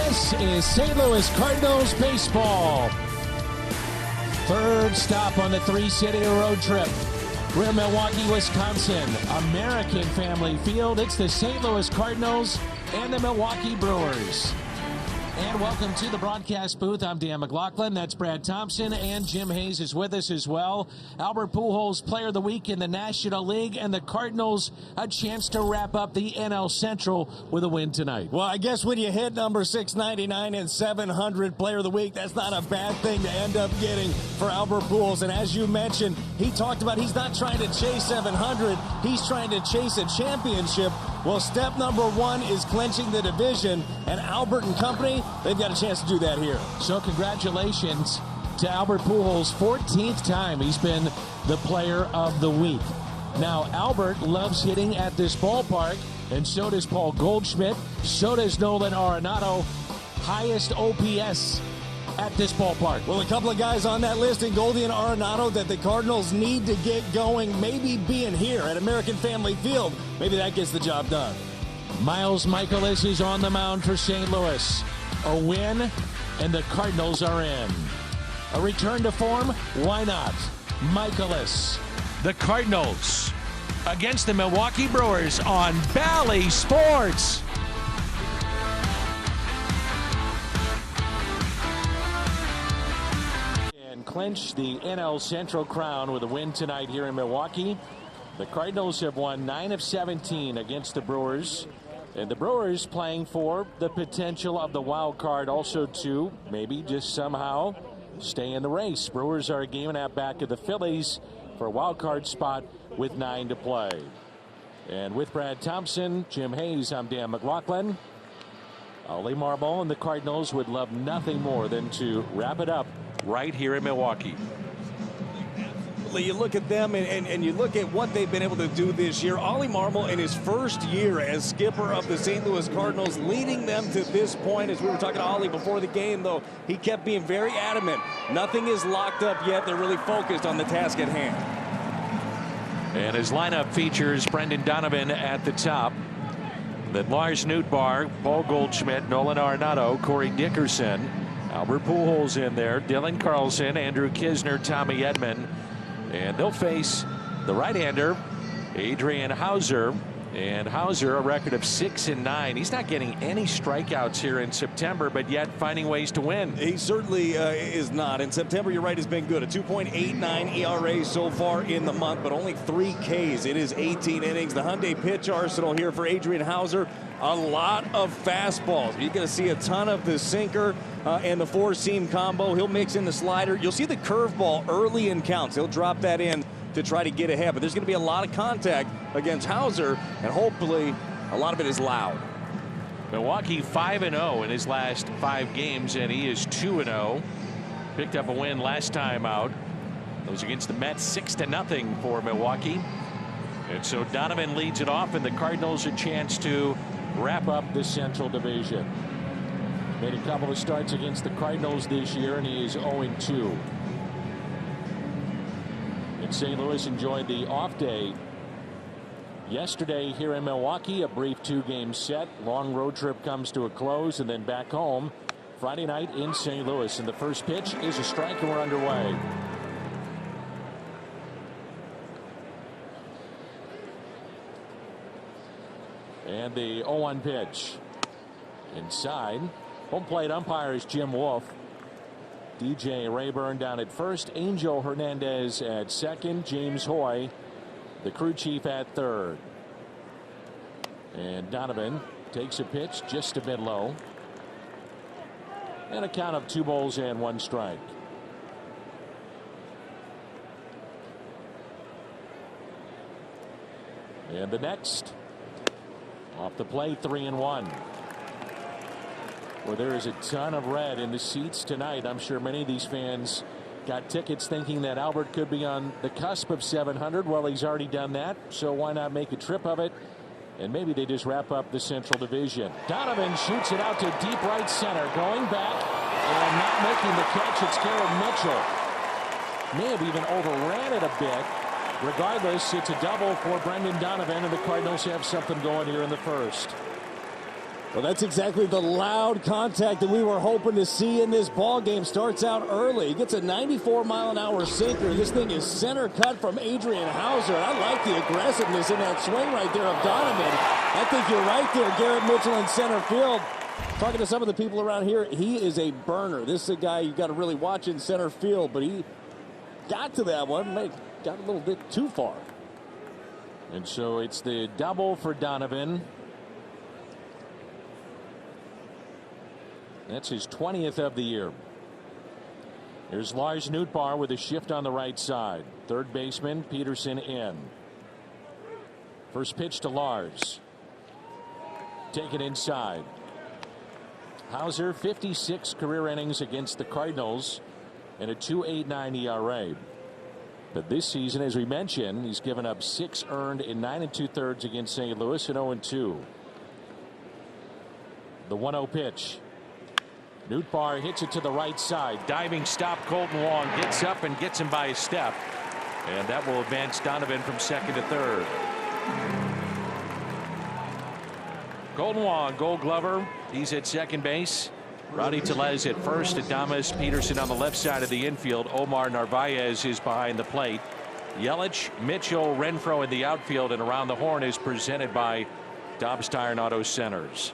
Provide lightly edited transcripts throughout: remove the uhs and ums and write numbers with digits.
This is St. Louis Cardinals baseball. Third stop on the three-city road trip. We're in Milwaukee, Wisconsin, American Family Field. It's the St. Louis Cardinals and the Milwaukee Brewers. And welcome to the broadcast booth. I'm Dan McLaughlin. That's Brad Thompson, and Jim Hayes is with us as well. Albert Pujols, Player of the Week in the National League, and the Cardinals a chance to wrap up the NL Central with a win tonight. Well, I guess when you hit number 699 and 700 Player of the Week, that's not a bad thing to end up getting for Albert Pujols. And as you mentioned, he talked about he's not trying to chase 700, he's trying to chase a championship. Well, step number one is clinching the division, and Albert and company, they've got a chance to do that here. So congratulations to Albert Pujols. 14th time he's been the Player of the Week. Now, Albert loves hitting at this ballpark, and so does Paul Goldschmidt. So does Nolan Arenado. Highest OPS at this ballpark. Well, a couple of guys on that list in Goldie and Arenado that the Cardinals need to get going. Maybe being here at American Family Field, maybe that gets the job done. Miles Mikolas is on the mound for St. Louis. A win, and the Cardinals are in. A return to form? Why not? Mikolas, the Cardinals, against the Milwaukee Brewers on Bally Sports. And clinch the NL Central crown with a win tonight here in Milwaukee. The Cardinals have won 9 of 17 against the Brewers. And the Brewers playing for the potential of the wild card, also to maybe just somehow stay in the race. Brewers are a game and a half back of the Phillies for a wild card spot with 9 to play. And with Brad Thompson, Jim Hayes, I'm Dan McLaughlin. Oli Marmol and the Cardinals would love nothing more than to wrap it up right here in Milwaukee. You look at them and you look at what they've been able to do this year. Oli Marmol in his first year as skipper of the St. Louis Cardinals, leading them to this point. As we were talking to Oli before the game, though, he kept being very adamant. Nothing is locked up yet. They're really focused on the task at hand. And his lineup features Brendan Donovan at the top. Then Lars Nootbaar, Paul Goldschmidt, Nolan Arenado, Corey Dickerson, Albert Pujols in there, Dylan Carlson, Andrew Knizner, Tommy Edman. And they'll face the right-hander, Adrian Hauser. And Hauser, a record of 6-9. He's not getting any strikeouts here in September, but yet finding ways to win. He certainly is not. In September, you're right, has been good. A 2.89 ERA so far in the month, but only 3 Ks. It is 18 innings. The Hyundai pitch arsenal here for Adrian Hauser. A lot of fastballs. You're going to see a ton of the sinker and the four-seam combo. He'll mix in the slider. You'll see the curveball early in counts. He'll drop that in to try to get ahead. But there's going to be a lot of contact against Hauser, and hopefully a lot of it is loud. Milwaukee 5-0 in his last 5 games, and he is 2-0. Picked up a win last time out. That was against the Mets, 6-0 for Milwaukee. And so Donovan leads it off, and the Cardinals a chance to wrap up the Central Division. Made a couple of starts against the Cardinals this year, and he is 0-2. And St. Louis enjoyed the off day yesterday here in Milwaukee. A brief 2-game set. Long road trip comes to a close, and then back home Friday night in St. Louis. And the first pitch is a strike, and we're underway. And the 0-1 pitch. Inside. Home plate umpire is Jim Wolf. DJ Rayburn down at first. Angel Hernandez at second. James Hoy, the crew chief, at third. And Donovan takes a pitch just a bit low. And a count of 2 balls and 1 strike. And the next. Off the plate, 3-1. Well, there is a ton of red in the seats tonight. I'm sure many of these fans got tickets thinking that Albert could be on the cusp of 700. Well, he's already done that, so why not make a trip of it? And maybe they just wrap up the Central Division. Donovan shoots it out to deep right center. Going back and not making the catch. It's Garrett Mitchell. May have even overran it a bit. Regardless, it's a double for Brendan Donovan, and the Cardinals have something going here in the first. Well, that's exactly the loud contact that we were hoping to see in this ball game. Starts out early. He gets a 94-mile-an-hour sinker. This thing is center cut from Adrian Hauser. I like the aggressiveness in that swing right there of Donovan. I think you're right there, Garrett Mitchell in center field. Talking to some of the people around here, he is a burner. This is a guy you got to really watch in center field, but he got to that one, got a little bit too far. And so it's the double for Donovan. That's his 20th of the year. Here's Lars Nootbaar with a shift on the right side. Third baseman Peterson in. First pitch to Lars. Taken inside. Hauser, 56 career innings against the Cardinals and a 2.89 ERA. But this season, as we mentioned, he's given up 6 earned in 9 2/3 against St. Louis and 0-2. The 1-0 pitch. Nootbaar hits it to the right side. Diving stop. Colton Wong gets up and gets him by a step. And that will advance Donovan from second to third. Colton Wong, Gold Glover. He's at second base. Rowdy Tellez at first. Adames Peterson on the left side of the infield. Omar Narvaez is behind the plate. Yelich, Mitchell, Renfroe in the outfield, and around the horn is presented by Dobbs Tire and Auto Centers.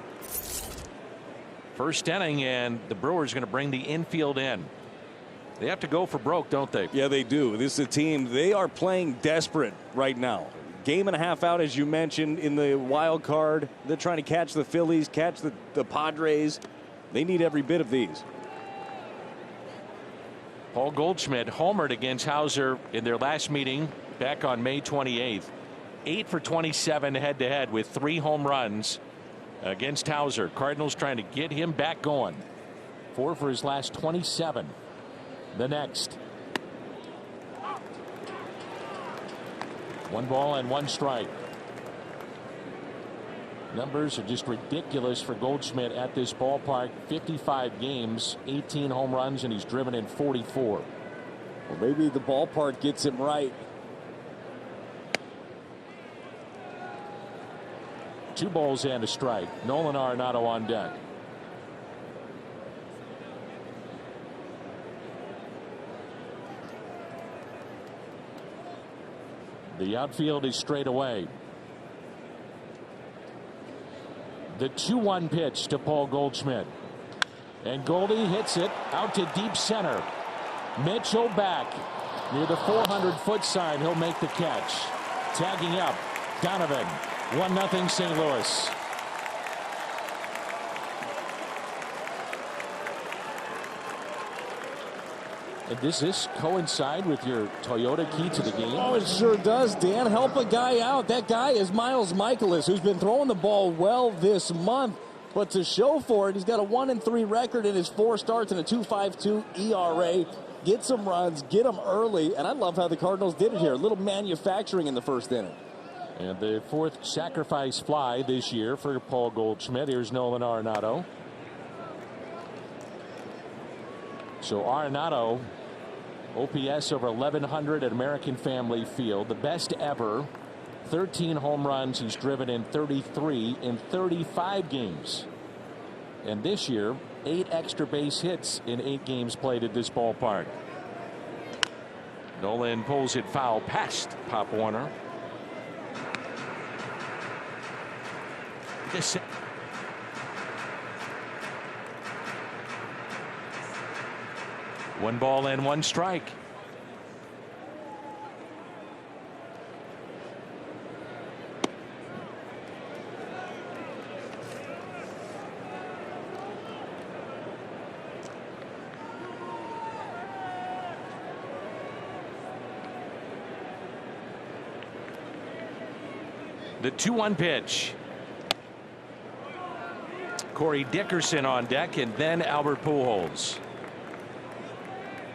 First inning, and the Brewers going to bring the infield in. They have to go for broke, don't they? Yeah, they do. This is a team, they are playing desperate right now. Game and a half out, as you mentioned, in the wild card. They're trying to catch the Phillies, catch the Padres. They need every bit of these. Paul Goldschmidt homered against Hauser in their last meeting back on May 28th. 8 for 27 head-to-head with 3 home runs against Hauser. Cardinals trying to get him back going. 4 for his last 27. The next. 1 ball and 1 strike. Numbers are just ridiculous for Goldschmidt at this ballpark. 55 games, 18 home runs, and he's driven in 44. Well, maybe the ballpark gets him right. 2 balls and a strike. Nolan Arenado on deck. The outfield is straight away. The 2-1 pitch to Paul Goldschmidt. And Goldie hits it out to deep center. Mitchell back near the 400-foot sign. He'll make the catch. Tagging up, Donovan. 1-0 St. Louis. And does this coincide with your Toyota key to the game? Oh, it sure does, Dan. Help a guy out. That guy is Miles Michaelis, who's been throwing the ball well this month. But to show for it, he's got a 1-3 record in his 4 starts and a 2.52 ERA. Get some runs, get them early, and I love how the Cardinals did it here. A little manufacturing in the first inning. And the 4th sacrifice fly this year for Paul Goldschmidt. Here's Nolan Arenado. So Arenado, OPS over 1,100 at American Family Field, the best ever. 13 home runs. He's driven in 33 in 35 games. And this year, 8 extra base hits in 8 games played at this ballpark. Nolan pulls it foul past Pop Warner. This 1 ball and 1 strike. The 2-1 pitch. Corey Dickerson on deck, and then Albert Pujols.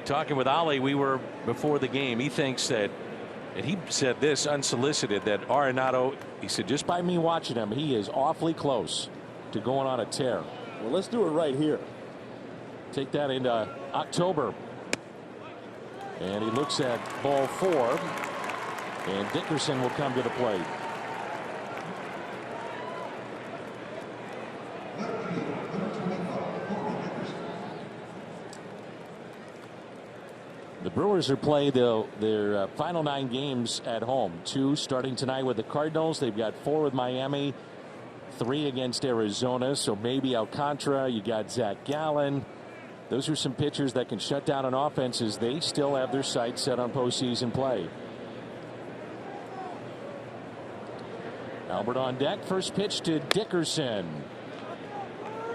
Talking with Ollie, we were before the game. He thinks that, and he said this unsolicited, that Arenado, he said, just by me watching him, he is awfully close to going on a tear. Well, let's do it right here. Take that into October. And he looks at ball 4, and Dickerson will come to the plate. The Brewers are playing their final 9 games at home. 2 starting tonight with the Cardinals. They've got 4 with Miami, 3 against Arizona. So maybe Alcantara. You got Zach Gallen. Those are some pitchers that can shut down an offense as they still have their sights set on postseason play. Albert on deck. First pitch to Dickerson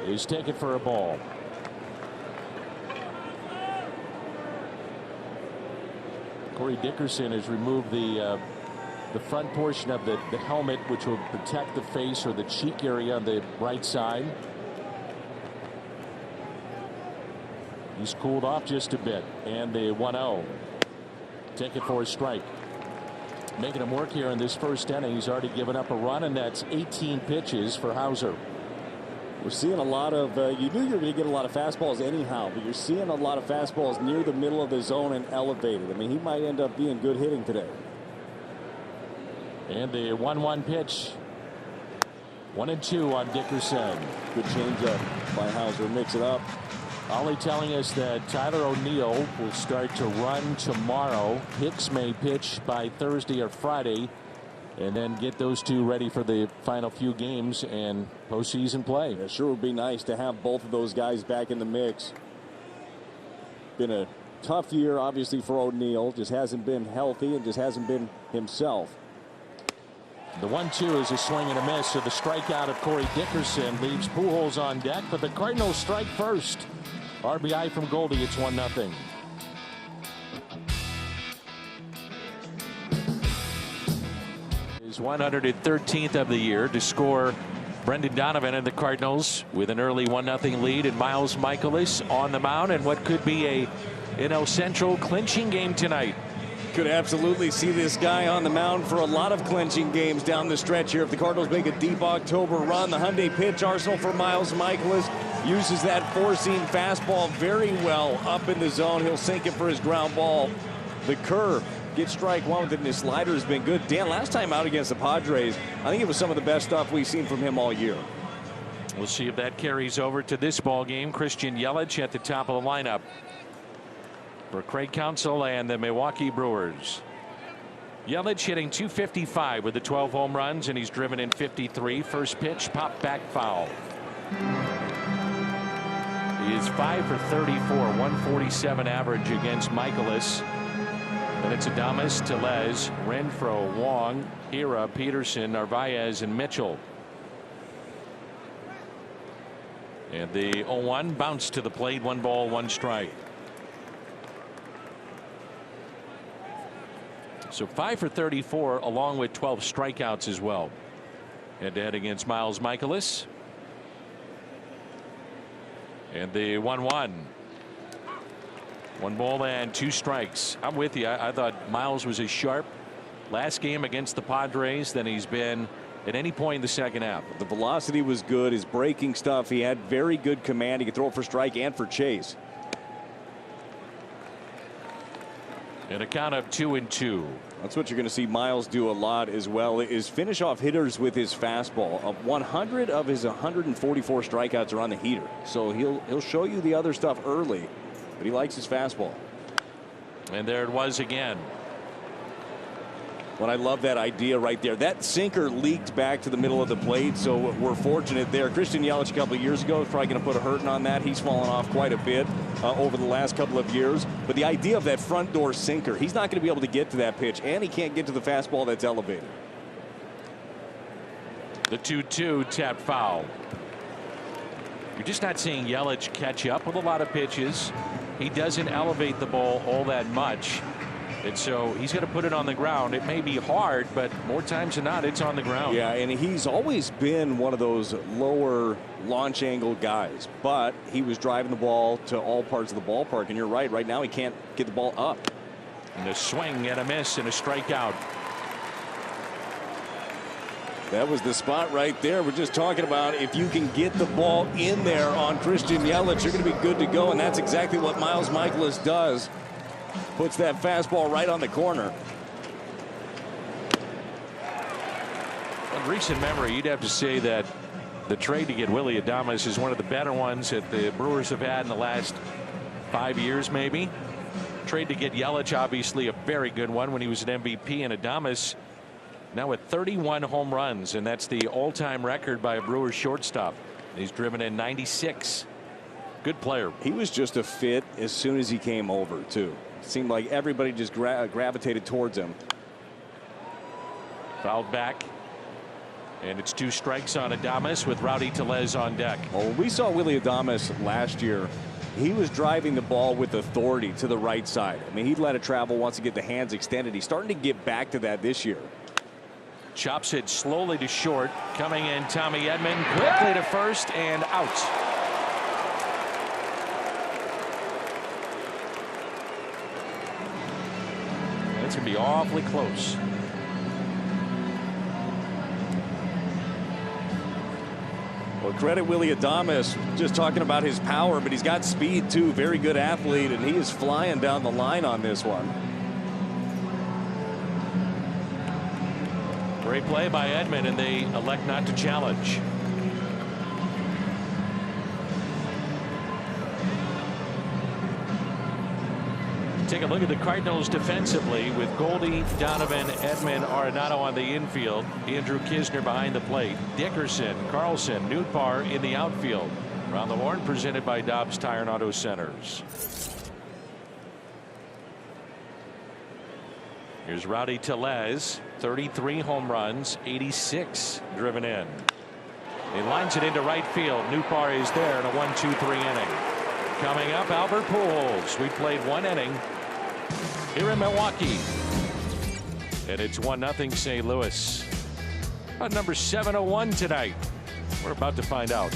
is taken for a ball. Corey Dickerson has removed the front portion of the helmet, which will protect the face or the cheek area on the right side. He's cooled off just a bit, and the 1-0. Take it for a strike. Making him work here in this first inning. He's already given up a run, and that's 18 pitches for Hauser. We're seeing a lot of, you knew you were going to get a lot of fastballs anyhow, but you're seeing a lot of fastballs near the middle of the zone and elevated. I mean, he might end up being good hitting today. And the 1-1 pitch. 1-2 on Dickerson. Good changeup by Hauser. Mix it up. Ollie telling us that Tyler O'Neill will start to run tomorrow. Hicks may pitch by Thursday or Friday, and then get those two ready for the final few games and postseason play. It sure would be nice to have both of those guys back in the mix. Been a tough year, obviously, for O'Neill. Just hasn't been healthy and just hasn't been himself. The 1-2 is a swing and a miss. So the strikeout of Corey Dickerson leaves Pujols on deck, but the Cardinals strike first. RBI from Goldie. It's 1-0. His 113th of the year to score. Brendan Donovan and the Cardinals with an early 1-0 lead, and Miles Mikolas on the mound, and what could be a NL Central clinching game tonight. Could absolutely see this guy on the mound for a lot of clinching games down the stretch here. If the Cardinals make a deep October run, the Hyundai pitch arsenal for Miles Mikolas uses that four-seam fastball very well up in the zone. He'll sink it for his ground ball. The curve gets strike one with it, and his slider has been good. Dan, last time out against the Padres, I think it was some of the best stuff we've seen from him all year. We'll see if that carries over to this ball game. Christian Yelich at the top of the lineup for Craig Counsell and the Milwaukee Brewers. Yelich hitting .255 with the 12 home runs, and he's driven in 53. First pitch, pop back foul. He is 5 for 34, 147 average against Mikolas. Then it's Adames, Tellez, Renfroe, Wong, Hira, Peterson, Narvaez, and Mitchell. And the 0-1 bounce to the plate. 1 ball, 1 strike. So 5 for 34 along with 12 strikeouts as well. Head-to-head against Miles Mikolas. And the 1-1. 1 ball and 2 strikes. I'm with you. I thought Miles was as sharp last game against the Padres than he's been at any point in the second half. The velocity was good. His breaking stuff. He had very good command. He could throw it for strike and for chase. And a count of 2-2. That's what you're going to see Miles do a lot as well, is finish off hitters with his fastball. 100 of his 144 strikeouts are on the heater. So he'll show you the other stuff early, but he likes his fastball. And there it was again. But I love that idea right there. That sinker leaked back to the middle of the plate, so we're fortunate there. Christian Yelich a couple of years ago is probably going to put a hurting on that. He's fallen off quite a bit over the last couple of years. But the idea of that front door sinker, he's not going to be able to get to that pitch, and he can't get to the fastball that's elevated. The 2-2 tap foul. You're just not seeing Yelich catch up with a lot of pitches. He doesn't elevate the ball all that much. And so he's going to put it on the ground. It may be hard, but more times than not, it's on the ground. Yeah, and he's always been one of those lower launch angle guys, but he was driving the ball to all parts of the ballpark. And you're right. Right now, he can't get the ball up. And a swing and a miss and a strikeout. That was the spot right there. We're just talking about if you can get the ball in there on Christian Yelich, you're going to be good to go. And that's exactly what Miles Mikolas does. Puts that fastball right on the corner. In recent memory, you'd have to say that the trade to get Willy Adames is one of the better ones that the Brewers have had in the last 5 years, maybe. Trade trade to get Yelich, obviously a very good one when he was an MVP, and Adames now with 31 home runs, and that's the all-time record by a Brewers shortstop. He's driven in 96. Good player. He was just a fit as soon as he came over, too. It seemed like everybody just gravitated towards him. Fouled back. And it's 2 strikes on Adames with Rowdy Tellez on deck. Well, we saw Willie Adames last year. He was driving the ball with authority to the right side. I mean, he'd let it travel once to get the hands extended. He's starting to get back to that this year. Chops it slowly to short. Coming in, Tommy Edman quickly to first and out. That's going to be awfully close. Well, credit Willie Adames, just talking about his power, but he's got speed too. Very good athlete, and he is flying down the line on this one. Great play by Edman, and they elect not to challenge. Take a look at the Cardinals defensively with Goldie, Donovan, Edman, Arenado on the infield. Andrew Knizner behind the plate. Dickerson, Carlson, Nootbaar in the outfield. Around the horn presented by Dobbs Tire and Auto Centers. Here's Rowdy Tellez, 33 home runs, 86 driven in. He lines it into right field. Nootbaar is there in a 1-2-3 inning. Coming up, Albert Pujols. We played 1 inning here in Milwaukee, and it's 1-0 St. Louis. About number 701 tonight. We're about to find out.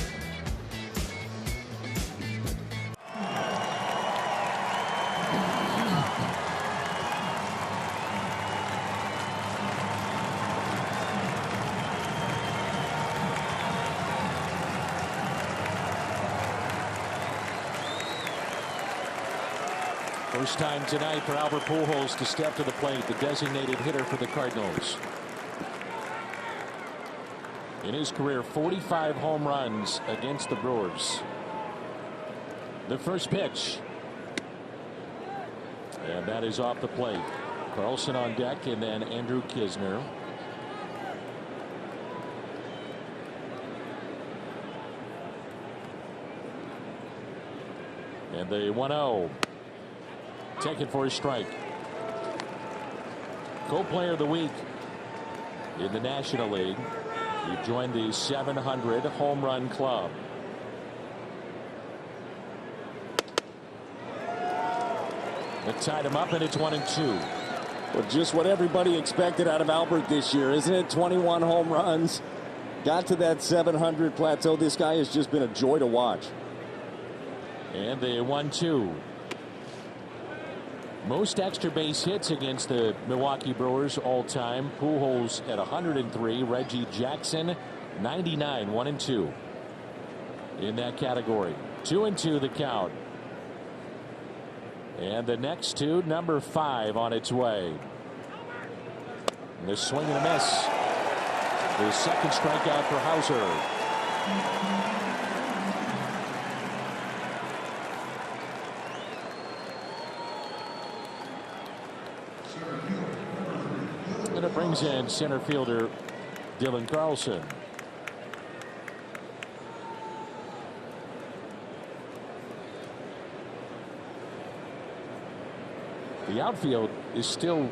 First time tonight for Albert Pujols to step to the plate, the designated hitter for the Cardinals. In his career, 45 home runs against the Brewers. The first pitch. And that is off the plate. Carlson on deck, and then Andrew Knizner. And the 1-0. Taken for a strike. Co-player of the week in the National League. He joined the 700 home run club. It tied him up, and it's 1-2. Well, just what everybody expected out of Albert this year, isn't it? 21 home runs. Got to that 700 plateau. This guy has just been a joy to watch. And the 1-2. Most extra base hits against the Milwaukee Brewers all time. Pujols at 103. Reggie Jackson 99. 1-2 in that category. 2-2 the count. And the next two, number 5 on its way. And the swing and a miss. The second strikeout for Hauser. And it brings in center fielder Dylan Carlson. The outfield is still,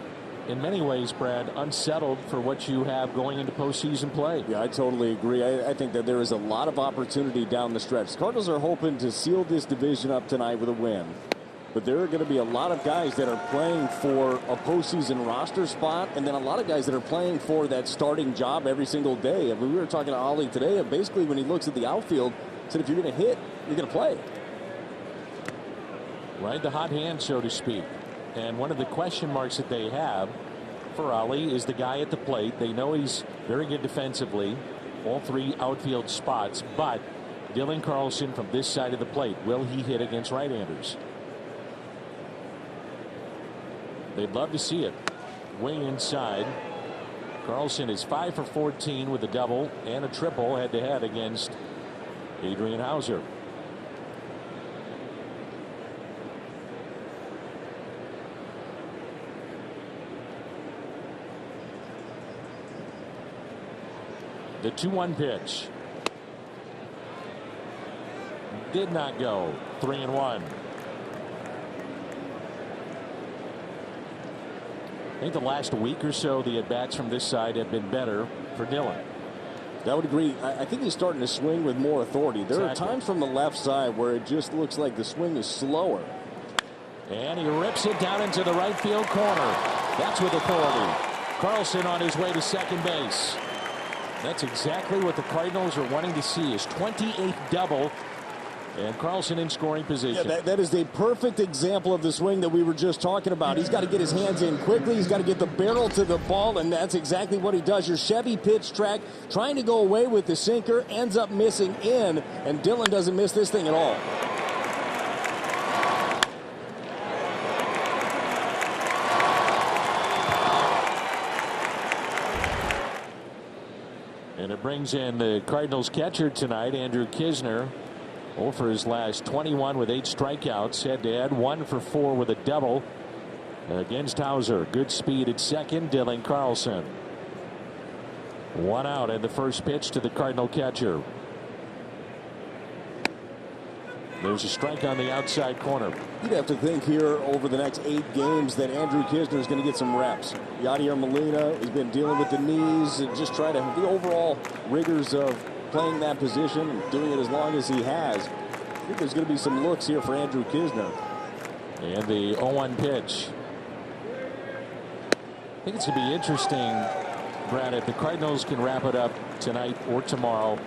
in many ways, Brad, unsettled for what you have going into postseason play. Yeah, I totally agree. I think that there is a lot of opportunity down the stretch. Cardinals are hoping to seal this division up tonight with a win. But there are going to be a lot of guys that are playing for a postseason roster spot, and then a lot of guys that are playing for that starting job every single day. I mean, we were talking to Ollie today, and basically when he looks at the outfield, said if you're going to hit, you're going to play. Right, the hot hand, so to speak. And one of the question marks that they have for Ollie is the guy at the plate. They know he's very good defensively, all 3 outfield spots, but Dylan Carlson from this side of the plate, will he hit against right-handers? They'd love to see it. Wing inside. Carlson is 5 for 14 with a double and a triple head-to-head against Adrian Hauser. The 2-1 pitch. Did not go. 3-1. I think the last week or so, the at-bats from this side have been better for Dillon. I would agree. I think he's starting to swing with more authority. There are times from the left side where it just looks like the swing is slower. And he rips it down into the right field corner. That's with authority. Carlson on his way to second base. That's exactly what the Cardinals are wanting to see, his 28th double. And Carlson in scoring position. Yeah, that is a perfect example of the swing that we were just talking about. He's got to get his hands in quickly. He's got to get the barrel to the ball, and that's exactly what he does. Your Chevy pitch track trying to go away with the sinker, ends up missing in, and Dillon doesn't miss this thing at all. And it brings in the Cardinals catcher tonight, Andrew Knizner. 0 for his last 21 with 8 strikeouts. Head to head, 1 for 4 with a double against Hauser. Good speed at second. Dylan Carlson. 1 out, and the first pitch to the Cardinal catcher. There's a strike on the outside corner. You'd have to think here over the next 8 games that Andrew Knizner is going to get some reps. Yadier Molina has been dealing with the knees and just try to the overall rigors of playing that position and doing it as long as he has. I think there's going to be some looks here for Andrew Knizner. And the 0-1 pitch. I think it's going to be interesting, Brad, if the Cardinals can wrap it up tonight or tomorrow.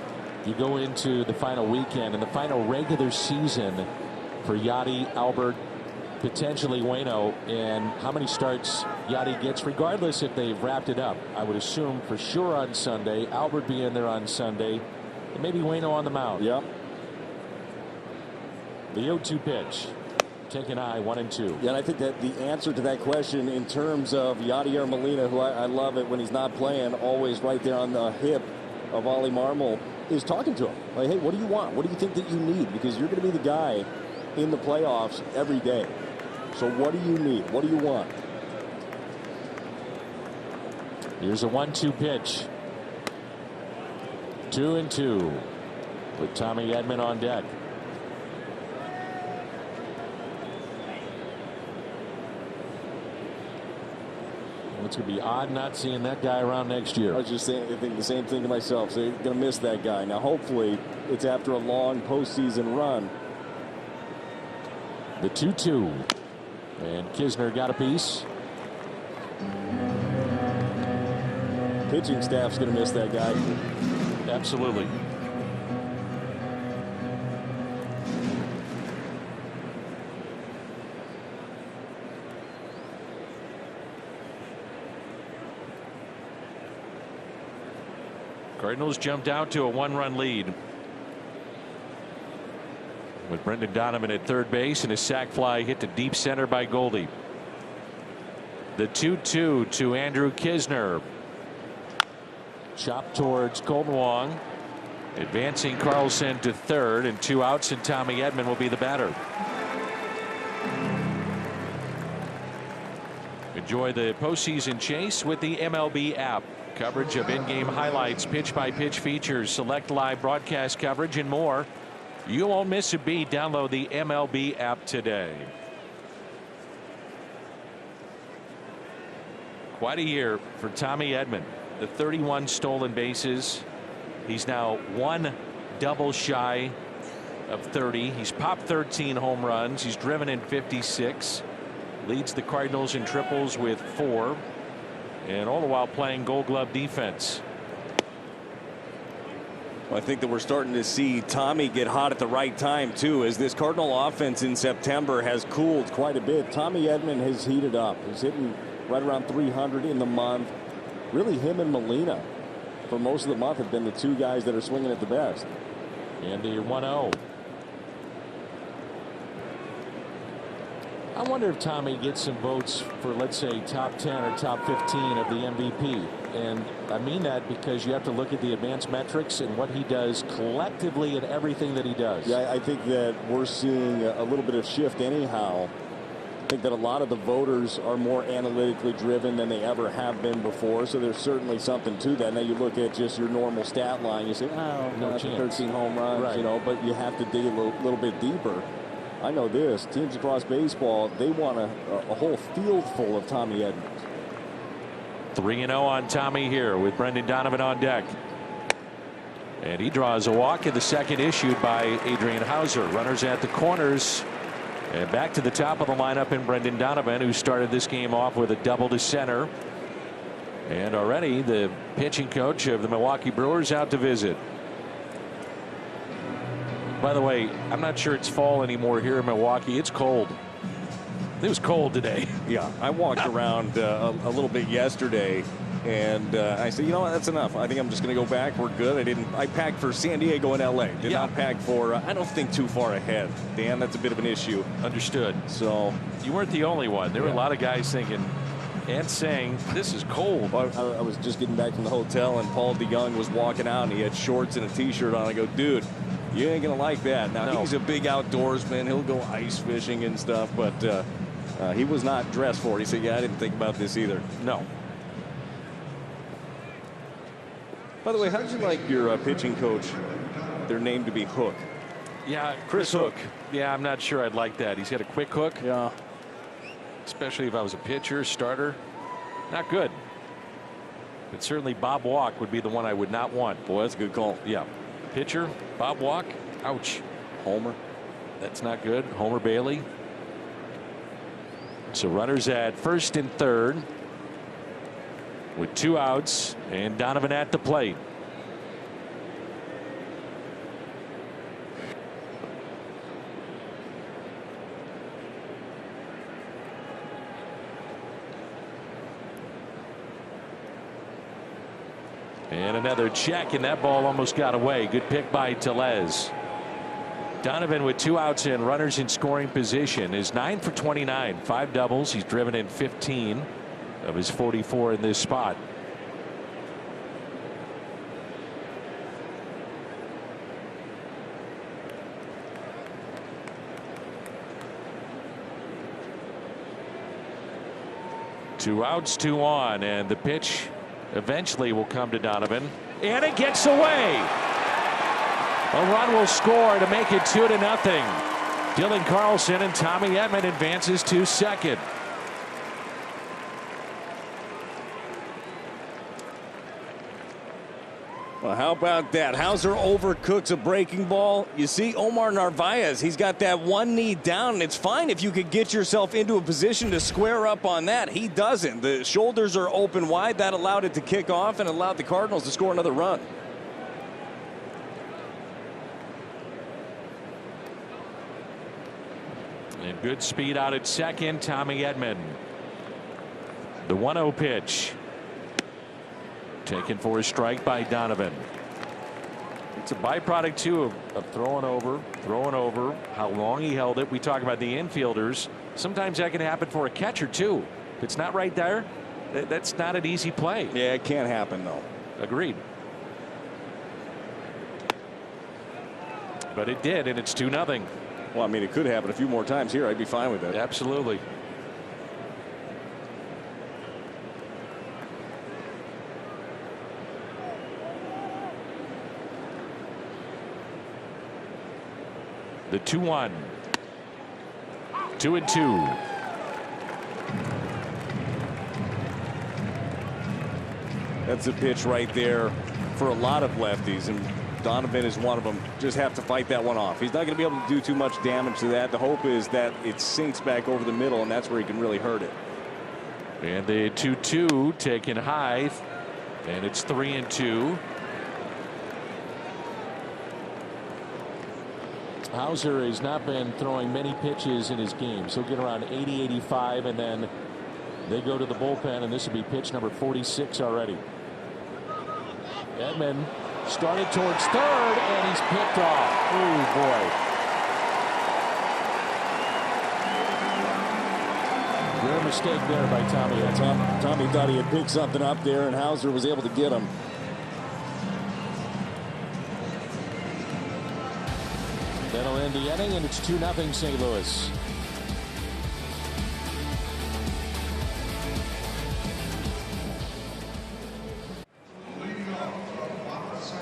You go into the final weekend and the final regular season for Yadi, Albert, potentially Waino, and how many starts Yadi gets, regardless if they've wrapped it up. I would assume for sure on Sunday, Albert be in there on Sunday, and maybe Waino on the mound. Yep. The 0-2 pitch. Take an eye, 1-2. Yeah, and I think that the answer to that question in terms of Yadier Molina, who I love it when he's not playing, always right there on the hip of Ollie Marmol, is talking to him. Like, hey, what do you want? What do you think that you need? Because you're going to be the guy in the playoffs every day. So what do you need? What do you want? Here's a 1-2 pitch. 2-2 with Tommy Edman on deck. It's going to be odd not seeing that guy around next year. I was just saying, I think the same thing to myself. So you're going to miss that guy. Now, hopefully, it's after a long postseason run. The 2-2. And Knizner got a piece. Pitching staff's going to miss that guy. Absolutely. Cardinals jumped out to a 1-run lead with Brendan Donovan at third base, and a sac fly hit to deep center by Goldie. The 2-2 to Andrew Knizner. Chop towards Colton Wong. Advancing Carlson to third, and 2 outs, and Tommy Edman will be the batter. Enjoy the postseason chase with the MLB app. Coverage of in-game highlights, pitch-by-pitch features, select live broadcast coverage, and more. You won't miss a beat. Download the MLB app today. Quite a year for Tommy Edman. The 31 stolen bases. He's now 1 double shy of 30. He's popped 13 home runs. He's driven in 56. Leads the Cardinals in triples with 4. And all the while playing Gold Glove defense. Well, I think that we're starting to see Tommy get hot at the right time, too, as this Cardinal offense in September has cooled quite a bit. Tommy Edman has heated up. He's hitting right around 300 in the month. Really, him and Molina for most of the month have been the 2 guys that are swinging at the best. And the 1-0. I wonder if Tommy gets some votes for, let's say, top 10 or top 15 of the MVP. And I mean that because you have to look at the advanced metrics and what he does collectively in everything that he does. Yeah, I think that we're seeing a little bit of shift anyhow think that a lot of the voters are more analytically driven than they ever have been before, so there's certainly something to that. Now you look at just your normal stat line, you say, oh, no chance. 13 home runs, right. you know, but you have to dig a little bit deeper. I know this, teams across baseball, they want a whole field full of Tommy Edmonds. 3-0 on Tommy here with Brendan Donovan on deck. And he draws a walk in the second, issued by Adrian Hauser. Runners at the corners. And back to the top of the lineup in Brendan Donovan, who started this game off with a double to center. And already the pitching coach of the Milwaukee Brewers out to visit. By the way, I'm not sure it's fall anymore here in Milwaukee. It's cold. It was cold today. Yeah, I walked around a little bit yesterday, and I said, you know what, that's enough. I think I'm just going to go back. We're good. I packed for San Diego and L.A. Did not pack for, I don't think too far ahead. Dan, that's a bit of an issue. Understood. So you weren't the only one. There were a lot of guys thinking and saying, this is cold. I was just getting back from the hotel, and Paul DeYoung was walking out, and he had shorts and a T-shirt on. I go, dude, you ain't going to like that. Now, he's a big outdoorsman. He'll go ice fishing and stuff, but he was not dressed for it. He said, yeah, I didn't think about this either. No. By the way, how did you like your pitching coach, their name to be Hook? Yeah, Chris Hook. Yeah, I'm not sure I'd like that. He's got a quick hook. Yeah. Especially if I was a pitcher, starter. Not good. But certainly Bob Walk would be the one I would not want. Boy, that's a good call. Yeah. Pitcher, Bob Walk. Ouch. Homer. That's not good. Homer Bailey. So runners at first and third with 2 outs, and Donovan at the plate. And another check, and that ball almost got away. Good pick by Tellez. Donovan with 2 outs and runners in scoring position is 9 for 29, 5 doubles. He's driven in 15 of his 44 in this spot. Two outs, 2 on, and the pitch eventually will come to Donovan, and it gets away. A run will score to make it 2-0. Dylan Carlson, and Tommy Edman advances to second. Well, how about that? Hauser overcooks a breaking ball. You see Omar Narvaez, he's got that one knee down, and it's fine if you could get yourself into a position to square up on that. He doesn't. The shoulders are open wide. That allowed it to kick off and allowed the Cardinals to score another run. And good speed out at second, Tommy Edman. The 1-0 pitch. Taken for a strike by Donovan. It's a byproduct, too, of throwing over, how long he held it. We talk about the infielders. Sometimes that can happen for a catcher, too. If it's not right there, that's not an easy play. Yeah, it can't happen, though. Agreed. But it did, and it's 2-0. Well, I mean, it could happen a few more times here. I'd be fine with it. Absolutely. The 2-1. 2-2. That's a pitch right there for a lot of lefties, and Donovan is one of them. Just have to fight that one off. He's not going to be able to do too much damage to that. The hope is that it sinks back over the middle, and that's where he can really hurt it. And the 2-2 taken high, and it's 3-2. Hauser has not been throwing many pitches in his games. He'll get around 80, 85, and then they go to the bullpen, and this will be pitch number 46 already. Edman started towards third, and he's picked off. Oh, boy. Real mistake there by Tommy. Tommy thought he had picked something up there, and Hauser was able to get him. That'll end the inning, and it's 2-0 St. Louis.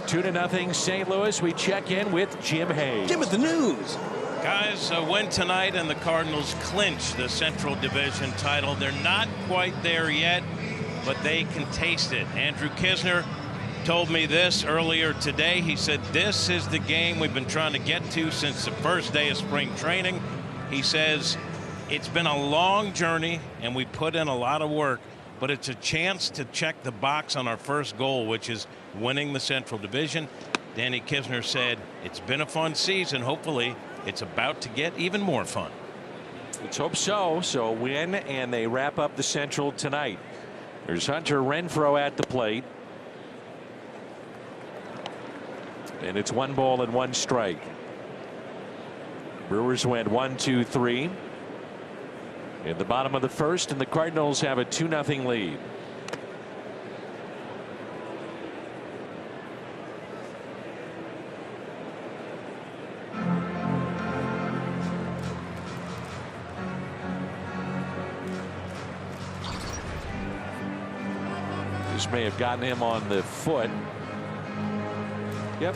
2-0 St. Louis. We check in with Jim Hayes. Jim at the news. Guys, a win tonight and the Cardinals clinch the Central Division title. They're not quite there yet, but they can taste it. Andrew Kisner told me this earlier today. He said this is the game we've been trying to get to since the first day of spring training. He says it's been a long journey and we put in a lot of work, but it's a chance to check the box on our first goal, which is winning the Central Division. Danny Kisner said it's been a fun season. Hopefully it's about to get even more fun. Let's hope so. So a win, and they wrap up the Central tonight. There's Hunter Renfroe at the plate. And it's 1-1 strike. Brewers went 1-2-3 in the bottom of the first, and the Cardinals have a 2-0 lead. This may have gotten him on the foot. Yep.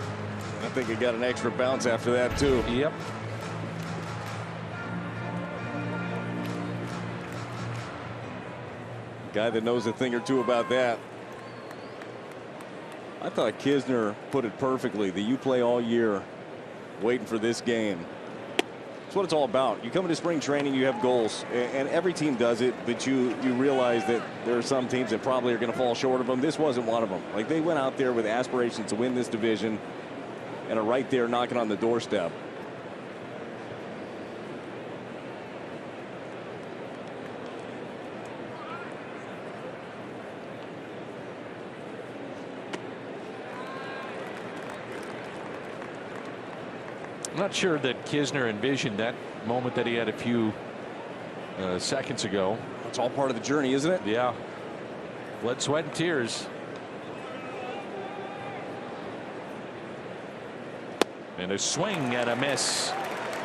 I think he got an extra bounce after that, too. Yep. Guy that knows a thing or two about that. I thought Kisner put it perfectly. That you play all year waiting for this game. That's what it's all about. You come into spring training, you have goals, and every team does it, but you realize that there are some teams that probably are going to fall short of them. This wasn't one of them. Like, they went out there with aspirations to win this division and are right there knocking on the doorstep. I'm not sure that Kisner envisioned that moment that he had a few seconds ago. It's all part of the journey, isn't it? Yeah. Blood, sweat, and tears. And a swing and a miss.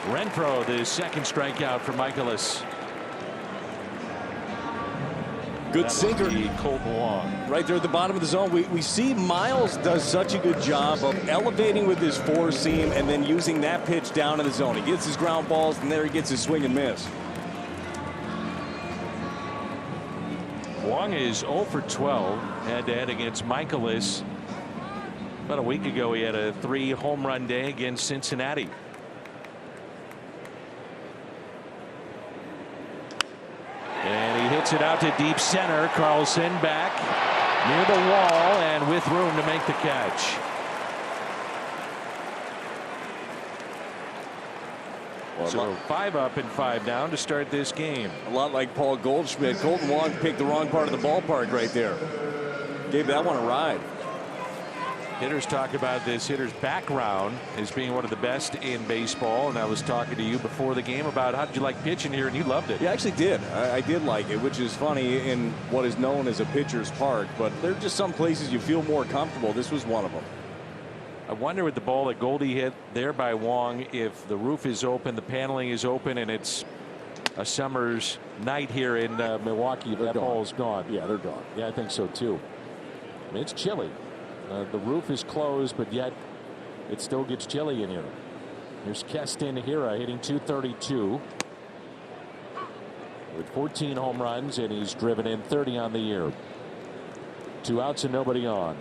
Renfroe, the second strikeout for Michaelis. Good sinker. Colton Wong. Right there at the bottom of the zone. We see Miles does such a good job of elevating with his four seam and then using that pitch down in the zone. He gets his ground balls, and there he gets his swing and miss. Wong is 0 for 12 head-to-head against Michaelis. About a week ago, he had a 3-home run day against Cincinnati. And he hits it out to deep center. Carlson back near the wall and with room to make the catch. Well, so 5 up and 5 down to start this game. A lot like Paul Goldschmidt. Colton Wong picked the wrong part of the ballpark right there. Gave that one a ride. Hitters talk about this hitter's background as being one of the best in baseball, and I was talking to you before the game about how did you like pitching here, and you loved it. Yeah, I actually did. I did like it, which is funny in what is known as a pitcher's park, but there are just some places you feel more comfortable. This was one of them. I wonder with the ball that Goldie hit there by Wong, if the roof is open, the paneling is open, and it's a summer's night here in Milwaukee, that ball is gone. Yeah, they're gone. Yeah, I think so too. I mean, it's chilly. The roof is closed, but yet it still gets chilly in here. Here's Keston Hira hitting .232 with 14 home runs, and he's driven in 30 on the year. 2 outs and nobody on.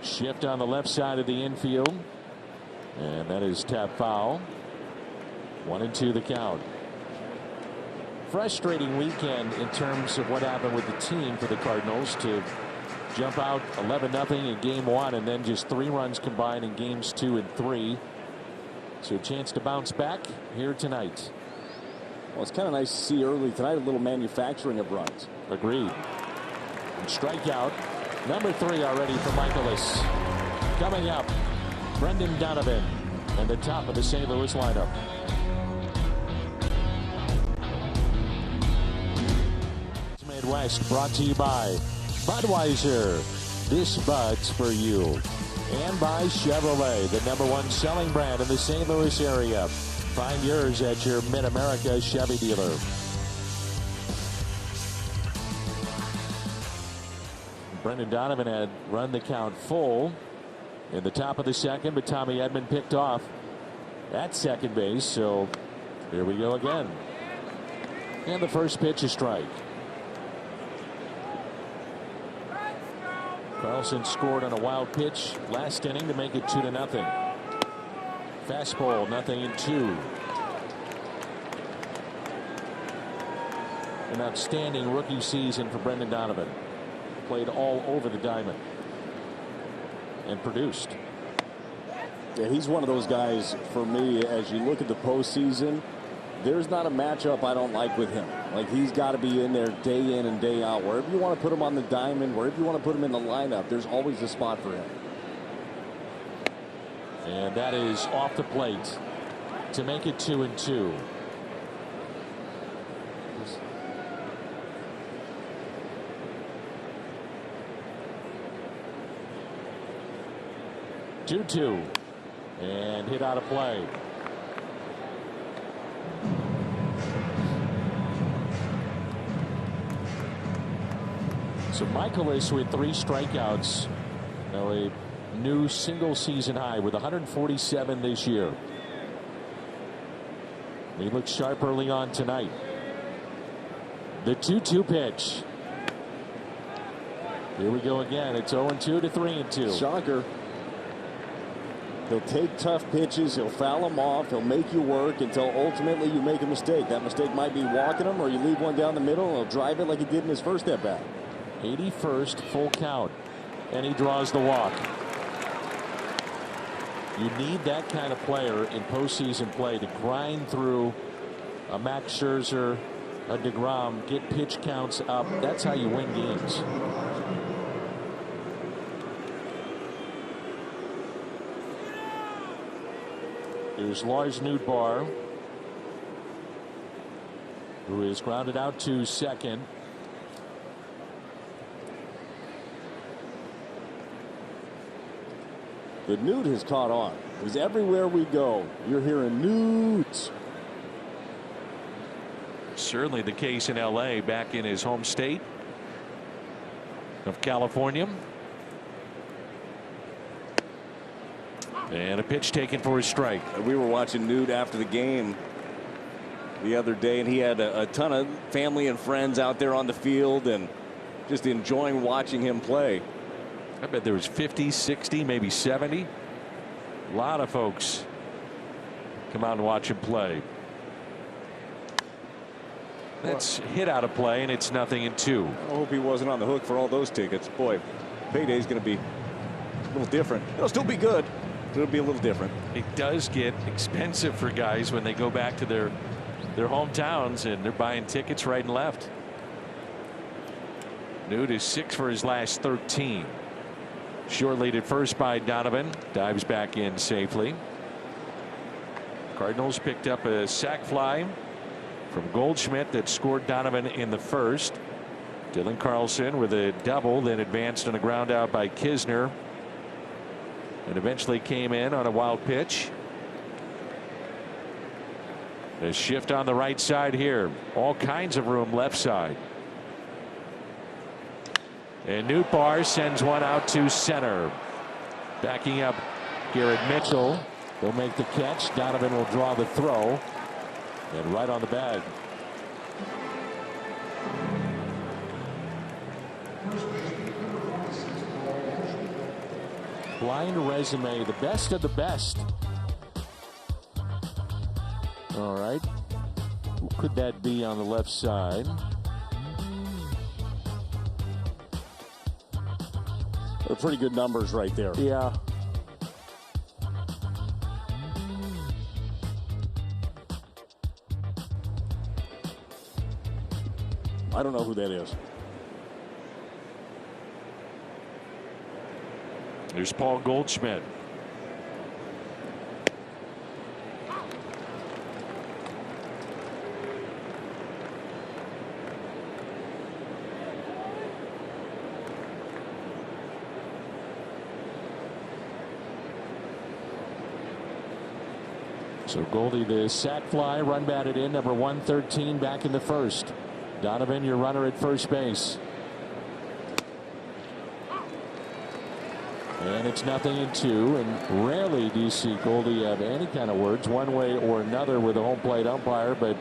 Shift on the left side of the infield, and that is tap foul. 1-2 the count. Frustrating weekend in terms of what happened with the team for the Cardinals to jump out 11-0 in game 1 and then just 3 runs combined in games 2 and 3. So a chance to bounce back here tonight. Well, it's kind of nice to see early tonight a little manufacturing of runs. Agreed. And strikeout number 3 already for Michaelis. Coming up, Brendan Donovan and the top of the St. Louis lineup. Midwest brought to you by Budweiser. This Bud's for you. And by Chevrolet, the #1 selling brand in the St. Louis area. Find yours at your Mid-America Chevy dealer. Brendan Donovan had run the count full in the top of the second, but Tommy Edman picked off at second base. So here we go again. And the first pitch is strike. Carlson scored on a wild pitch last inning to make it 2-0. Fastball, 0-2. An outstanding rookie season for Brendan Donovan. Played all over the diamond and produced. Yeah, he's one of those guys for me. As you look at the postseason, there's not a matchup I don't like with him. Like, he's got to be in there day in and day out. Wherever you want to put him on the diamond, wherever you want to put him in the lineup, there's always a spot for him. And that is off the plate to make it 2-2. Two and hit out of play. So Michaelis with 3 strikeouts. Now a new single season high with 147 this year. He looked sharp early on tonight. The 2-2 pitch. Here we go again. It's 0-2 to 3-2. Shocker. He'll take tough pitches. He'll foul them off. He'll make you work until ultimately you make a mistake. That mistake might be walking him, or you leave one down the middle and he'll drive it like he did in his first at bat. 81st full count, and he draws the walk. You need that kind of player in postseason play to grind through a Max Scherzer, a DeGrom, get pitch counts up. That's how you win games. Here's Lars Nootbaar, who is grounded out to second. The Newt has caught on, because everywhere we go, you're hearing Newt. Certainly the case in LA, back in his home state of California. And a pitch taken for a strike. We were watching Newt after the game the other day, and he had a ton of family and friends out there on the field and just enjoying watching him play. I bet there was 50, 60, maybe 70. A lot of folks come out and watch him play. That's hit out of play, and it's 0-2. I hope he wasn't on the hook for all those tickets. Boy, payday's going to be a little different. It'll still be good. It'll be a little different. It does get expensive for guys when they go back to their hometowns and they're buying tickets right and left. Newt is 6 for his last 13. Short lead at first by Donovan. Dives back in safely. Cardinals picked up a sac fly from Goldschmidt that scored Donovan in the first. Dylan Carlson with a double, then advanced on a ground out by Kisner, and eventually came in on a wild pitch. A shift on the right side here. All kinds of room left side. And Nootbaar sends one out to center. Backing up Garrett Mitchell. They'll make the catch. Donovan will draw the throw. And right on the bag. Blind resume, the best of the best. All right. Who could that be on the left side? They're pretty good numbers right there. Yeah. I don't know who that is. There's Paul Goldschmidt. So Goldie, the sac fly, run batted in, number 113 back in the first. Donovan, your runner at first base. And it's 0-2, and rarely do you see Goldie have any kind of words one way or another with a home plate umpire, but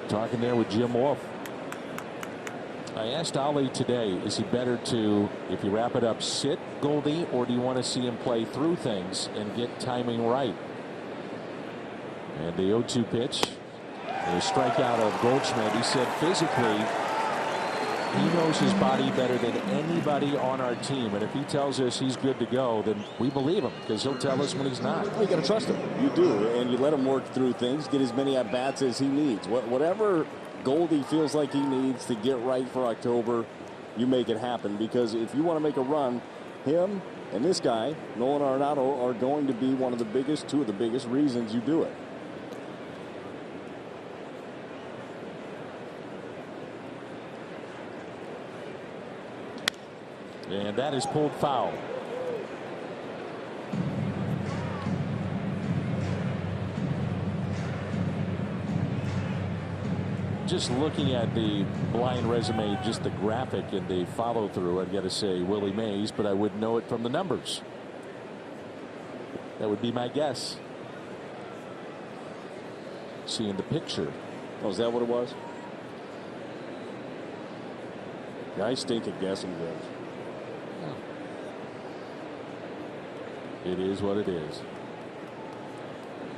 talking there with Jim Wolf. I asked Ali today, is he better to, if you wrap it up, sit Goldie, or do you want to see him play through things and get timing right? And the 0-2 pitch, a strikeout of Goldschmidt. He said physically, he knows his body better than anybody on our team. And if he tells us he's good to go, then we believe him, because he'll tell us when he's not. You got to trust him. You do. And you let him work through things, get as many at-bats as he needs. Whatever Goldie feels like he needs to get right for October, you make it happen. Because if you want to make a run, him and this guy, Nolan Arenado, are going to be two of the biggest reasons you do it. And that is pulled foul. Just looking at the blind resume, just the graphic and the follow through, I'd got to say Willie Mays, but I wouldn't know it from the numbers. That would be my guess. Seeing the picture. Oh, is that what it was? Yeah, I stink at guessing games. It is what it is.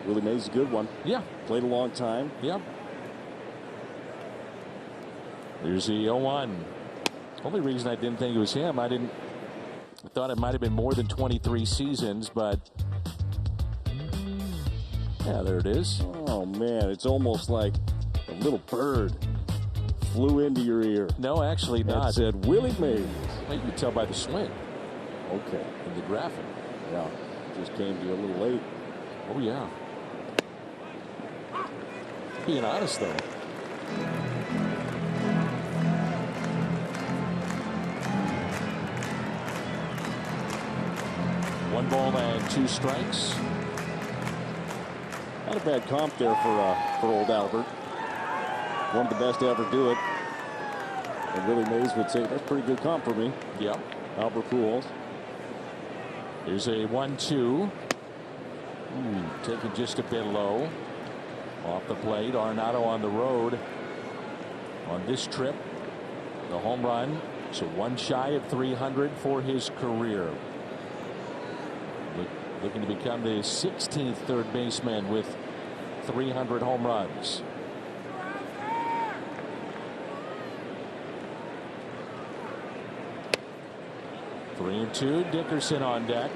Willie Mays is a good one. Yeah. Played a long time. Yeah. There's the 0-1. Only reason I didn't think it was him, I thought it might have been more than 23 seasons, but yeah, there it is. Oh man, it's almost like a little bird flew into your ear. No, actually not. It said Willie Mays. Well, you can tell by the swing. Okay. In the graphic. Yeah, just came to you a little late. Oh yeah. Being honest though. One ball and 2 strikes. Not a bad comp there for old Albert. One of the best to ever do it. And Willie Mays would say that's pretty good comp for me. Yep. Albert Pujols. Here's a 1-2. Taken just a bit low. Off the plate. Arenado on the road on this trip. The home run. So 1 shy of 300 for his career. Looking to become the 16th third baseman with 300 home runs. Three and 2. Dickerson on deck.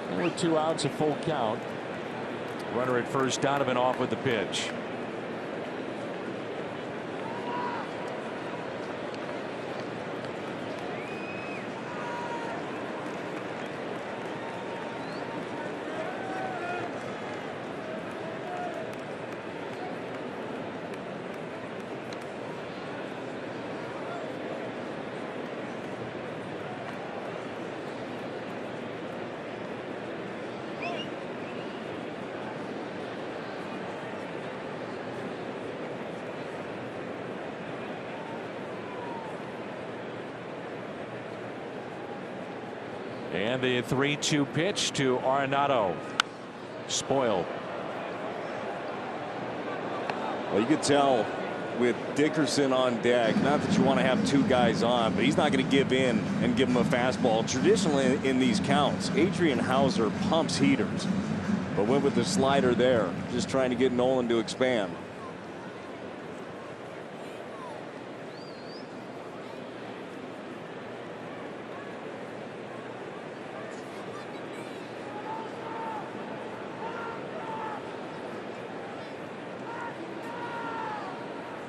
And with 2 outs, a full count. Runner at first. Donovan off with the pitch. And the 3-2 pitch to Arenado. Spoiled. Well, you could tell with Dickerson on deck, not that you want to have 2 guys on, but he's not going to give in and give him a fastball. Traditionally in these counts, Adrian Hauser pumps heaters, but went with the slider there, just trying to get Nolan to expand.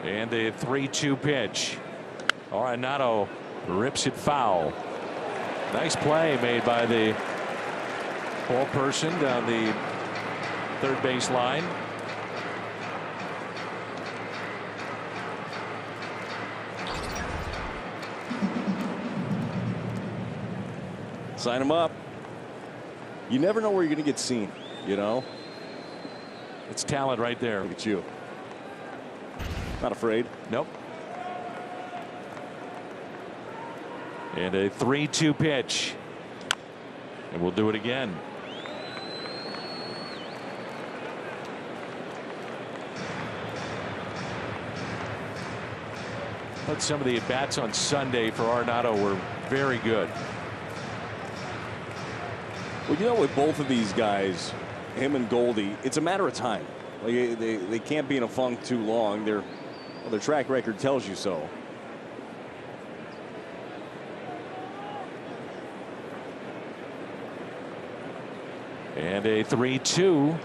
And the 3-2 pitch. Arenado rips it foul. Nice play made by the ball person down the third base line. Sign him up. You never know where you're going to get seen, you know. It's talent right there. Look at you. Not afraid. Nope. And a 3-2 pitch. And we'll do it again. But some of the at-bats on Sunday for Arenado were very good. Well, you know, with both of these guys, him and Goldie, it's a matter of time. Like they can't be in a funk too long. Their track record tells you so. And a 3-2.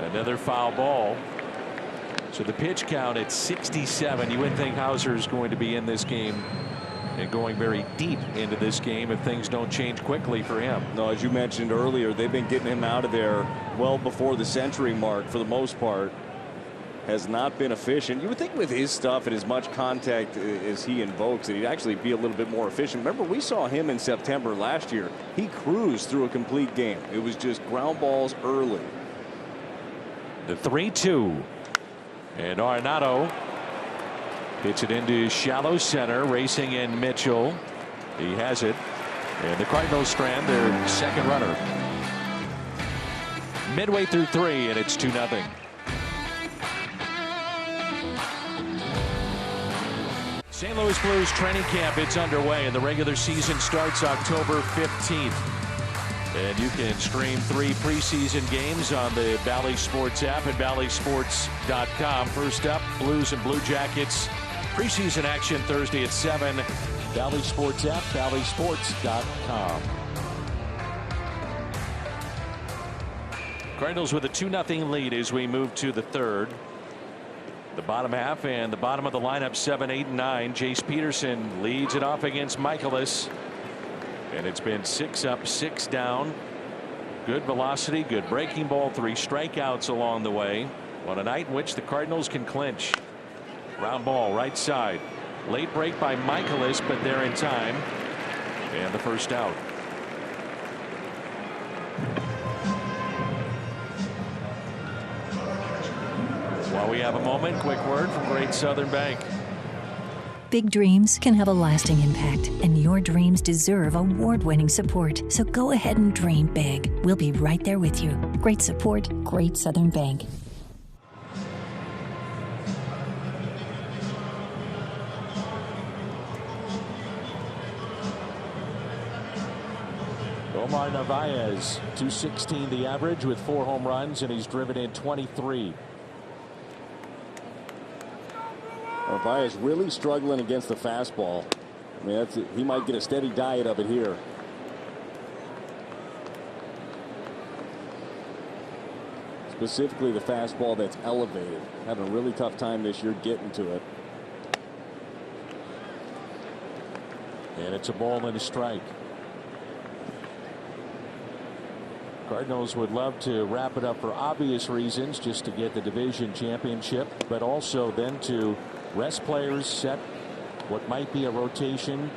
Another foul ball. So the pitch count at 67. You wouldn't think Hauser is going to be in this game and going very deep into this game if things don't change quickly for him. No, as you mentioned earlier, they've been getting him out of there well before the century mark for the most part. Has not been efficient. You would think with his stuff and as much contact as he invokes that he'd actually be a little bit more efficient. Remember, we saw him in September last year. He cruised through a complete game. It was just ground balls early. The 3-2. And Arenado hits it into shallow center, racing in Mitchell. He has it. And the Cardinals strand their second runner. Midway through 3, and it's 2-0. St. Louis Blues training camp, it's underway, and the regular season starts October 15th. And you can stream 3 preseason games on the Bally Sports app at ballysports.com. First up, Blues and Blue Jackets. Preseason action Thursday at 7. Bally Sports app, ballysports.com. Cardinals with a 2-0 lead as we move to the third. The bottom half and the bottom of the lineup, 7, 8, and 9. Jace Peterson leads it off against Michaelis. And it's been 6 up, 6 down. Good velocity, good breaking ball, 3 strikeouts along the way. On a night in which the Cardinals can clinch. Ground ball right side. Late break by Michaelis, but they're in time. And the first out. While we have a moment, quick word from Great Southern Bank. Big dreams can have a lasting impact, and your dreams deserve award-winning support. So go ahead and dream big. We'll be right there with you. Great support, Great Southern Bank. Omar Narvaez, 216 the average with 4 home runs, and he's driven in 23. Narvaez really struggling against the fastball. I mean, he might get a steady diet of it here. Specifically the fastball that's elevated. Having a really tough time this year getting to it. And it's a ball and a strike. Cardinals would love to wrap it up for obvious reasons, just to get the division championship, but also then to rest players, set what might be a rotation.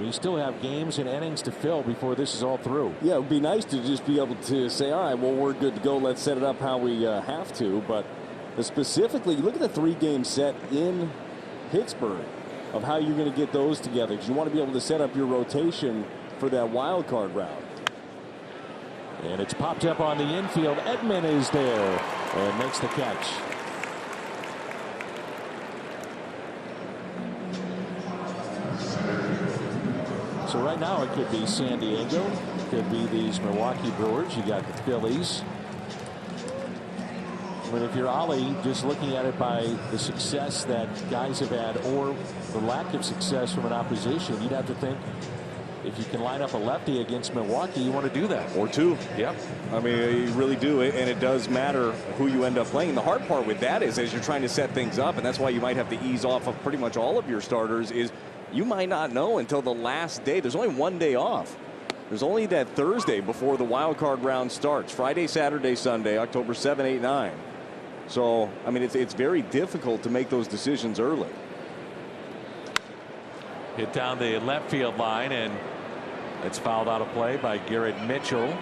We still have games and innings to fill before this is all through. Yeah, it would be nice to just be able to say, all right, well, we're good to go. Let's set it up how we have to. But specifically, look at the 3-game set in Pittsburgh of how you're going to get those together, because you want to be able to set up your rotation for that wild card round. And it's popped up on the infield. Edman is there and makes the catch. So right now it could be San Diego, could be these Milwaukee Brewers. You got the Phillies. But if you're Ollie, just looking at it by the success that guys have had or the lack of success from an opposition, you'd have to think, if you can line up a lefty against Milwaukee, you want to do that. Or 2. Yep. I mean, you really do. And it does matter who you end up playing. The hard part with that is as you're trying to set things up, and that's why you might have to ease off of pretty much all of your starters, is you might not know until the last day. There's only 1 day off. There's only that Thursday before the wild card round starts. Friday, Saturday, Sunday, October 7, 8, 9. So, I mean, it's very difficult to make those decisions early. Hit down the left field line, and it's fouled out of play by Garrett Mitchell.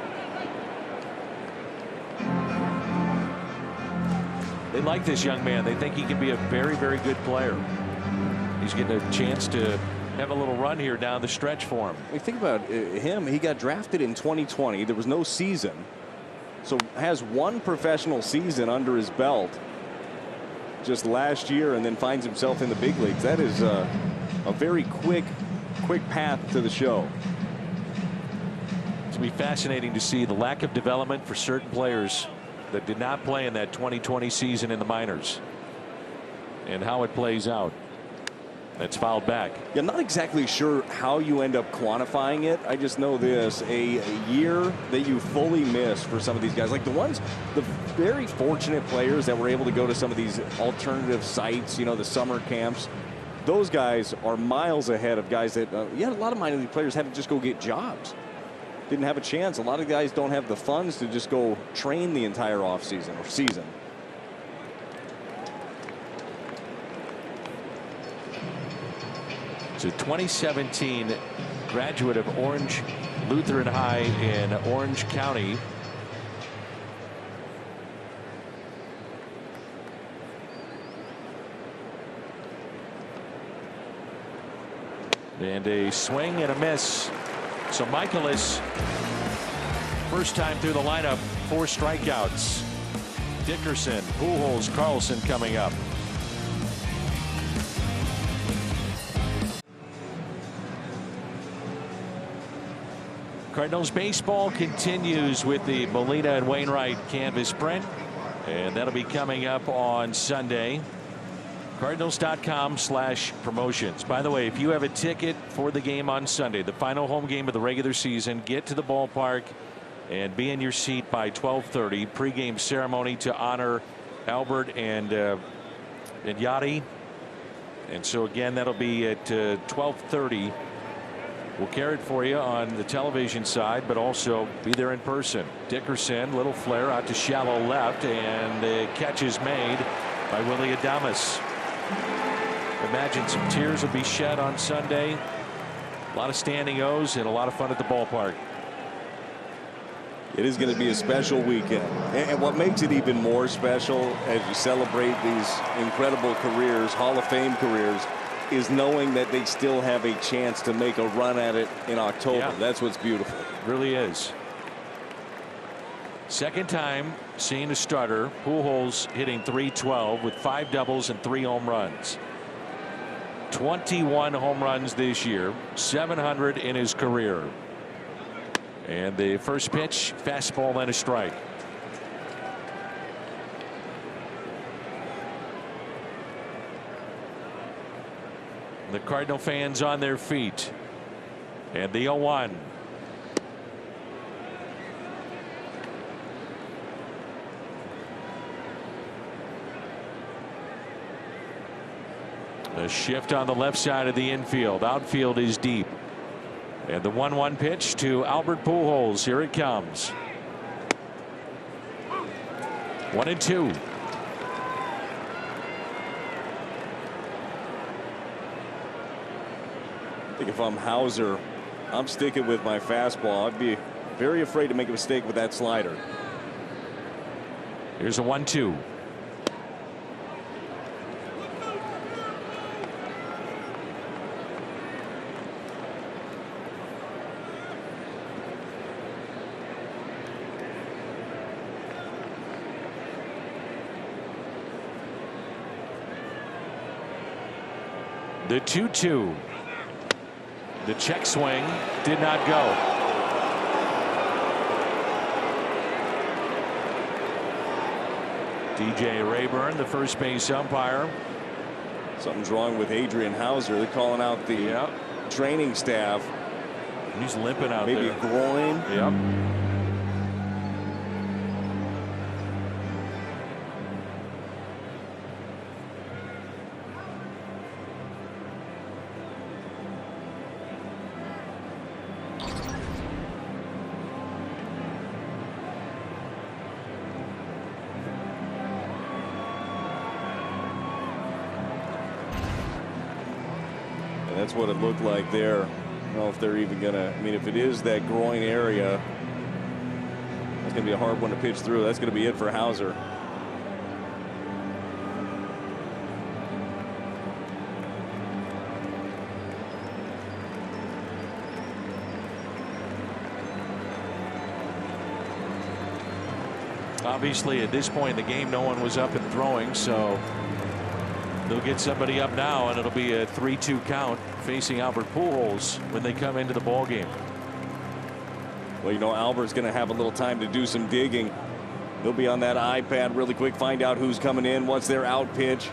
They like this young man. They think he can be a very, very good player. He's getting a chance to have a little run here down the stretch for him. We think about him. He got drafted in 2020. There was no season, so has one professional season under his belt just last year, and then finds himself in the big leagues. That is a very quick path to the show. It's going to be fascinating to see the lack of development for certain players that did not play in that 2020 season in the minors, and how it plays out. That's fouled back. Yeah, I'm not exactly sure how you end up quantifying it. I just know this: a year that you fully miss for some of these guys, like the very fortunate players that were able to go to some of these alternative sites, you know, the summer camps. Those guys are miles ahead of guys that, a lot of minor league players had to just go get jobs. Didn't have a chance. A lot of guys don't have the funds to just go train the entire offseason or season. It's a 2017 graduate of Orange Lutheran High in Orange County. And a swing and a miss. So Michaelis, first time through the lineup, 4 strikeouts. Dickerson, Pujols, Carlson coming up. Cardinals baseball continues with the Molina and Wainwright canvas print, and that'll be coming up on Sunday. Cardinals.com/promotions. By the way, if you have a ticket for the game on Sunday, the final home game of the regular season, get to the ballpark and be in your seat by 12:30. Pregame ceremony to honor Albert and Yachty. And so again, that'll be at 12:30. We'll carry it for you on the television side, but also be there in person. Dickerson, little flare out to shallow left, and the catch is made by Willy Adames. Imagine some tears will be shed on Sunday. A lot of standing O's and a lot of fun at the ballpark. It is going to be a special weekend. And what makes it even more special as you celebrate these incredible careers, Hall of Fame careers, is knowing that they still have a chance to make a run at it in October. Yeah. That's what's beautiful. It really is. Second time seeing a starter. Pujols hitting .312 with 5 doubles and 3 home runs. 21 home runs this year, 700 in his career. And the first pitch, fastball and a strike. The Cardinal fans on their feet. And the 0-1. A shift on the left side of the infield. Outfield is deep. And the 1-1 pitch to Albert Pujols. Here it comes. 1-2. I think if I'm Hauser, I'm sticking with my fastball. I'd be very afraid to make a mistake with that slider. Here's a 1-2. The 2-2. The check swing did not go. DJ Rayburn, the first base umpire. Something's wrong with Adrian Hauser. They're calling out the training staff. He's limping out there. Maybe a groin. Yep. That's what it looked like there. I don't know if they're even gonna, I mean, if it is that groin area, that's gonna be a hard one to pitch through. That's gonna be it for Hauser. Obviously, at this point in the game, no one was up and throwing, so they'll get somebody up now, and it'll be a 3-2 count facing Albert Pujols when they come into the ball game. Well, you know, Albert's going to have a little time to do some digging. He'll be on that iPad really quick, find out who's coming in, what's their out pitch.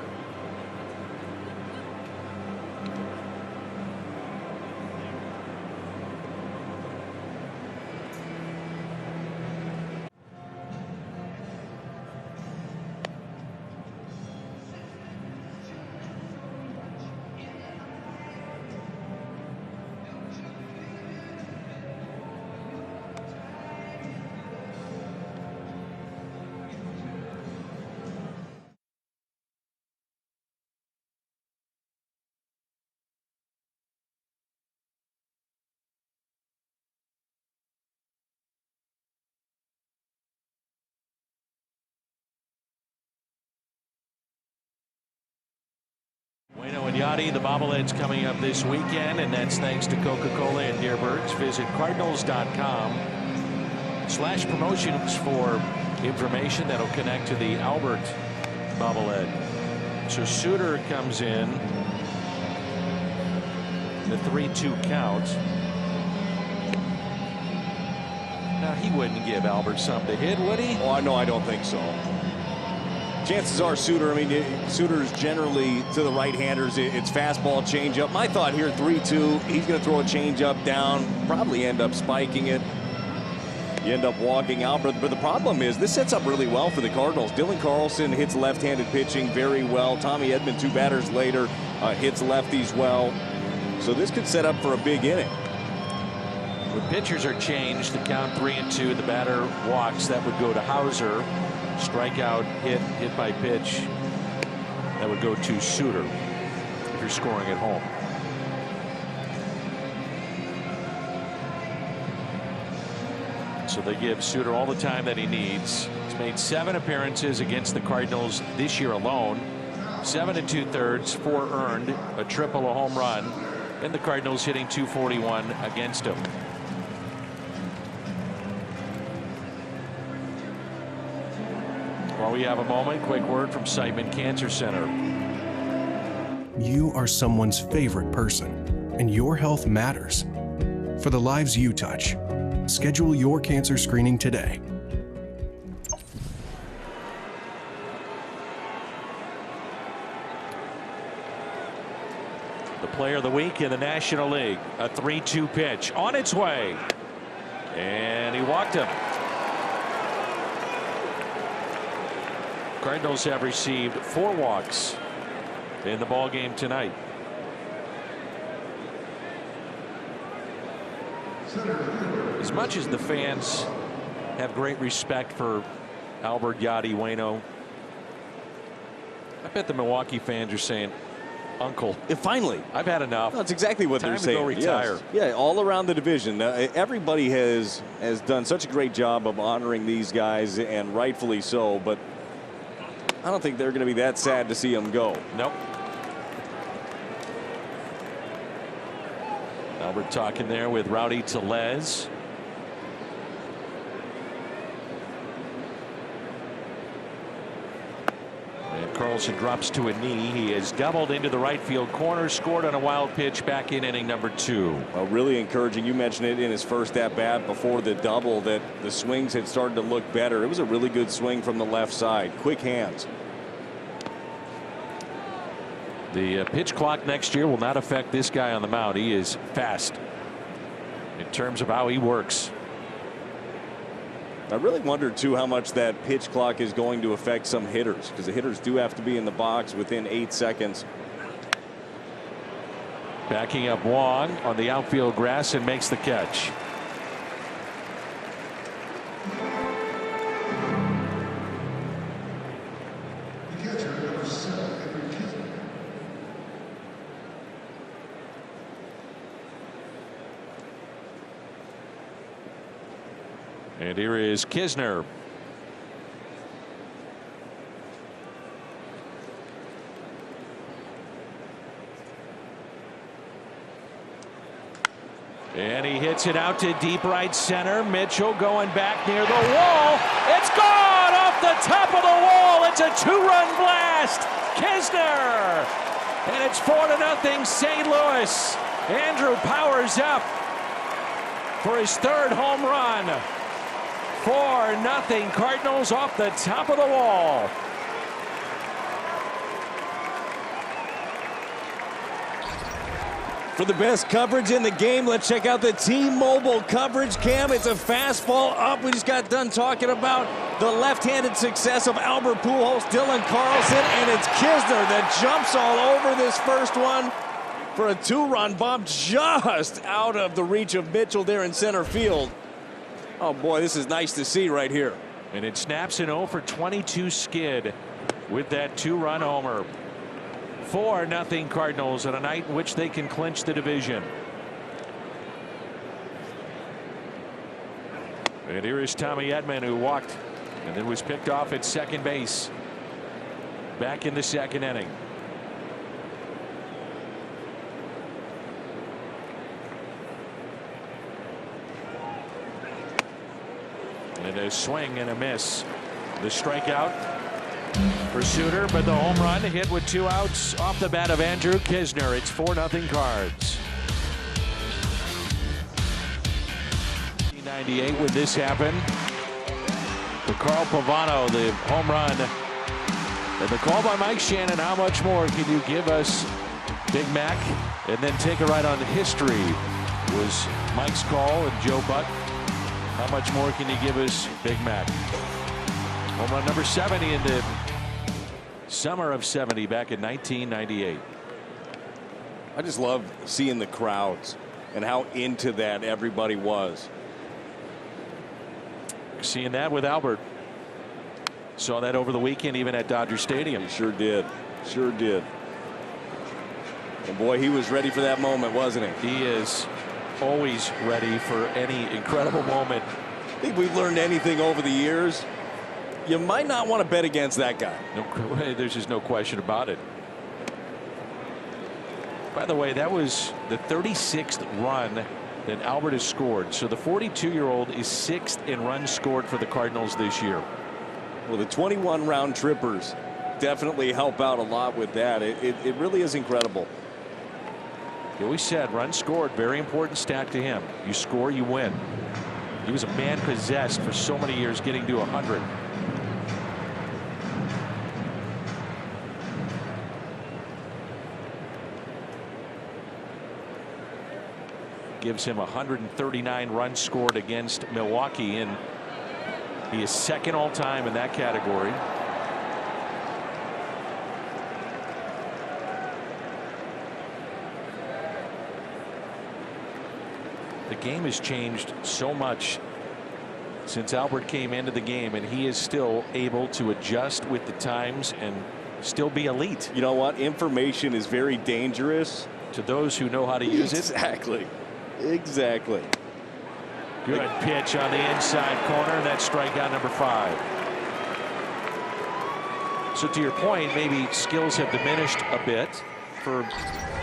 Waino and Yachty, the bobbleheads coming up this weekend, and that's thanks to Coca-Cola and Dearborns. Visit Cardinals.com/promotions for information that'll connect to the Albert bobblehead. So Suter comes in the 3-2 count. Now, he wouldn't give Albert something to hit, would he? Oh, no, I don't think so. Chances are Suter, I mean, Suter's generally to the right-handers. It's fastball, changeup. My thought here, 3-2, he's going to throw a changeup down, probably end up spiking it. You end up walking Albert. But the problem is this sets up really well for the Cardinals. Dylan Carlson hits left-handed pitching very well. Tommy Edman, 2 batters later, hits lefties well. So this could set up for a big inning. When pitchers are changed, the count 3-2, the batter walks. That would go to Hauser. Strikeout, hit by pitch. That would go to Suter if you're scoring at home. So they give Suter all the time that he needs. He's made 7 appearances against the Cardinals this year alone. 7 2/3, 4 earned, a triple, a home run, and the Cardinals hitting .241 against him. While we have a moment, quick word from Siteman Cancer Center. You are someone's favorite person, and your health matters. For the lives you touch, schedule your cancer screening today. The player of the week in the National League, a 3-2 pitch on its way, and he walked him. Cardinals have received 4 walks in the ball game tonight. As much as the fans have great respect for Albert, Yachty, Waino, I bet the Milwaukee fans are saying, Uncle, Finally, I've had enough. That's exactly what they're saying. Time to go retire. Yes. Yeah, all around the division. Everybody has done such a great job of honoring these guys, and rightfully so, but I don't think they're going to be that sad to see them go. Nope. Albert talking there with Rowdy Tellez. And Carlson drops to a knee. He has doubled into the right field corner, scored on a wild pitch back in inning number 2. Well, really encouraging. You mentioned it in his first at-bat before the double that the swings had started to look better. It was a really good swing from the left side. Quick hands. The pitch clock next year will not affect this guy on the mound. He is fast in terms of how he works. I really wonder too how much that pitch clock is going to affect some hitters, because the hitters do have to be in the box within 8 seconds. Backing up Wong on the outfield grass and makes the catch. And here is Kisner. And he hits it out to deep right center. Mitchell going back near the wall. It's gone off the top of the wall. It's a 2-run blast. Kisner. And it's 4-0 St. Louis. Andrew powers up for his 3rd home run. 4-0 Cardinals off the top of the wall. For the best coverage in the game, let's check out the T-Mobile coverage cam. It's a fastball up. We just got done talking about the left-handed success of Albert Pujols, Dylan Carlson, and it's Kisner that jumps all over this first one for a 2-run bomb just out of the reach of Mitchell there in center field. Oh boy, this is nice to see right here. And it snaps an 0 for 22 skid with that 2-run homer. 4-0 Cardinals on a night in which they can clinch the division. And here is Tommy Edman, who walked and then was picked off at second base. Back in the 2nd inning. And a swing and a miss. The strikeout for Suter, but the home run hit with 2 outs off the bat of Andrew Kisner. It's 4-0 Cards. 98 when this happened. For Carl Pavano, the home run. And the call by Mike Shannon, how much more can you give us, Big Mac? And then take a ride on history was Mike's call, and Joe Buck. How much more can you give us, Big Mac? Home run number 70 in the summer of 70 back in 1998. I just love seeing the crowds and how into that everybody was. Seeing that with Albert. Saw that over the weekend even at Dodger Stadium. He sure did. Sure did. And boy, he was ready for that moment, wasn't he? He is always ready for any incredible moment. I think we've learned anything over the years. You might not want to bet against that guy. No, there's just no question about it. By the way, that was the 36th run that Albert has scored. So the 42-year-old is 6th in runs scored for the Cardinals this year. Well, the 21 round trippers definitely help out a lot with that. It really is incredible. He always said runs scored, very important stat to him. You score, you win. He was a man possessed for so many years, getting to 100. Gives him 139 runs scored against Milwaukee, and he is 2nd all time in that category. The game has changed so much since Albert came into the game, and he is still able to adjust with the times and still be elite. You know what? Information is very dangerous to those who know how to use it. Exactly. Exactly. Good pitch on the inside corner. That's strikeout number 5. So to your point, maybe skills have diminished a bit for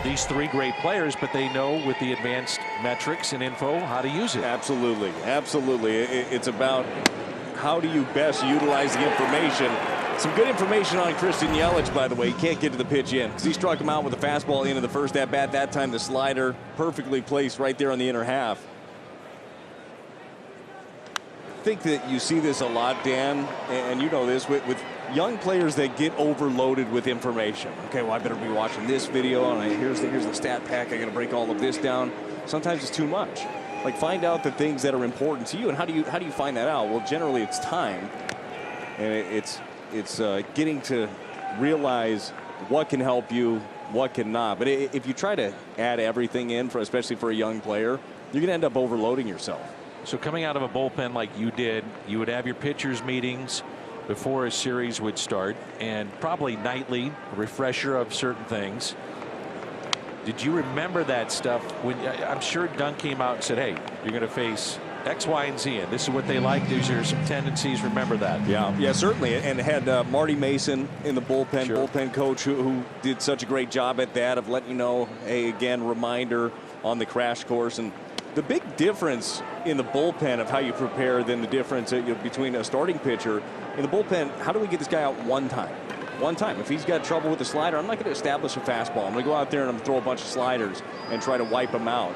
these 3 great players, but they know with the advanced metrics and info how to use it. Absolutely. Absolutely. It's about how do you best utilize the information. Some good information on Christian Yelich, by the way. He can't get to the pitch in because he struck him out with a fastball into the first at bat. That time the slider perfectly placed right there on the inner half. I think that you see this a lot, Dan, and you know this with young players that get overloaded with information. Okay, well, I better be watching this video, and here's the stat pack. I got to break all of this down. Sometimes it's too much. Like, find out the things that are important to you, and how do you find that out? Well, generally it's time, and it's getting to realize what can help you, what cannot. But if you try to add everything in, especially for a young player, you're going to end up overloading yourself. So coming out of a bullpen like you did, you would have your pitchers meetings before a series would start, and probably nightly a refresher of certain things. Did you remember that stuff when I'm sure Dunk came out and said, hey, you're going to face X, Y, and Z, and this is what they like. These are some tendencies. Remember that. Yeah, certainly. And had Marty Mason in the bullpen, sure. Bullpen coach who did such a great job at that of letting you know, hey, again, reminder on the crash course. And The big difference in the bullpen of how you prepare than the difference between a starting pitcher. In the bullpen, how do we get this guy out one time? One time. If he's got trouble with the slider, I'm not going to establish a fastball. I'm going to go out there and I'm going to throw a bunch of sliders and try to wipe him out.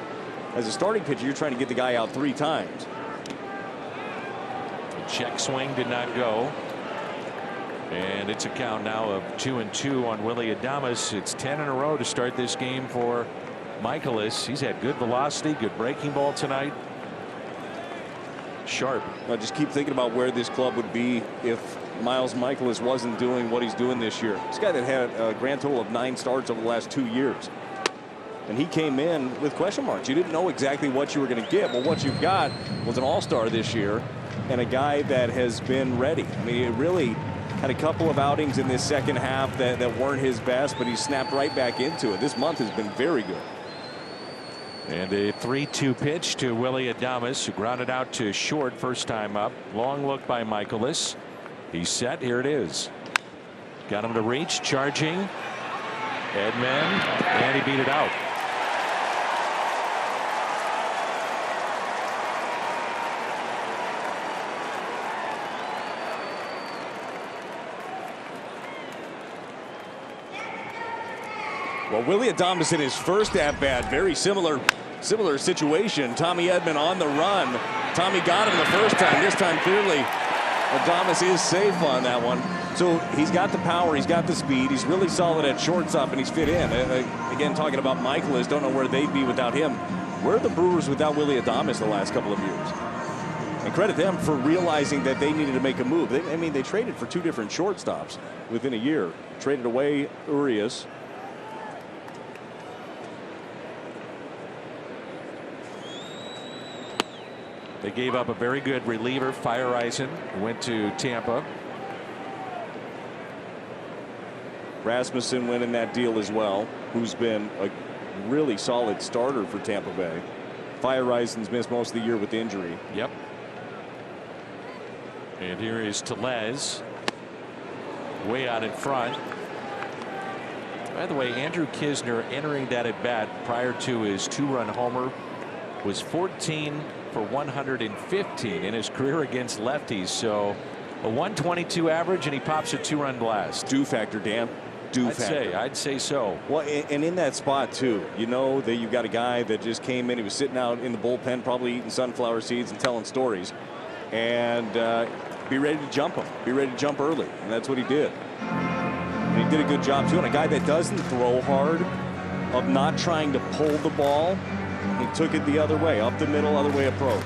As a starting pitcher, you're trying to get the guy out 3 times. The check swing did not go. And it's a count now of 2-2 on Willy Adames. It's 10 in a row to start this game for Michaelis. He's had good velocity, good breaking ball tonight. Sharp. I just keep thinking about where this club would be if Miles Michaelis wasn't doing what he's doing this year. This guy that had a grand total of 9 starts over the last 2 years. And he came in with question marks. You didn't know exactly what you were going to get. Well, what you've got was an all-star this year and a guy that has been ready. I mean, it really had a couple of outings in this second half that weren't his best, but he snapped right back into it. This month has been very good. And a 3-2 pitch to Willy Adames, who grounded out to short first time up. Long look by Michaelis. He's set. Here it is. Got him to reach. Charging. Edman. And he beat it out. Well, Willy Adames in his first at-bat, very similar situation. Tommy Edman on the run. Tommy got him the first time. This time, clearly, Adames is safe on that one. So he's got the power, he's got the speed, he's really solid at shortstop, and he's fit in. Again, talking about Michaelis, don't know where they'd be without him. Where are the Brewers without Willy Adames the last couple of years? And credit them for realizing that they needed to make a move. I mean, they traded for 2 different shortstops within a year. Traded away Urias. They gave up a very good reliever, Feyereisen, who went to Tampa. Rasmussen went in that deal as well, who's been a really solid starter for Tampa Bay. Feyereisen's missed most of the year with injury. Yep. And here is Tellez, way out in front. By the way, Andrew Knizner entering that at bat prior to his 2-run homer was 14 for 115 in his career against lefties. So a 122 average, and he pops a 2-run blast. Do factor, Dan. I'd say so. Well, and in that spot too, you know that you've got a guy that just came in. He was sitting out in the bullpen, probably eating sunflower seeds and telling stories, and be ready to jump him. Be ready to jump early, and that's what he did. And he did a good job too. And a guy that doesn't throw hard, of not trying to pull the ball. He took it the other way, up the middle, other way approach.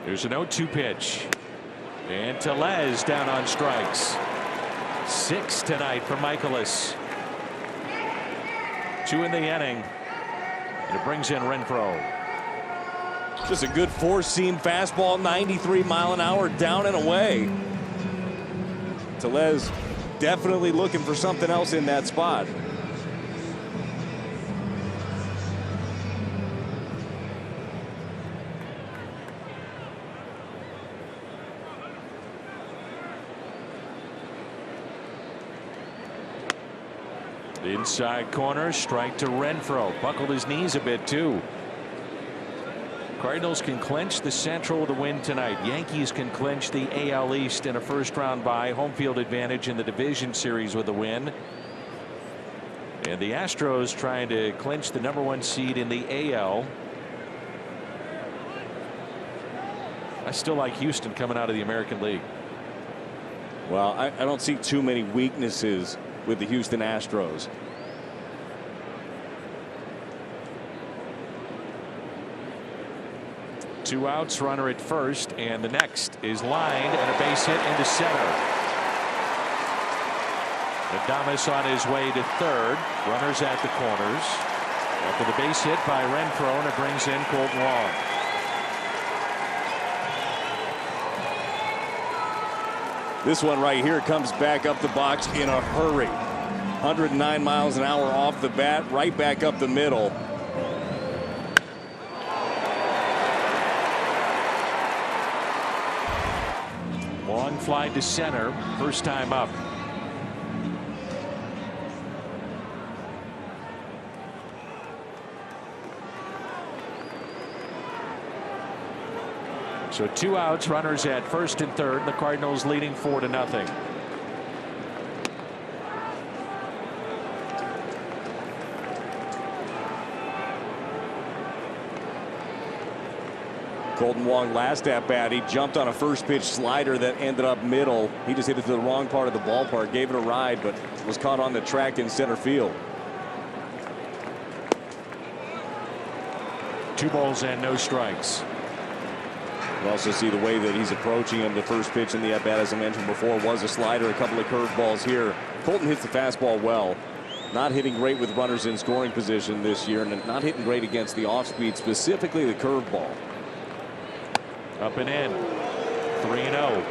There's an 0-2 pitch. And Tellez down on strikes. 6 tonight for Michaelis. 2 in the inning. And it brings in Renfroe. Just a good 4-seam fastball, 93 mile an hour, down and away. Tellez definitely looking for something else in that spot. Inside corner, strike to Renfroe. Buckled his knees a bit too. Cardinals can clinch the Central with a win tonight. Yankees can clinch the AL East in a first-round bye. Home field advantage in the division series with a win. And the Astros trying to clinch the #1 seed in the AL. I still like Houston coming out of the American League. Well, I don't see too many weaknesses with the Houston Astros. Two outs, runner at first, and the next is lined and a base hit into center. Adames on his way to third. Runners at the corners. After the base hit by Renfroe, and it brings in Colton Wong. This one right here comes back up the box in a hurry. 109 miles an hour off the bat, right back up the middle. Long fly to center. First time up. So 2 outs, runners at first and third. The Cardinals leading 4-0. Colton Wong last at bat, he jumped on a first pitch slider that ended up middle. He just hit it to the wrong part of the ballpark, gave it a ride, but was caught on the track in center field. 2 balls and no strikes. You also see the way that he's approaching him. The first pitch in the at bat, as I mentioned before, was a slider. A couple of curveballs here. Colton hits the fastball well. Not hitting great with runners in scoring position this year, and not hitting great against the off speed, specifically the curveball. Up and in. 3-0.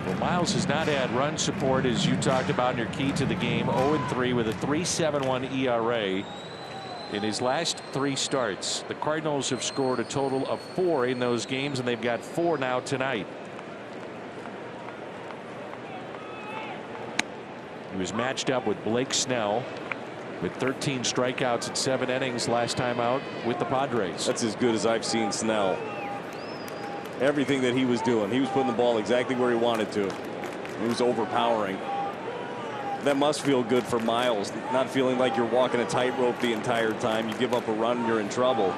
Well, Miles has not had run support, as you talked about in your key to the game. 0-3 with a 3.71 ERA in his last 3 starts. The Cardinals have scored a total of 4 in those games, and they've got 4 now tonight. He was matched up with Blake Snell, with 13 strikeouts in 7 innings last time out with the Padres. That's as good as I've seen Snell. Everything that he was doing, he was putting the ball exactly where he wanted to. He was overpowering. That must feel good for Miles, not feeling like you're walking a tightrope the entire time. You give up a run, you're in trouble.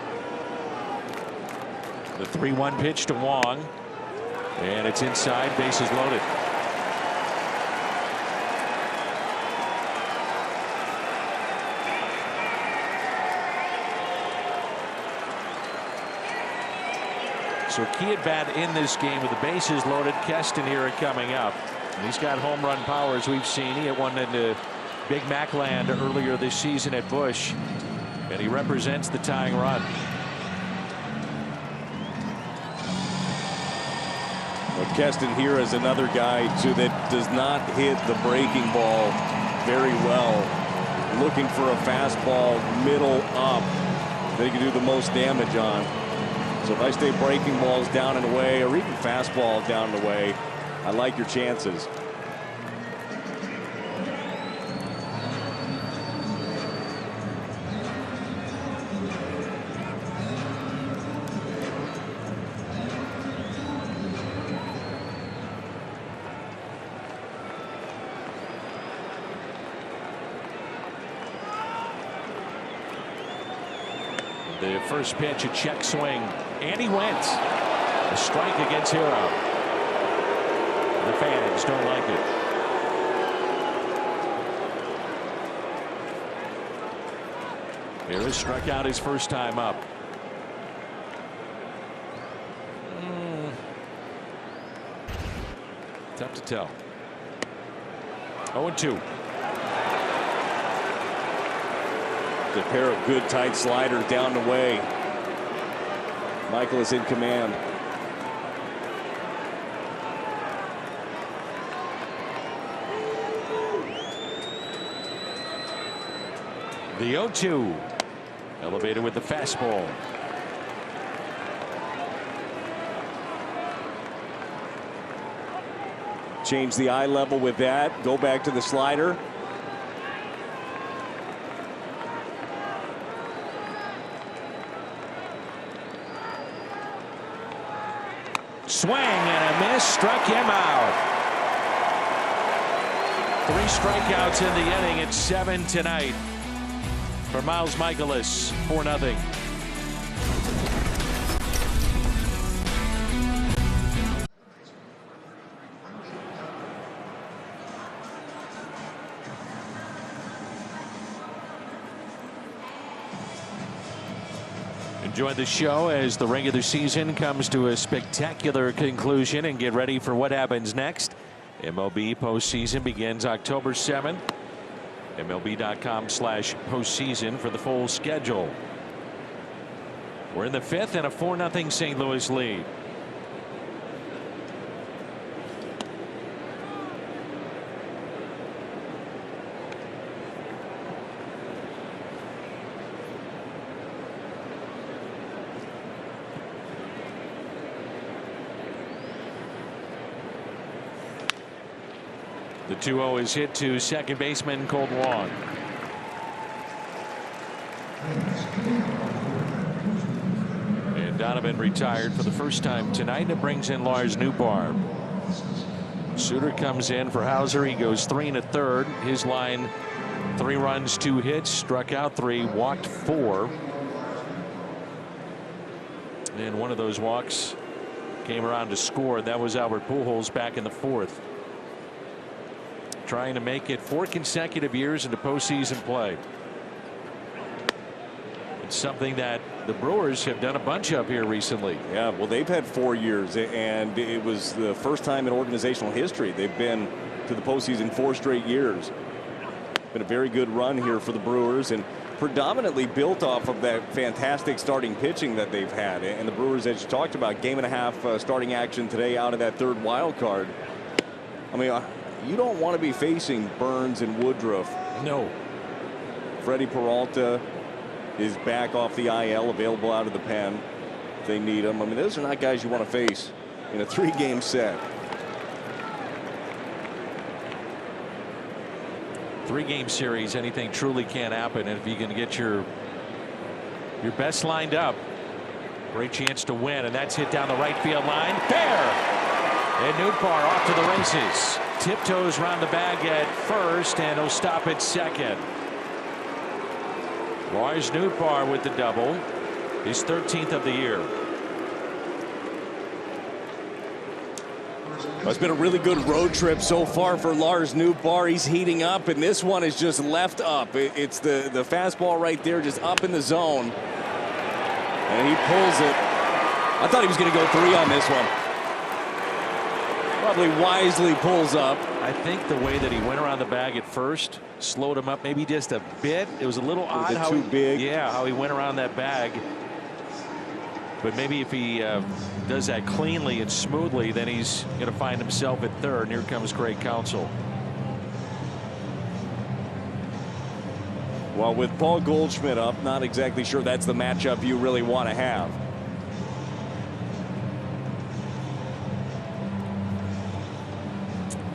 The 3-1 pitch to Wong, and it's inside, bases loaded. So key at bat in this game with the bases loaded. Keston here coming up. And he's got home run power, as we've seen. He hit one into Big Mac land earlier this season at Busch, and he represents the tying run. Well, Keston here is another guy too that does not hit the breaking ball very well. Looking for a fastball middle up that he can do the most damage on. So if I stay breaking balls down and away, or even fastball down and away, I like your chances. The first pitch, a check swing, and he went. A strike against Hero. The fans don't like it. Harris struck out his first time up. Tough to tell. 0-2. A pair of good tight sliders down the way. Michael is in command. The 0-2. Elevated with the fastball. Change the eye level with that. Go back to the slider. Swing and a miss, struck him out. 3 strikeouts in the inning. It's 7 tonight for Miles Mikolas. 4-0. Enjoy the show as the regular season comes to a spectacular conclusion, and get ready for what happens next. MLB postseason begins October 7th. MLB.com/postseason for the full schedule. We're in the 5th and a 4-0 St. Louis lead. The 2-0 is hit to second baseman Colt Wong. And Donovan retired for the first time tonight, and it brings in Lars Nootbaar. Suter comes in for Hauser. He goes 3 1/3. His line, 3 runs, 2 hits, struck out 3, walked 4. And one of those walks came around to score. That was Albert Pujols back in the 4th. Trying to make it 4 consecutive years into postseason play. It's something that the Brewers have done a bunch of here recently. Yeah, well, they've had 4 years, and it was the first time in organizational history they've been to the postseason 4 straight years. Been a very good run here for the Brewers, and predominantly built off of that fantastic starting pitching that they've had. And the Brewers, as you talked about, game and a half starting action today out of that 3rd wild card. I mean, you don't want to be facing Burns and Woodruff. No. Freddie Peralta is back off the IL, available out of the pen if they need him. I mean, those are not guys you want to face in a 3-game set. 3-game series, anything truly can happen. And if you can get your best lined up, great chance to win. And that's hit down the right field line. Fair. And Nootbaar off to the races. Tiptoes around the bag at first, and he'll stop at second. Lars Nootbaar with the double, his 13th of the year. It's been a really good road trip so far for Lars Nootbaar. He's heating up, and this one is just left up. It's the fastball right there, just up in the zone. And he pulls it. I thought he was going to go 3 on this one. Probably wisely pulls up. I think the way that he went around the bag at first slowed him up maybe just a bit. It was a little odd how too big. Yeah, how he went around that bag. But maybe if he does that cleanly and smoothly, then he's going to find himself at 3rd. And here comes Craig Counsell. Well, with Paul Goldschmidt up, not exactly sure that's the matchup you really want to have.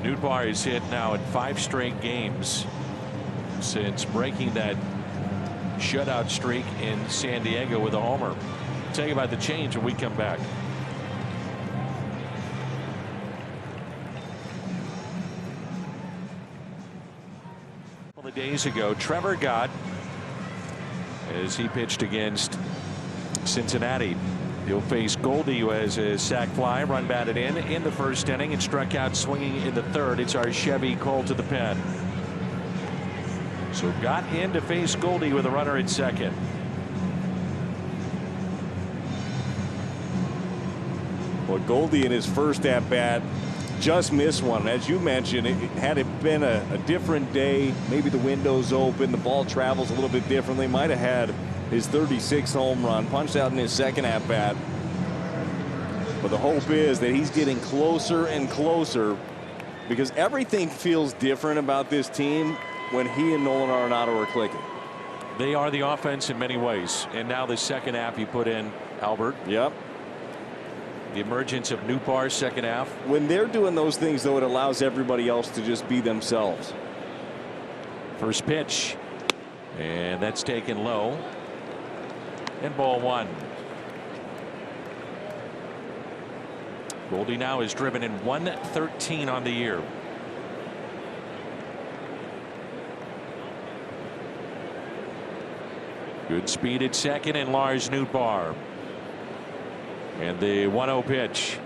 Nootbaar is hit now in 5 straight games since breaking that shutout streak in San Diego with a homer. Tell you about the change when we come back. A couple of days ago, Trevor Gott, as he pitched against Cincinnati. He'll face Goldie, who has a sac fly, run batted in the 1st inning, and struck out swinging in the 3rd. It's our Chevy Cole to the pen. So Gott in to face Goldie with a runner at 2nd. Well, Goldie in his first at bat just missed one. As you mentioned, had it been a different day, maybe the window's open, the ball travels a little bit differently, might have had his 36th home run, punched out in his 2nd at bat. But the hope is that he's getting closer and closer, because everything feels different about this team when he and Nolan Arenado are clicking. They are the offense in many ways. And now the 2nd half he put in Albert. Yep. The emergence of Nootbaar 2nd half. When they're doing those things, though, it allows everybody else to just be themselves. First pitch. And that's taken low. And ball 1. Goldie now is driven in 113 on the year. Good speed at 2nd, and Lars Nootbaar. And the 1-0 pitch.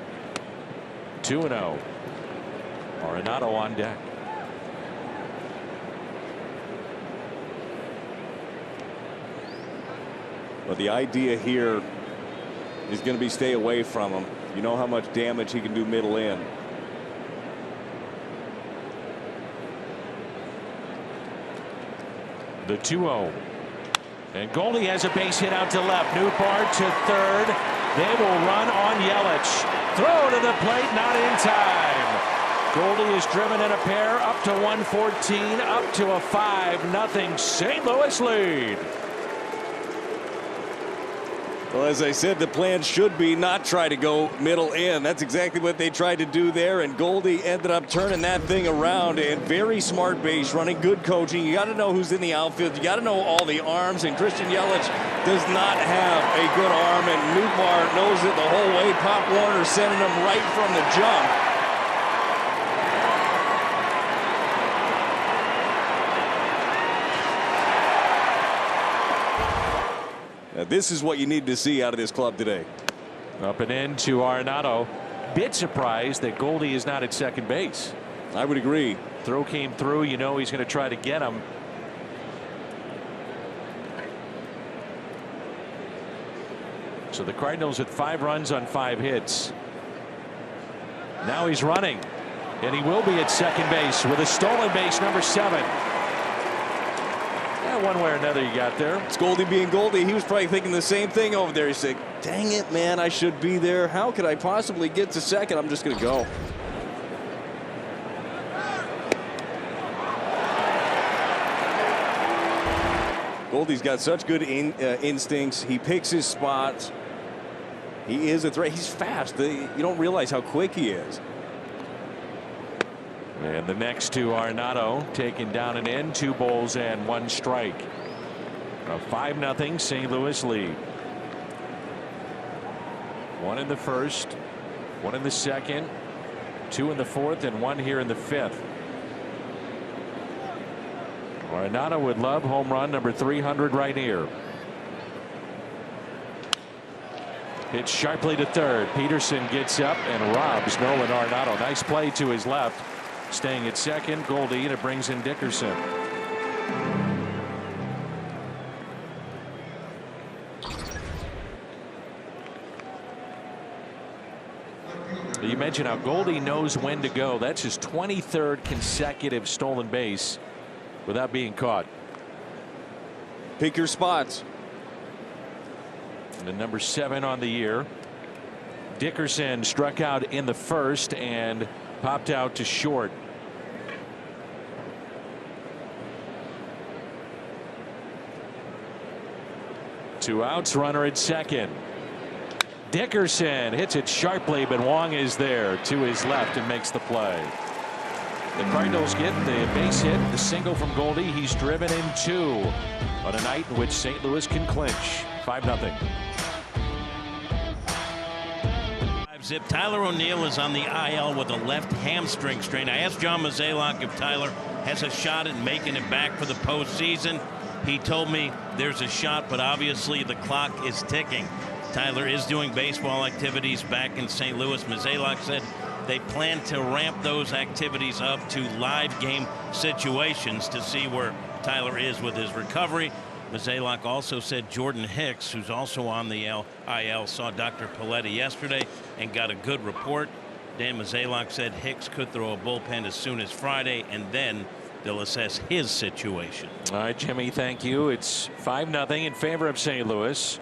2-0. Arenado on deck. But the idea here is going to be stay away from him. You know how much damage he can do middle in. The 2-0. And Goldie has a base hit out to left. Nootbaar to 3rd. They will run on Yelich. Throw to the plate, not in time. Goldie is driven in a pair up to 114, up to a 5-0 St. Louis lead. Well, as I said, the plan should be not try to go middle in. That's exactly what they tried to do there, and Goldie ended up turning that thing around. And very smart base running, good coaching. You got to know who's in the outfield. You got to know all the arms, and Christian Yelich does not have a good arm, and Newbar knows it the whole way. Pop Warner sending him right from the jump. Now, this is what you need to see out of this club today. Up and in to Arenado. Bit surprised that Goldie is not at second base. I would agree. Throw came through. You know he's going to try to get him. So the Cardinals with 5 runs on 5 hits. Now he's running, and he will be at second base with a stolen base, number 7. One way or another you got there. It's Goldie being Goldie. He was probably thinking the same thing over there. He said, dang it, man, I should be there. How could I possibly get to second? I'm just going to go. Goldie's got such good instincts. He picks his spots. He is a threat. He's fast. You don't realize how quick he is. And the next to Arenado, taken down and in, 2 balls and 1 strike. A 5-0 St. Louis lead. 1 in the first, 1 in the second, 2 in the fourth, and 1 here in the 5th. Arenado would love home run number 300 right here. Hit sharply to third. Peterson gets up and robs Nolan Arenado. Nice play to his left. Staying at second, Goldie, and it brings in Dickerson. You mentioned how Goldie knows when to go. That's his 23rd consecutive stolen base without being caught. Pick your spots. And the number 7 on the year. Dickerson struck out in the first and popped out to short. Two outs, runner at second. Dickerson hits it sharply, but Wong is there to his left and makes the play. The Cardinals get the base hit, the single from Goldie. He's driven in 2 on a night in which St. Louis can clinch. 5-0. Zip. Tyler O'Neill is on the IL with a left hamstring strain. I asked John Mozeliak if Tyler has a shot at making it back for the postseason. He told me there's a shot, but obviously the clock is ticking. Tyler is doing baseball activities back in St. Louis. Mozeliak said they plan to ramp those activitis up to live game situations to see where Tyler is with his recovery. Mozeliak also said Jordan Hicks, who's also on the IL, saw Dr. Paletti yesterday and got a good report. Dan Mozeliak said Hicks could throw a bullpen as soon as Friday, and then they'll assess his situation. All right, Jimmy, thank you. It's 5-0 in favor of St. Louis,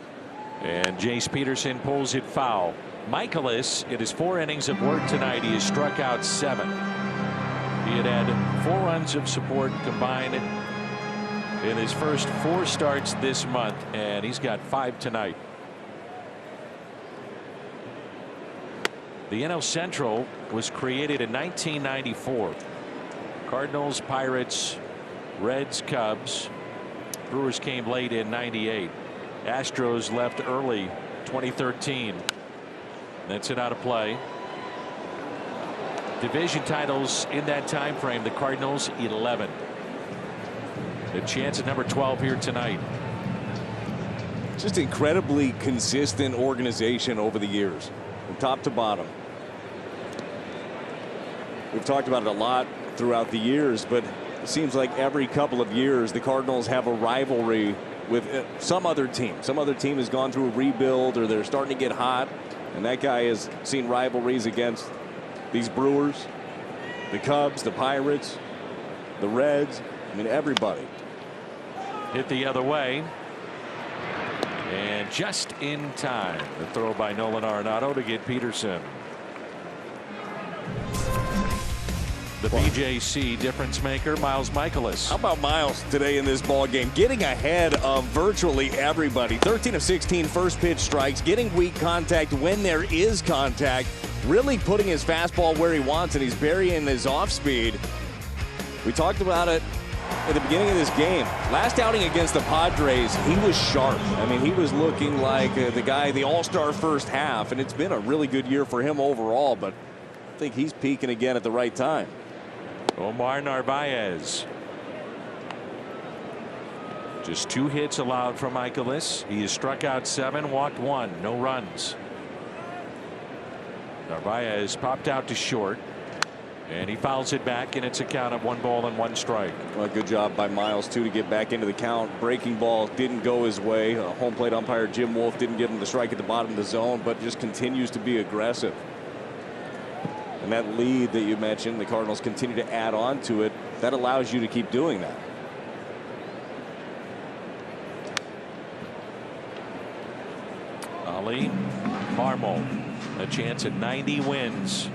and Jace Peterson pulls it foul. Michaelis, in his 4 innings of work tonight, he has struck out 7. He had 4 runs of support combined in his first 4 starts this month, and he's got 5 tonight. The NL Central was created in 1994. Cardinals, Pirates, Reds, Cubs. Brewers came late in 98. Astros left early 2013. That's it out of play. Division titles in that time frame, the Cardinals 11. A chance at number 12 here tonight. Just incredibly consistent organization over the years, from top to bottom. We've talked about it a lot throughout the years, but it seems like every couple of years the Cardinals have a rivalry with some other team. Some other team has gone through a rebuild, or they're starting to get hot, and that guy has seen rivalries against these Brewers, the Cubs, the Pirates, the Reds. I mean, everybody. Hit the other way, and just in time, the throw by Nolan Arenado to get Peterson. The BJC difference maker, Miles Michaelis. How about Miles today in this ball game? Getting ahead of virtually everybody. 13 of 16 first pitch strikes, getting weak contact when there is contact, really putting his fastball where he wants, and he's burying his off speed. We talked about it at the beginning of this game. Last outing against the Padres, he was sharp. I mean, he was looking like the all-star first half, and it's been a really good year for him overall, but I think he's peaking again at the right time. Omar Narvaez. Just 2 hits allowed from Michaelis. He has struck out 7, walked 1, no runs. Narvaez popped out to short, and he fouls it back, and it's a count of 1 ball and 1 strike. Well, good job by Miles, too, to get back into the count. Breaking ball didn't go his way. Home plate umpire Jim Wolf didn't give him the strike at the bottom of the zone, but just continues to be aggressive. And that lead that you mentioned, the Cardinals continue to add on to it. That allows you to keep doing that. Ali Marmol, a chance at 90 wins.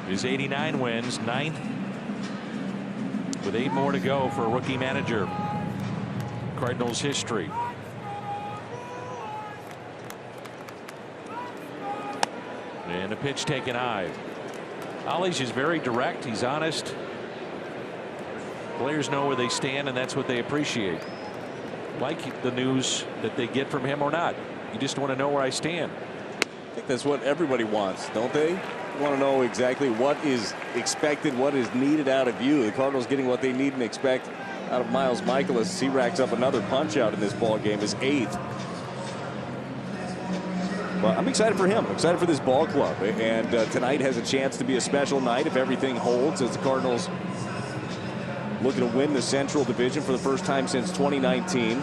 His 89 wins, 9th, with 8 more to go for a rookie manager. Cardinals history. And a pitch taken high. Ollie's is very direct. He's honest. Players know where they stand, and that's what they appreciate. Like the news that they get from him or not. You just want to know where I stand. I think that's what everybody wants, don't they? You want to know exactly what is expected, what is needed out of you. The Cardinals getting what they need and expect out of Miles Michaelis. He racks up another punch out in this ball game, his 8th. Well, I'm excited for him. I'm excited for this ball club. And tonight has a chance to be a special night if everything holds, as the Cardinals looking to win the Central Division for the first time since 2019.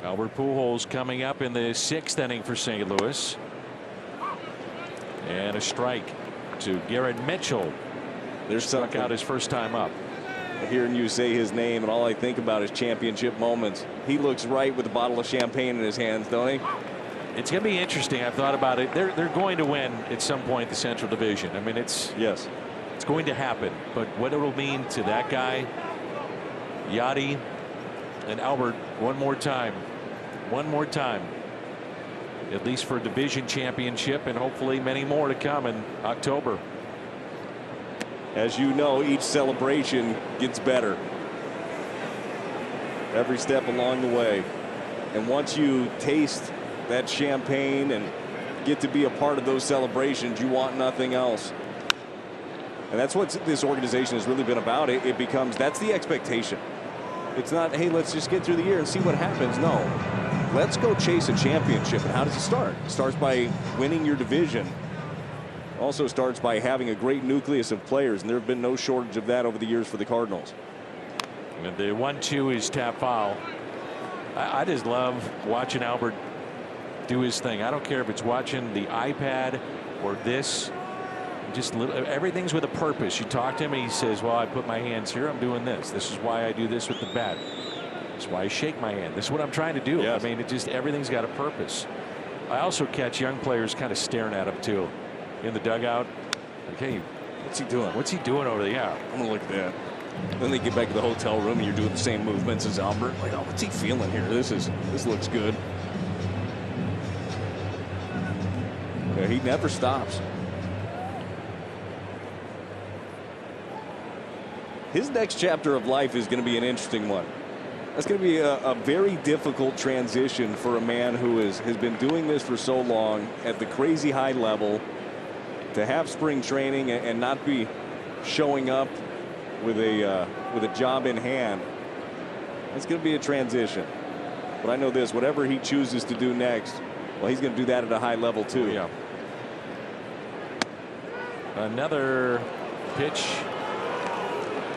Albert Pujols coming up in the 6th inning for St. Louis. And a strike to Garrett Mitchell. They're struck out his first time up. Hearing you say his name, and all I think about is championship moments. He looks right with a bottle of champagne in his hands, don't he? It's going to be interesting. I've thought about it. They're going to win at some point the Central Division. I mean, it's going to happen. But what it'll mean to that guy, Yachty, and Albert, one more time, at least for a division championship, and hopefully many more to come in October. As you know, each celebration gets better every step along the way. And once you taste that champagne and get to be a part of those celebrations, you want nothing else. And that's what this organization has really been about. It becomes, that's the expectation. It's not, hey, let's just get through the year and see what happens. No, let's go chase a championship. And how does it start? It starts by winning your division. Also starts by having a great nucleus of players, and there have been no shortage of that over the years for the Cardinals. And the 1-2 is tap foul. I just love watching Albert do his thing. I don't care if it's watching the iPad or this. Just everything's with a purpose. You talk to him, and he says, well, I put my hands here. I'm doing this. This is why I do this with the bat. This is why I shake my hand. This is what I'm trying to do. Yes. I mean, everything's got a purpose. I also catch young players kind of staring at him, too, in the dugout. Like, hey, what's he doing? What's he doing over there? Yeah, I'm going to look at that. Then they get back to the hotel room, and you're doing the same movements as Albert. Like, oh, what's he feeling here? This looks good. Yeah, he never stops. His next chapter of life is going to be an interesting one. That's going to be a very difficult transition for a man who has been doing this for so long at the crazy high level, to have spring training and not be showing up with a job in hand. It's going to be a transition. But I know this, whatever he chooses to do next, well, he's going to do that at a high level too. Yeah. Another pitch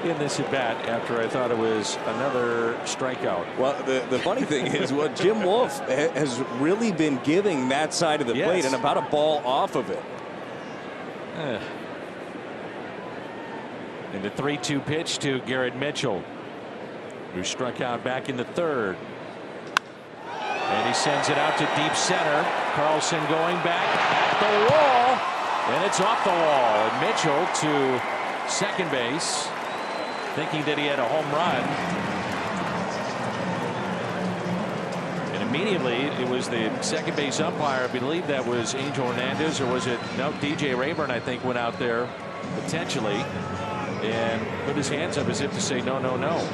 in this at bat after I thought it was another strikeout. Well, the funny thing is, what Jim Wolf has really been giving that side of the plate, and about a ball off of it. And the 3-2 pitch to Garrett Mitchell, who struck out back in the 3rd. And he sends it out to deep center. Carlson going back at the wall. And it's off the wall. And Mitchell to second base, thinking that he had a home run. And immediately it was the second base umpire. I believe that was Angel Hernandez, or was it no, DJ Rayburn, I think, went out there potentially and put his hands up as if to say no, no, no.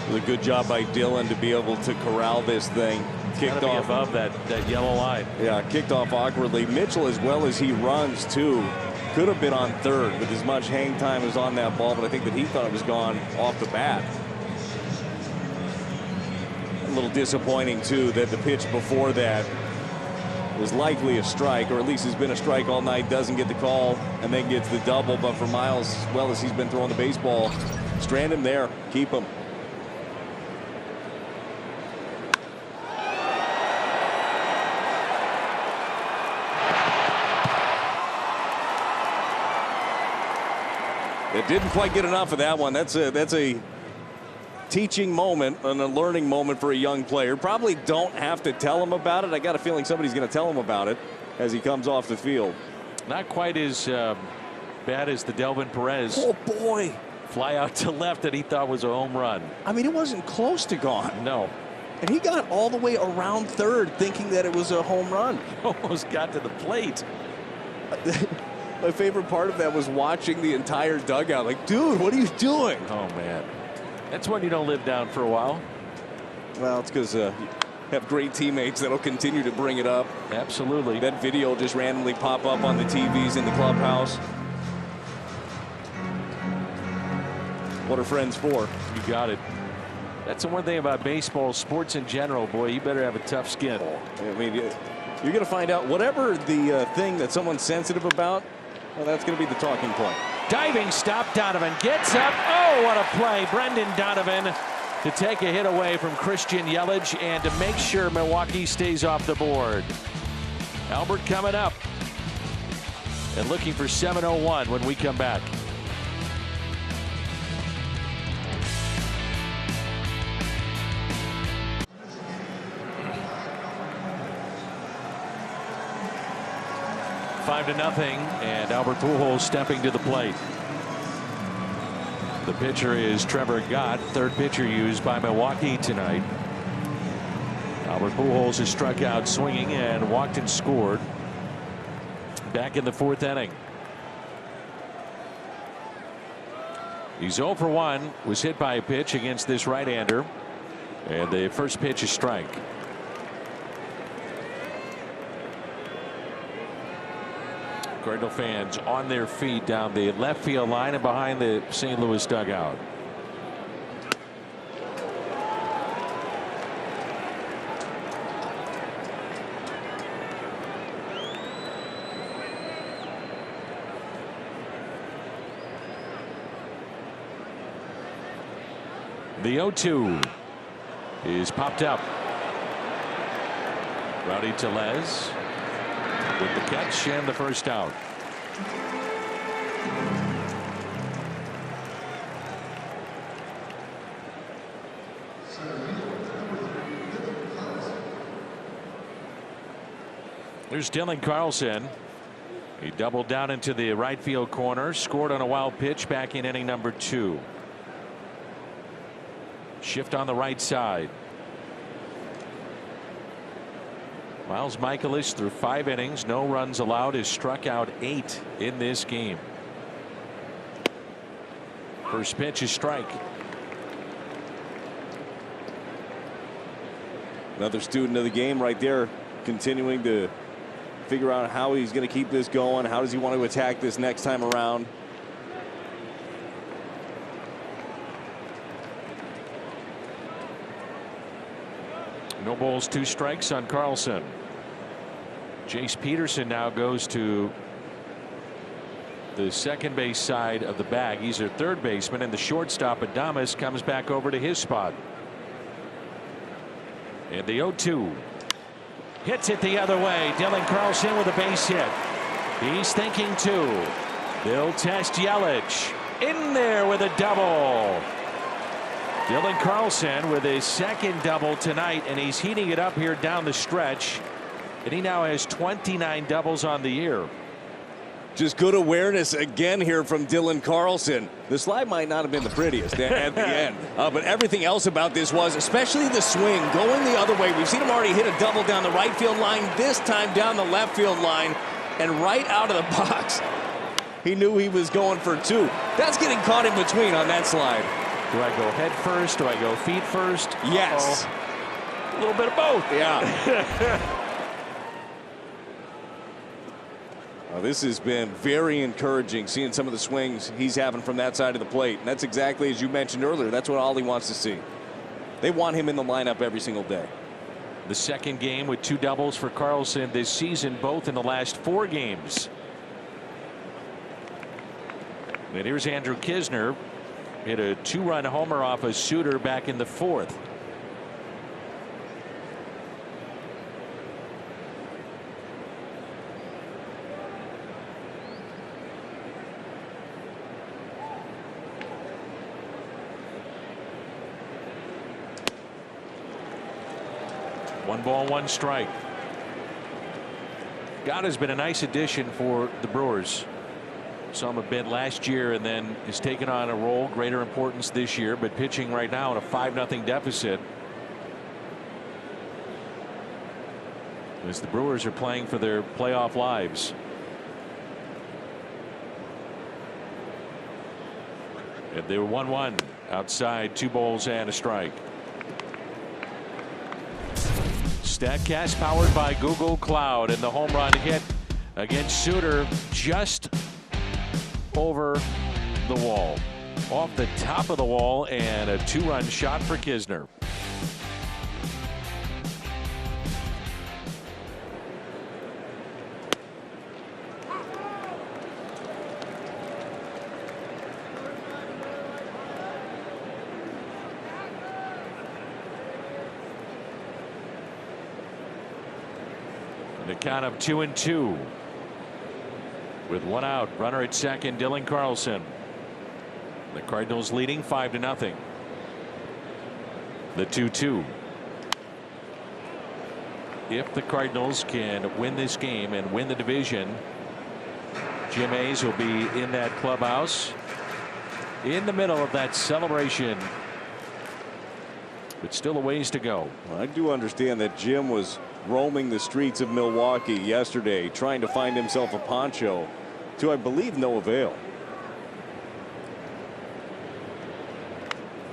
A good job by Dylan to be able to corral this thing. Kicked off above that yellow line. Yeah, kicked off awkwardly. Mitchell, as well as he runs too, could have been on third with as much hang time as on that ball, but I think that he thought it was gone off the bat. A little disappointing too that the pitch before that was likely a strike, or at least has been a strike all night, doesn't get the call, and then gets the double. But for Miles, as well as he's been throwing the baseball, strand him there, keep him. It didn't quite get enough of that one. That's a teaching moment and a learning moment for a young player. Probably don't have to tell him about it. I got a feeling somebody's going to tell him about it as he comes off the field. Not quite as bad as the Delvin Perez. Oh boy, fly out to left that he thought was a home run. I mean, it wasn't close to gone. No. And he got all the way around third thinking that it was a home run. Almost got to the plate. My favorite part of that was watching the entire dugout. Like, dude, what are you doing? Oh, man. That's when you don't live down for a while. Well, it's because you have great teammates that'll continue to bring it up. Absolutely. That video will just randomly pop up on the TVs in the clubhouse. What are friends for? You got it. That's the one thing about baseball, sports in general. Boy, you better have a tough skin. I mean, you're going to find out whatever the thing that someone's sensitive about. Well, that's going to be the talking point. Diving stop. Donovan gets up. Oh, what a play. Brendan Donovan to take a hit away from Christian Yelich and to make sure Milwaukee stays off the board. Albert coming up and looking for 7:01 when we come back. Five to nothing, and Albert Pujols stepping to the plate. The pitcher is Trevor Gott, third pitcher used by Milwaukee tonight. Albert Pujols has struck out swinging and walked and scored back in the fourth inning. He's 0 for 1, was hit by a pitch against this right-hander, and the first pitch is strike. Cardinal fans on their feet down the left field line and behind the St. Louis dugout. The 0-2 is popped up. Rowdy Tellez with the catch and the first out. There's Dylan Carlson. He doubled down into the right field corner, scored on a wild pitch back in inning number 2. Shift on the right side. Miles Michaelis through 5 innings, no runs allowed, has struck out 8 in this game. First pitch is strike. Another student of the game right there, continuing to figure out how he's going to keep this going. How does he want to attack this next time around? No balls, 2 strikes on Carlson. Jace Peterson now goes to the second base side of the bag. He's their third baseman, and the shortstop Adames comes back over to his spot. And the 0-2 hits it the other way. Dylan Carlson with a base hit. He's thinking 2. They'll test Yelich. in there with a double. Dylan Carlson with his second double tonight, and he's heating it up here down the stretch. And he now has 29 doubles on the year. Just good awareness again here from Dylan Carlson. The slide might not have been the prettiest at the end, but everything else about this was, especially the swing, going the other way. We've seen him already hit a double down the right field line, this time down the left field line, and right out of the box. He knew he was going for two. That's getting caught in between on that slide. Do I go head first? Do I go feet first? Yes. A little bit of both. Yeah. This has been very encouraging, seeing some of the swings he's having from that side of the plate. And that's exactly as you mentioned earlier. That's what Ollie wants to see. They want him in the lineup every single day. The second game with two doubles for Carlson this season, both in the last 4 games. And here's Andrew Knizner. Hit a 2-run homer off a Suter back in the 4th. One ball, one strike. Gott has been a nice addition for the Brewers. Saw him a bit last year and then has taken on a role, greater importance this year, but pitching right now in a 5-0 deficit. As the Brewers are playing for their playoff lives. And they were 1-1 outside, 2 balls and a strike. StatCast powered by Google Cloud, and the home run hit against Suter just over the wall, off the top of the wall, and a 2-run shot for Knizner. The count of 2-2 with 1 out, runner at second, Dylan Carlson. The Cardinals leading 5-0. The 2-2. If the Cardinals can win this game and win the division, Jim Hayes will be in that clubhouse in the middle of that celebration. But still a ways to go. Well, I do understand that Jim was roaming the streets of Milwaukee yesterday trying to find himself a poncho, to I believe no avail.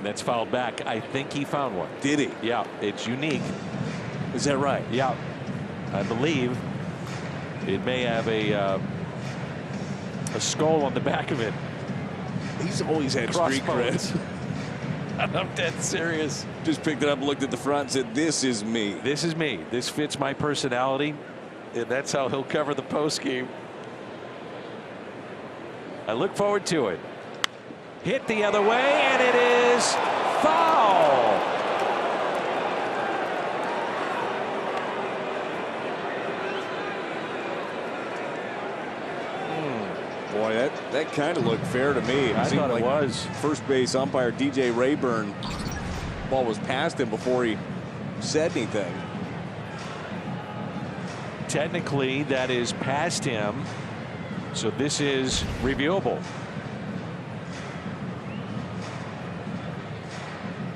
That's fouled back. I think he found one. Did he? Yeah, it's unique. Is that right? Yeah, I believe it may have a skull on the back of it. He's always had street cred. I'm dead serious. Just picked it up, looked at the front, and said, "This is me. This is me. This fits my personality." And that's how he'll cover the post game. I look forward to it. Hit the other way, and it is foul. Boy, that kind of looked fair to me. I thought it was. First base umpire DJ Rayburn, ball was past him before he said anything. Technically, that is past him, so this is reviewable.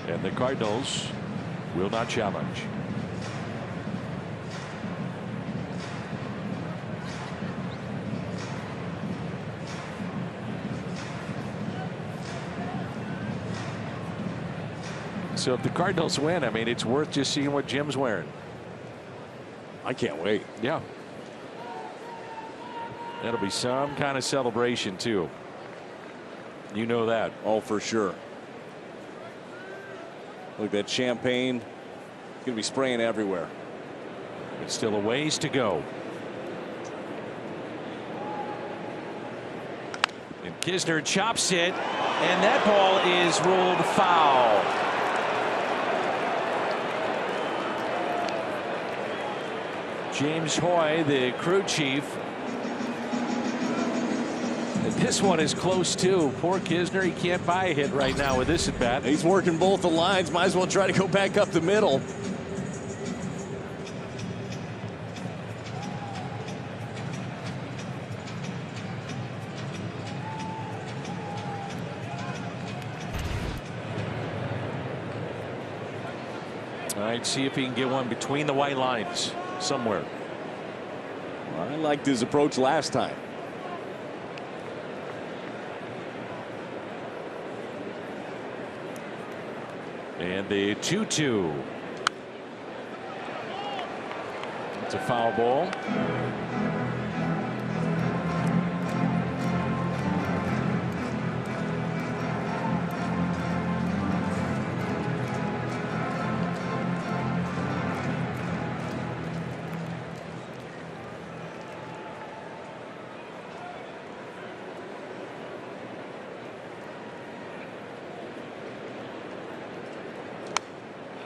And the Cardinals will not challenge. So if the Cardinals win, I mean, it's worth just seeing what Jim's wearing. I can't wait. Yeah. That'll be some kind of celebration, too. You know that. Oh, for sure. Look, that champagne, it's going to be spraying everywhere. It's still a ways to go. And Knizner chops it, and that ball is ruled foul. James Hoy, the crew chief, This one is close too. Poor Kisner, he can't buy a hit right now with this at bat. He's working both the lines. Might as well try to go back up the middle. All right, see if he can get one between the white lines somewhere. I liked his approach last time. And the 2-2. It's a foul ball.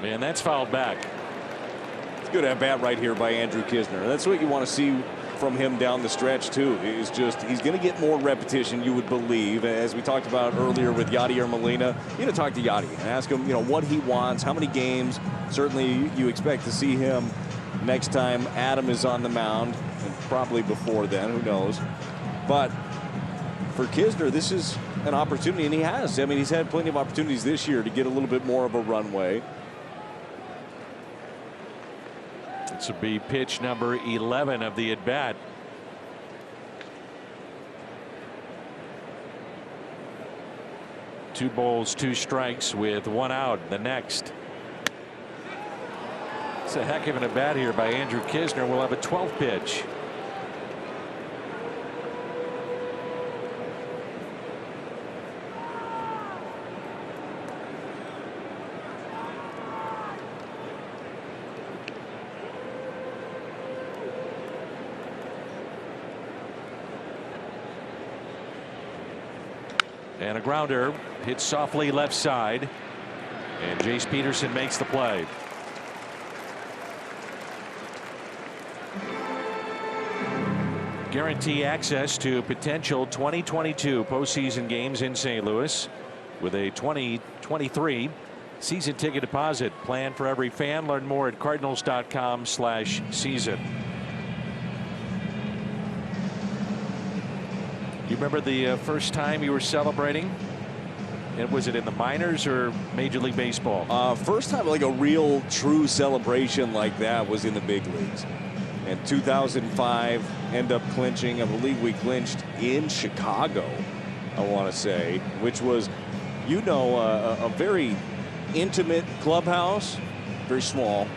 And that's fouled back. It's good at bat right here by Andrew Kisner. That's what you want to see from him down the stretch too. Is just he's going to get more repetition, you would believe. As we talked about earlier with Yadier Molina, you know, talk to Yadi and ask him, you know, what he wants, how many games. Certainly, you expect to see him next time Adam is on the mound, and probably before then. Who knows? But for Kisner, this is an opportunity, and he has. I mean, he's had plenty of opportunities this year to get a little bit more of a runway. This will be pitch number 11 of the at bat. Two balls, two strikes with one out. The next. It's a heck of an at bat here by Andrew Kisner. We'll have a 12th pitch. And a grounder hit softly left side, and Jace Peterson makes the play. Guarantee access to potential 2022 postseason games in St. Louis with a 2023 season ticket deposit planned for every fan. Learn more at cardinals.com/season. You remember the first time you were celebrating? And was it in the minors or Major League Baseball? First time like a real true celebration like that was in the big leagues. In 2005, end up clinching. I believe we clinched in Chicago, I want to say, which was, you know, a very intimate clubhouse, very small,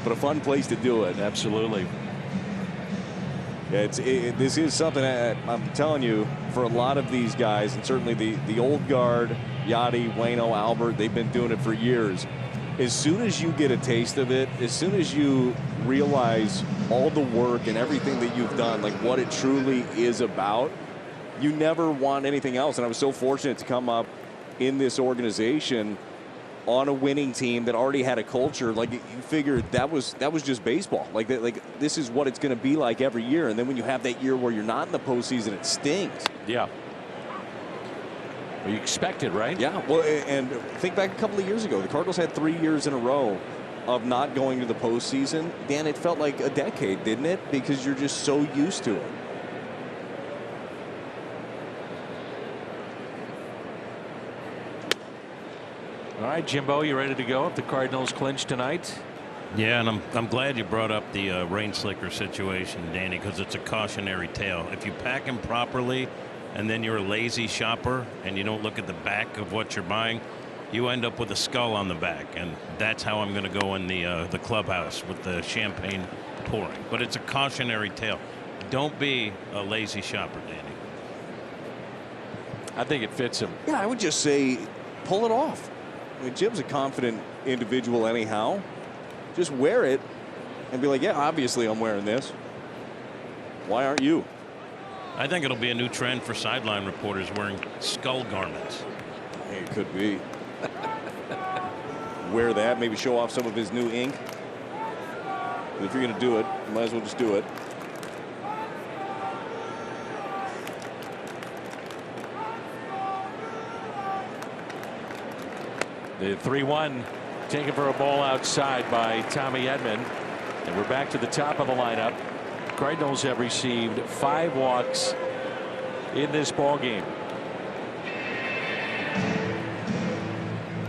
but a fun place to do it. Absolutely. Yeah, this is something I'm telling you, for a lot of these guys, and certainly the old guard, Yadi, Waino, Albert, they've been doing it for years. As soon as you get a taste of it, as soon as you realize all the work and everything that you've done, like what it truly is about, you never want anything else. And I was so fortunate to come up in this organization on a winning team that already had a culture. Like, you figured that was just baseball. Like this is what it's going to be like every year. And then when you have that year where you're not in the postseason, it stings. Yeah. Well, you expect it, right? Yeah. Well, and think back a couple of years ago, the Cardinals had 3 years in a row of not going to the postseason. Dan, it felt like a decade, didn't it? Because you're just so used to it. All right, Jimbo, you ready to go if the Cardinals clinch tonight? Yeah, and I'm glad you brought up the rain slicker situation, Danny, because it's a cautionary tale. If you pack them properly and then you're a lazy shopper and you don't look at the back of what you're buying, you end up with a skull on the back. And that's how I'm going to go in the clubhouse with the champagne pouring. But it's a cautionary tale. Don't be a lazy shopper, Danny. I think it fits him. Yeah, I would just say pull it off. I mean, Jim's a confident individual anyhow. Just wear it and be like, yeah, obviously I'm wearing this. Why aren't you? I think it'll be a new trend for sideline reporters wearing skull garments. Hey, it could be. Wear that, maybe show off some of his new ink. But if you're going to do it, you might as well just do it. The 3-1 taken for a ball outside by Tommy Edman. And we're back to the top of the lineup. Cardinals have received 5 walks in this ball game.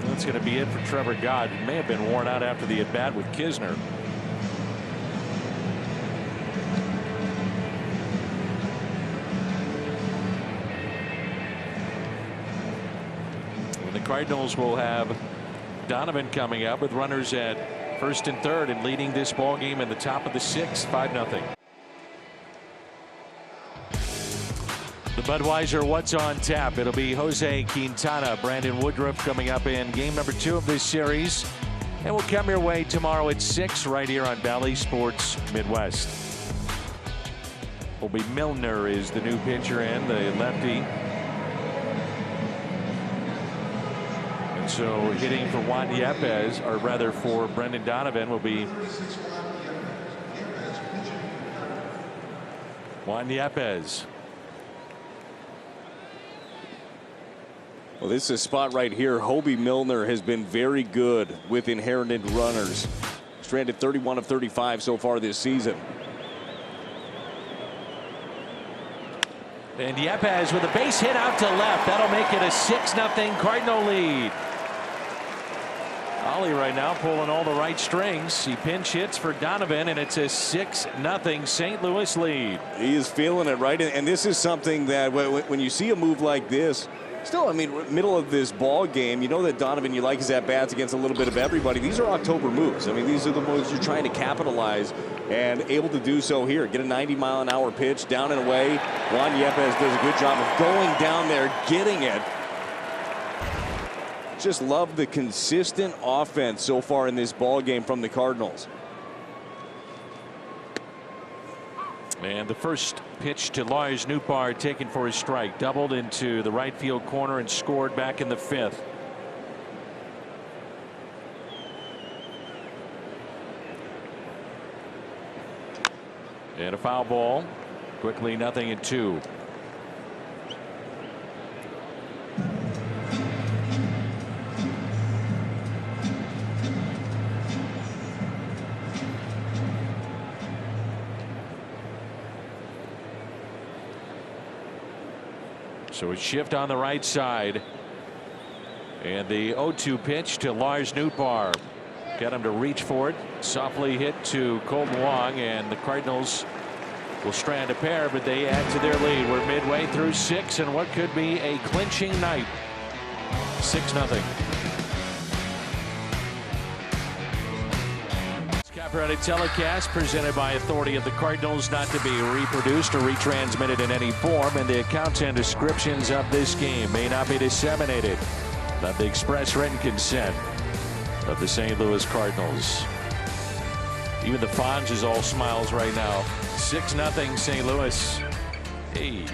That's going to be it for Trevor Gott. May have been worn out after the at bat with Kisner. And the Cardinals will have Donovan coming up with runners at first and third and leading this ball game in the top of the 6th, 5-0. The Budweiser What's on Tap. It'll be Jose Quintana, Brandon Woodruff coming up in game number 2 of this series. And we'll come your way tomorrow at 6 right here on Bally Sports Midwest. Will be Milner is the new pitcher in, the lefty. And so hitting for Juan Yepez, or rather for Brendan Donovan, will be Juan Yepez. Well, this is a spot right here. Hobie Milner has been very good with inherited runners. Stranded 31 of 35 so far this season. And Yepez with a base hit out to left. That'll make it a 6-0 Cardinal lead. Ollie right now pulling all the right strings. He pinch hits for Donovan, and it's a 6-0 St. Louis lead. He is feeling it, right? And this is something that when you see a move like this, still, I mean, middle of this ball game, you know that Donovan, you like his at-bats against a little bit of everybody. These are October moves. I mean, these are the moves you're trying to capitalize, and able to do so here. Get a 90-mile-an-hour pitch down and away. Juan Yepez does a good job of going down there, getting it. Just love the consistent offense so far in this ball game from the Cardinals. And the first pitch to Lars Nootbaar taken for his strike. Doubled into the right field corner and scored back in the 5th. And a foul ball. Quickly 0-2. So a shift on the right side. And the 0-2 pitch to Lars Nootbaar. Got him to reach for it. Softly hit to Colton Wong, and the Cardinals will strand a pair, but they add to their lead. We're midway through 6 and what could be a clinching night. 6-0. Copyrighted telecast presented by authority of the Cardinals, not to be reproduced or retransmitted in any form, and the accounts and descriptions of this game may not be disseminated without the express written consent of the St. Louis Cardinals. Even the Fonz is all smiles right now. 6-0 St. Louis. Hey.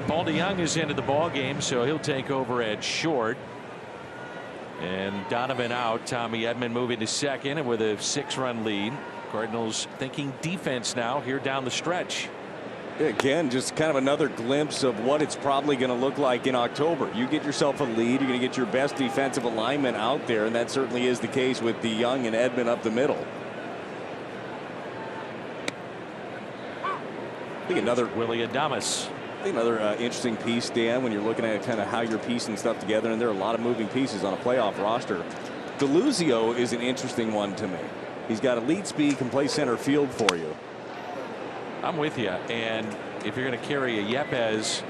Paul DeYoung is into the ball game, so he'll take over at short. And Donovan out. Tommy Edman moving to second, and with a 6-run lead. Cardinals thinking defense now here down the stretch. Again, just kind of another glimpse of what it's probably going to look like in October. You get yourself a lead, you're going to get your best defensive alignment out there, and that certainly is the case with DeYoung and Edman up the middle. I think another Willie Adames. I think another interesting piece, Dan, when you're looking at kind of how you're piecing stuff together, and there are a lot of moving pieces on a playoff roster. DeLuzio is an interesting one to me. He's got elite speed, can play center field for you. I'm with you. And if you're going to carry a Yepez,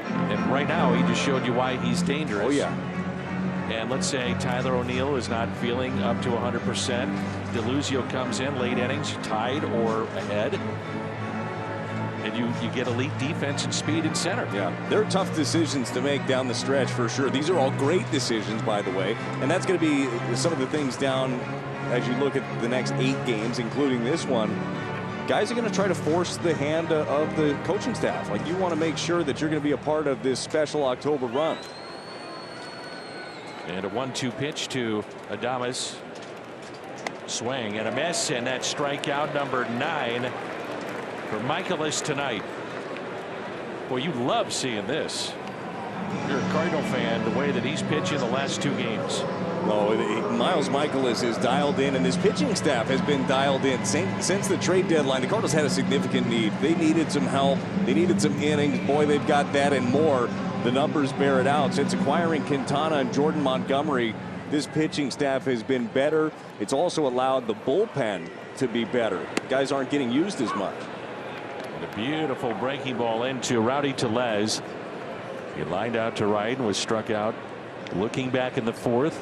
and right now he just showed you why he's dangerous. Oh, yeah. And let's say Tyler O'Neill is not feeling up to 100%. DeLuzio comes in late innings, tied or ahead. And you get elite defense and speed in center. Yeah, there are tough decisions to make down the stretch for sure. These are all great decisions, by the way. And that's going to be some of the things down as you look at the next 8 games, including this one. Guys are going to try to force the hand of the coaching staff. Like, you want to make sure that you're going to be a part of this special October run. And a 1-2 pitch to Adames. Swing and a miss, and that's strikeout number 9 for Michaelis tonight. Well, you love seeing this. You're a Cardinal fan, the way that he's pitched in the last 2 games. No, Miles Michaelis is dialed in, and his pitching staff has been dialed in since the trade deadline. The Cardinals had a significant need. They needed some help. They needed some innings. Boy, they've got that and more. The numbers bear it out. Since acquiring Quintana and Jordan Montgomery, this pitching staff has been better. It's also allowed the bullpen to be better. Guys aren't getting used as much. And a beautiful breaking ball into Rowdy Tellez. He lined out to right and was struck out. Looking back in the 4th.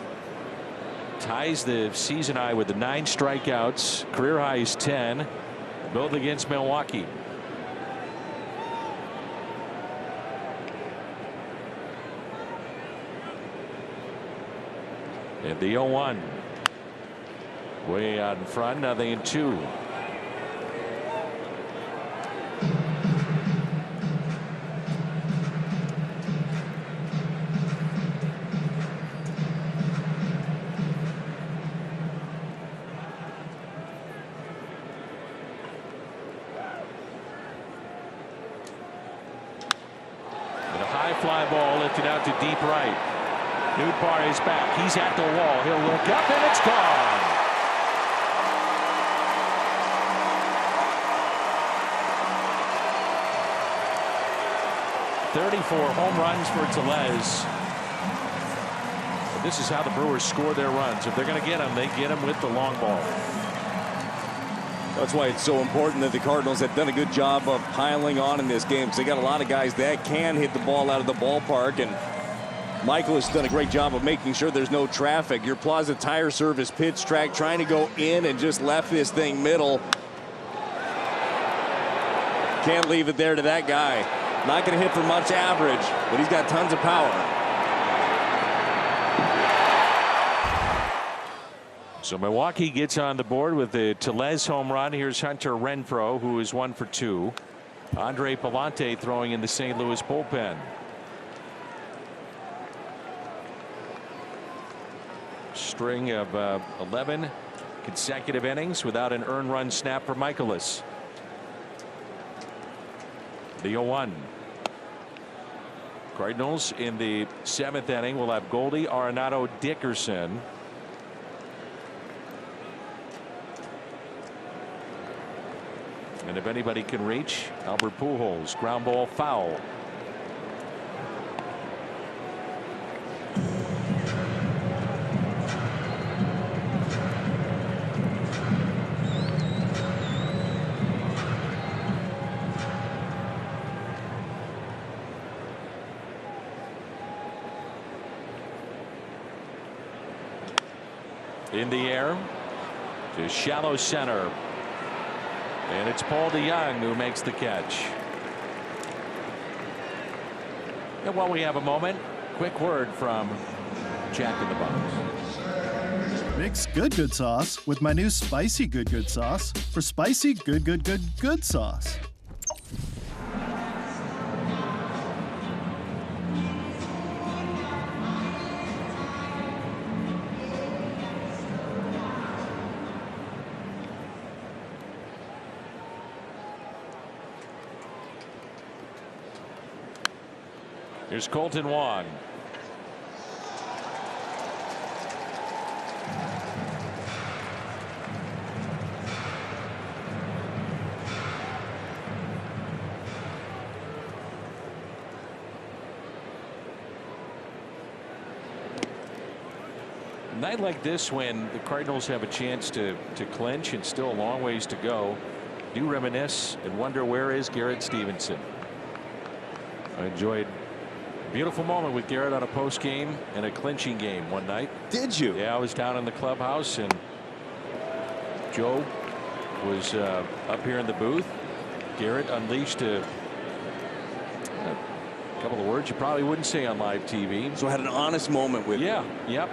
Ties the season high with the 9 strikeouts. Career high is 10. Both against Milwaukee. And the 0-1. Way out in front. Now they in 2. Fly ball lifted out to deep right. Nootbaar is back. He's at the wall. He'll look up and it's gone. .34 home runs for Tellez. But this is how the Brewers score their runs. If they're going to get them, they get them with the long ball. That's why it's so important that the Cardinals have done a good job of piling on in this game, because they got a lot of guys that can hit the ball out of the ballpark, and Michael has done a great job of making sure there's no traffic. Your Plaza Tire Service pitch track trying to go in and just left this thing middle. Can't leave it there to that guy. Not going to hit for much average, but he's got tons of power. So Milwaukee gets on the board with the Tellez home run. Here's Hunter Renfroe, who is 1 for 2. Andre Palante throwing in the St. Louis bullpen. String of 11 consecutive innings without an earned run snap for Michaelis. The 0-1. Cardinals in the 7th inning will have Goldie, Arenado, Dickerson. And if anybody can reach, Albert Pujols. Ground ball foul. In the air to shallow center. And it's Paul DeYoung who makes the catch. And while we have a moment, quick word from Jack in the Box. Mix good sauce with my new spicy good sauce for spicy good sauce. Here's Colton Wong. A night like this, when the Cardinals have a chance to clinch and still a long ways to go, do reminisce and wonder, where is Garrett Stevenson? I enjoyed a beautiful moment with Garrett on a post game and a clinching game one night. Did you? Yeah, I was down in the clubhouse and Joe was up here in the booth. Garrett unleashed a couple of words you probably wouldn't say on live TV. So I had an honest moment with him. Yep.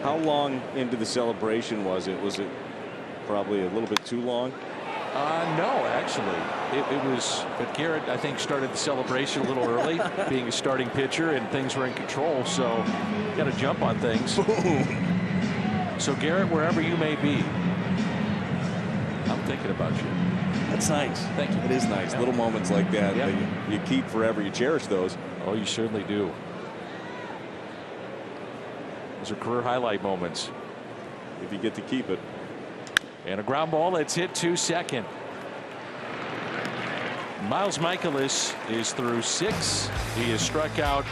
How long into the celebration was it? Was it probably a little bit too long? No, actually, it was. But Garrett, I think, started the celebration a little early, being a starting pitcher, and things were in control. So, got to jump on things. So, Garrett, wherever you may be, I'm thinking about you. That's nice. Thank you. It is nice. Little moments like that that you keep forever. You cherish those. Oh, you certainly do. Those are career highlight moments. If you get to keep it. And a ground ball that's hit to second. Miles Michaelis is through 6. He has struck out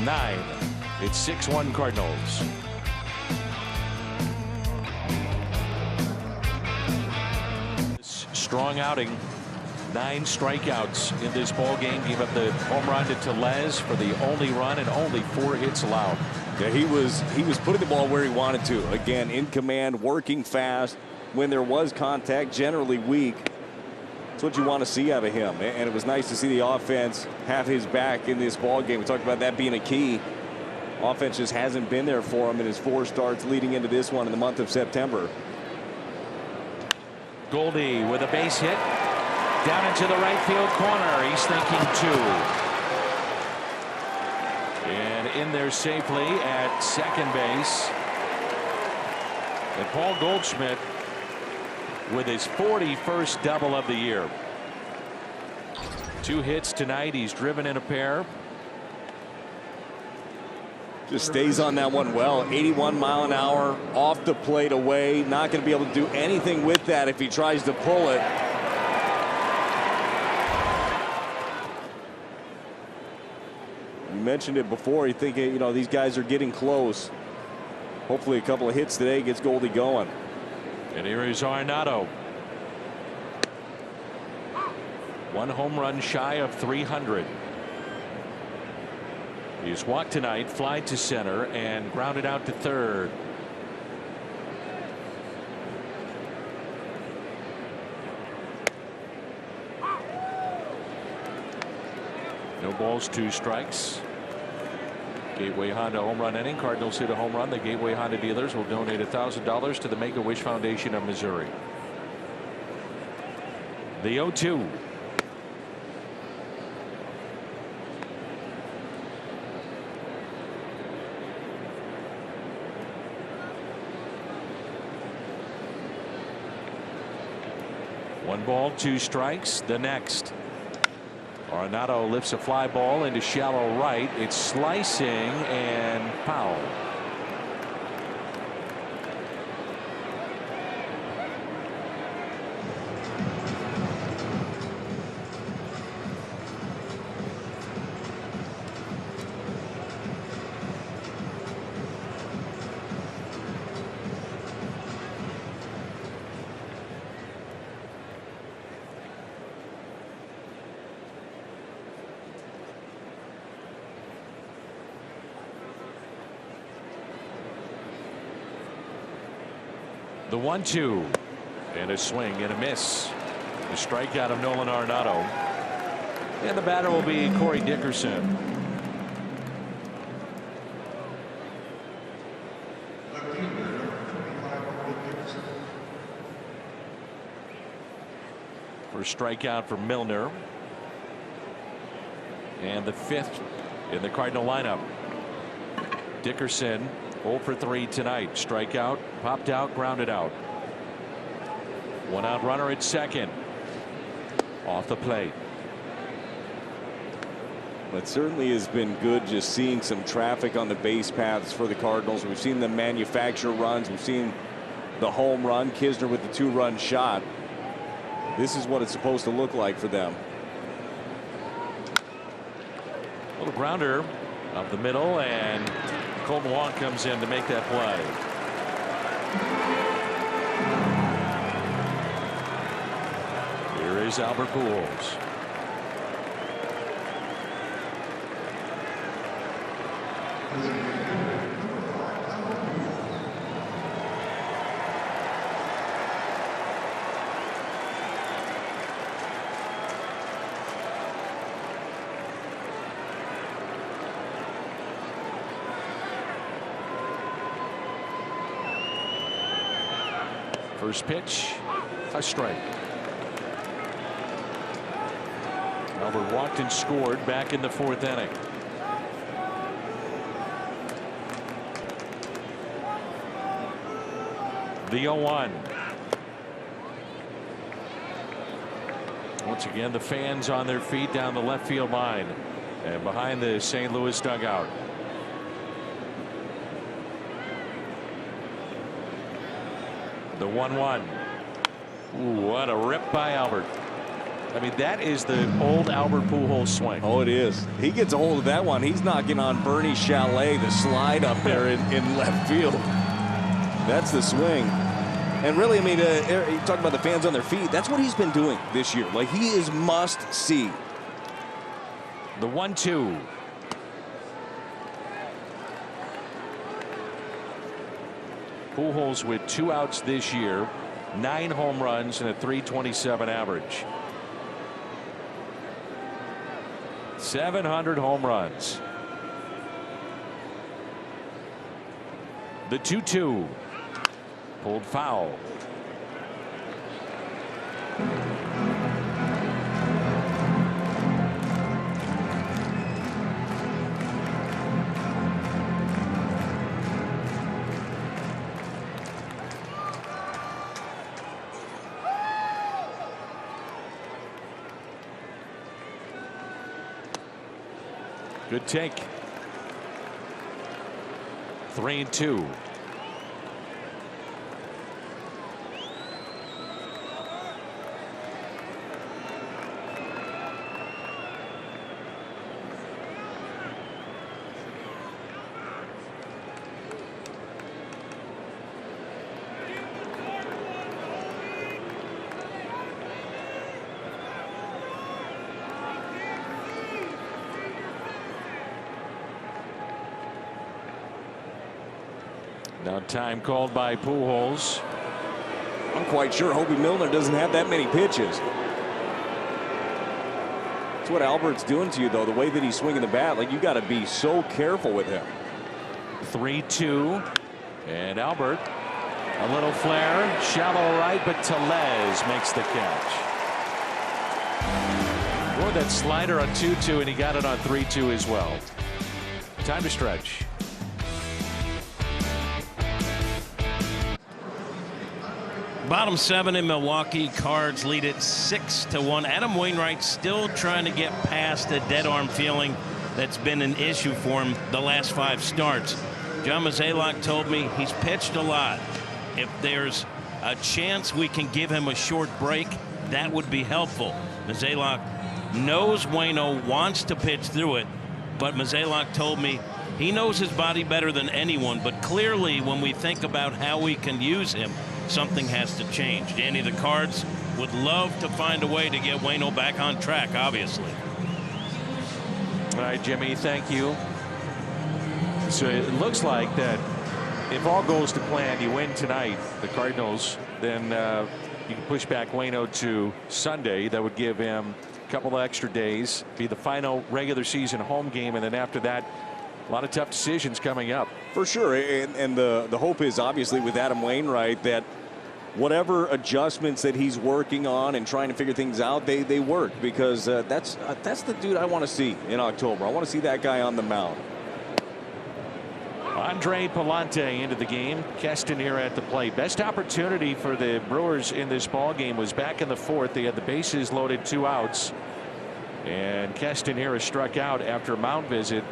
9. It's 6-1 Cardinals. Strong outing. 9 strikeouts in this ball game. Gave up the home run to Tellez for the only run and only 4 hits allowed. Yeah, he was putting the ball where he wanted to. Again, in command, working fast. When there was contact, generally weak. That's what you want to see out of him. And it was nice to see the offense have his back in this ball game. We talked about that being a key. Offense just hasn't been there for him in his 4 starts leading into this one in the month of September. Goldie with a base hit down into the right field corner. He's thinking 2. And in there safely at second base. And Paul Goldschmidt with his 41st double of the year. 2 hits tonight. He's driven in a pair. Just stays on that one well. 81 mile an hour off the plate away. Not going to be able to do anything with that if he tries to pull it. You mentioned it before. You think, you know, these guys are getting close. Hopefully a couple of hits today gets Goldie going. And here is Arenado. 1 home run shy of 300. He's walked tonight, fly to center, and grounded out to third. No balls, 2 strikes. Gateway Honda home run inning. Cardinals hit a home run. The Gateway Honda dealers will donate $1,000 to the Make-A-Wish Foundation of Missouri. The 0-2. One ball, 2 strikes. The next. Arenado lifts a fly ball into shallow right. It's slicing and foul. The 1-2 and a swing and a miss. The strikeout of Nolan Arenado. And the batter will be Corey Dickerson. First strikeout for Milner. And the 5th in the Cardinal lineup. Dickerson 0 for 3 tonight. Strikeout, popped out, grounded out. 1 out runner at second. Off the plate. It certainly has been good just seeing some traffic on the base paths for the Cardinals. We've seen them manufacture runs. We've seen the home run. Kisner with the 2-run shot. This is what it's supposed to look like for them. Little grounder up the middle, and Colton Wong comes in to make that play. Here is Albert Pujols. First pitch, a strike. Albert walked and scored back in the 4th inning. The 0-1. Once again, the fans on their feet down the left field line and behind the St. Louis dugout. The 1-1. Ooh, what a rip by Albert. I mean, that is the old Albert Pujols swing. Oh, it is. He gets a hold of that one. He's knocking on Bernie Chalet, the slide up there in left field. That's the swing. And really, I mean, you talk about the fans on their feet. That's what he's been doing this year. Like, he is must see. The 1-2. Pujols with 2 outs this year, 9 home runs and a .327 average. 700 home runs. The 2-2. Pulled foul. Good take. 3-2. Now time called by Pujols. I'm quite sure Hobie Milner doesn't have that many pitches. That's what Albert's doing to you, though, the way that he's swinging the bat. Like, you got to be so careful with him. 3-2. And Albert, a little flare, shallow right, but Tellez makes the catch. Boy, that slider on 2-2, and he got it on 3-2 as well. Time to stretch. Bottom 7 in Milwaukee. Cards lead it 6-1. Adam Wainwright still trying to get past a dead arm feeling that's been an issue for him the last 5 starts. John Mozeliak told me he's pitched a lot. If there's a chance we can give him a short break, that would be helpful. Mozeliak knows Waino wants to pitch through it, but Mozeliak told me he knows his body better than anyone. But clearly, when we think about how we can use him, something has to change. Danny, the Cards would love to find a way to get Waino back on track, obviously. All right, Jimmy, thank you. So it looks like that if all goes to plan, you win tonight, the Cardinals, then you can push back Waino to Sunday. That would give him a couple of extra days, be the final regular season home game, and then after that, a lot of tough decisions coming up. For sure, and the hope is obviously with Adam Wainwright that whatever adjustments that he's working on and trying to figure things out, they work, because that's the dude I want to see in October. I want to see that guy on the mound. Andre Palante into the game. Keston here at the plate. Best opportunity for the Brewers in this ball game was back in the 4th. They had the bases loaded, 2 outs, and Keston here is struck out after a mound visit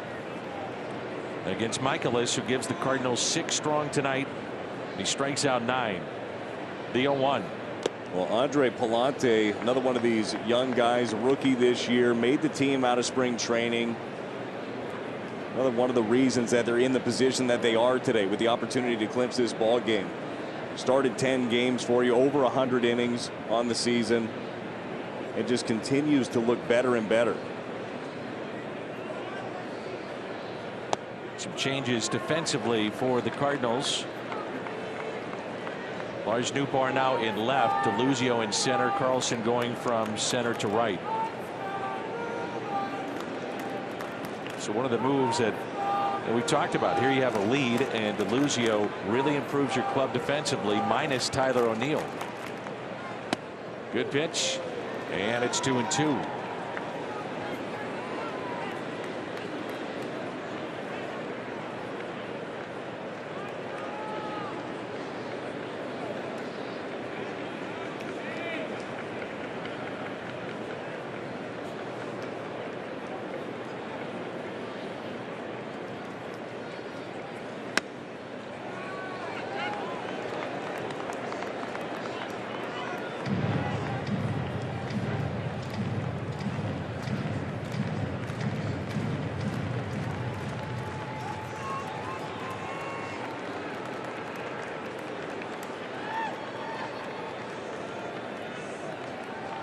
against Michaelis, who gives the Cardinals 6 strong tonight. He strikes out 9. The 0-1. Well, Andre Palante, another one of these young guys, rookie this year, made the team out of spring training. Another one of the reasons that they're in the position that they are today, with the opportunity to clinch this ball game. Started 10 games for you, over 100 innings on the season, and just continues to look better and better. Some changes defensively for the Cardinals. Lars Nootbaar now in left, DeLuzio in center, Carlson going from center to right. So one of the moves that we talked about here, you have a lead, and DeLuzio really improves your club defensively, minus Tyler O'Neill. Good pitch, and it's 2-2.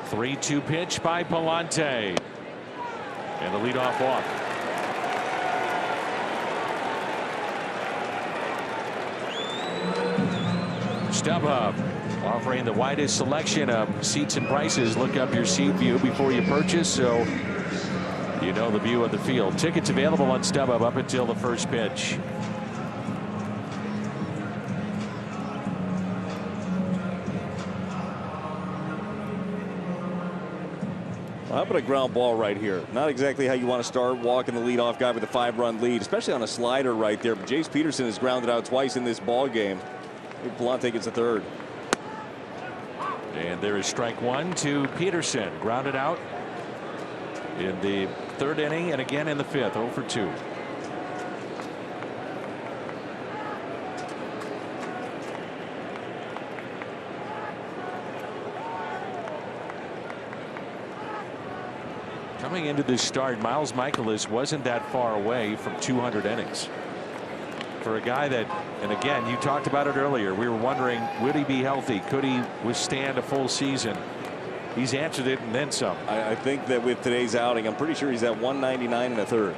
3-2 pitch by Palante. And the leadoff walk. StubHub offering the widest selection of seats and prices. Look up your seat view before you purchase, so you know the view of the field. Tickets available on StubHub up until the first pitch. How about a ground ball right here? Not exactly how you want to start walking the leadoff guy with a 5-run lead, especially on a slider right there. But Jace Peterson has grounded out twice in this ball game. Palante gets a third. And there is strike one to Peterson. Grounded out in the third inning and again in the fifth. 0 for 2. Coming into this start, Miles Michaelis wasn't that far away from 200 innings. For a guy that, and again, you talked about it earlier, we were wondering, would he be healthy? Could he withstand a full season? He's answered it and then some. I think that with today's outing, I'm pretty sure he's at 199 and a third.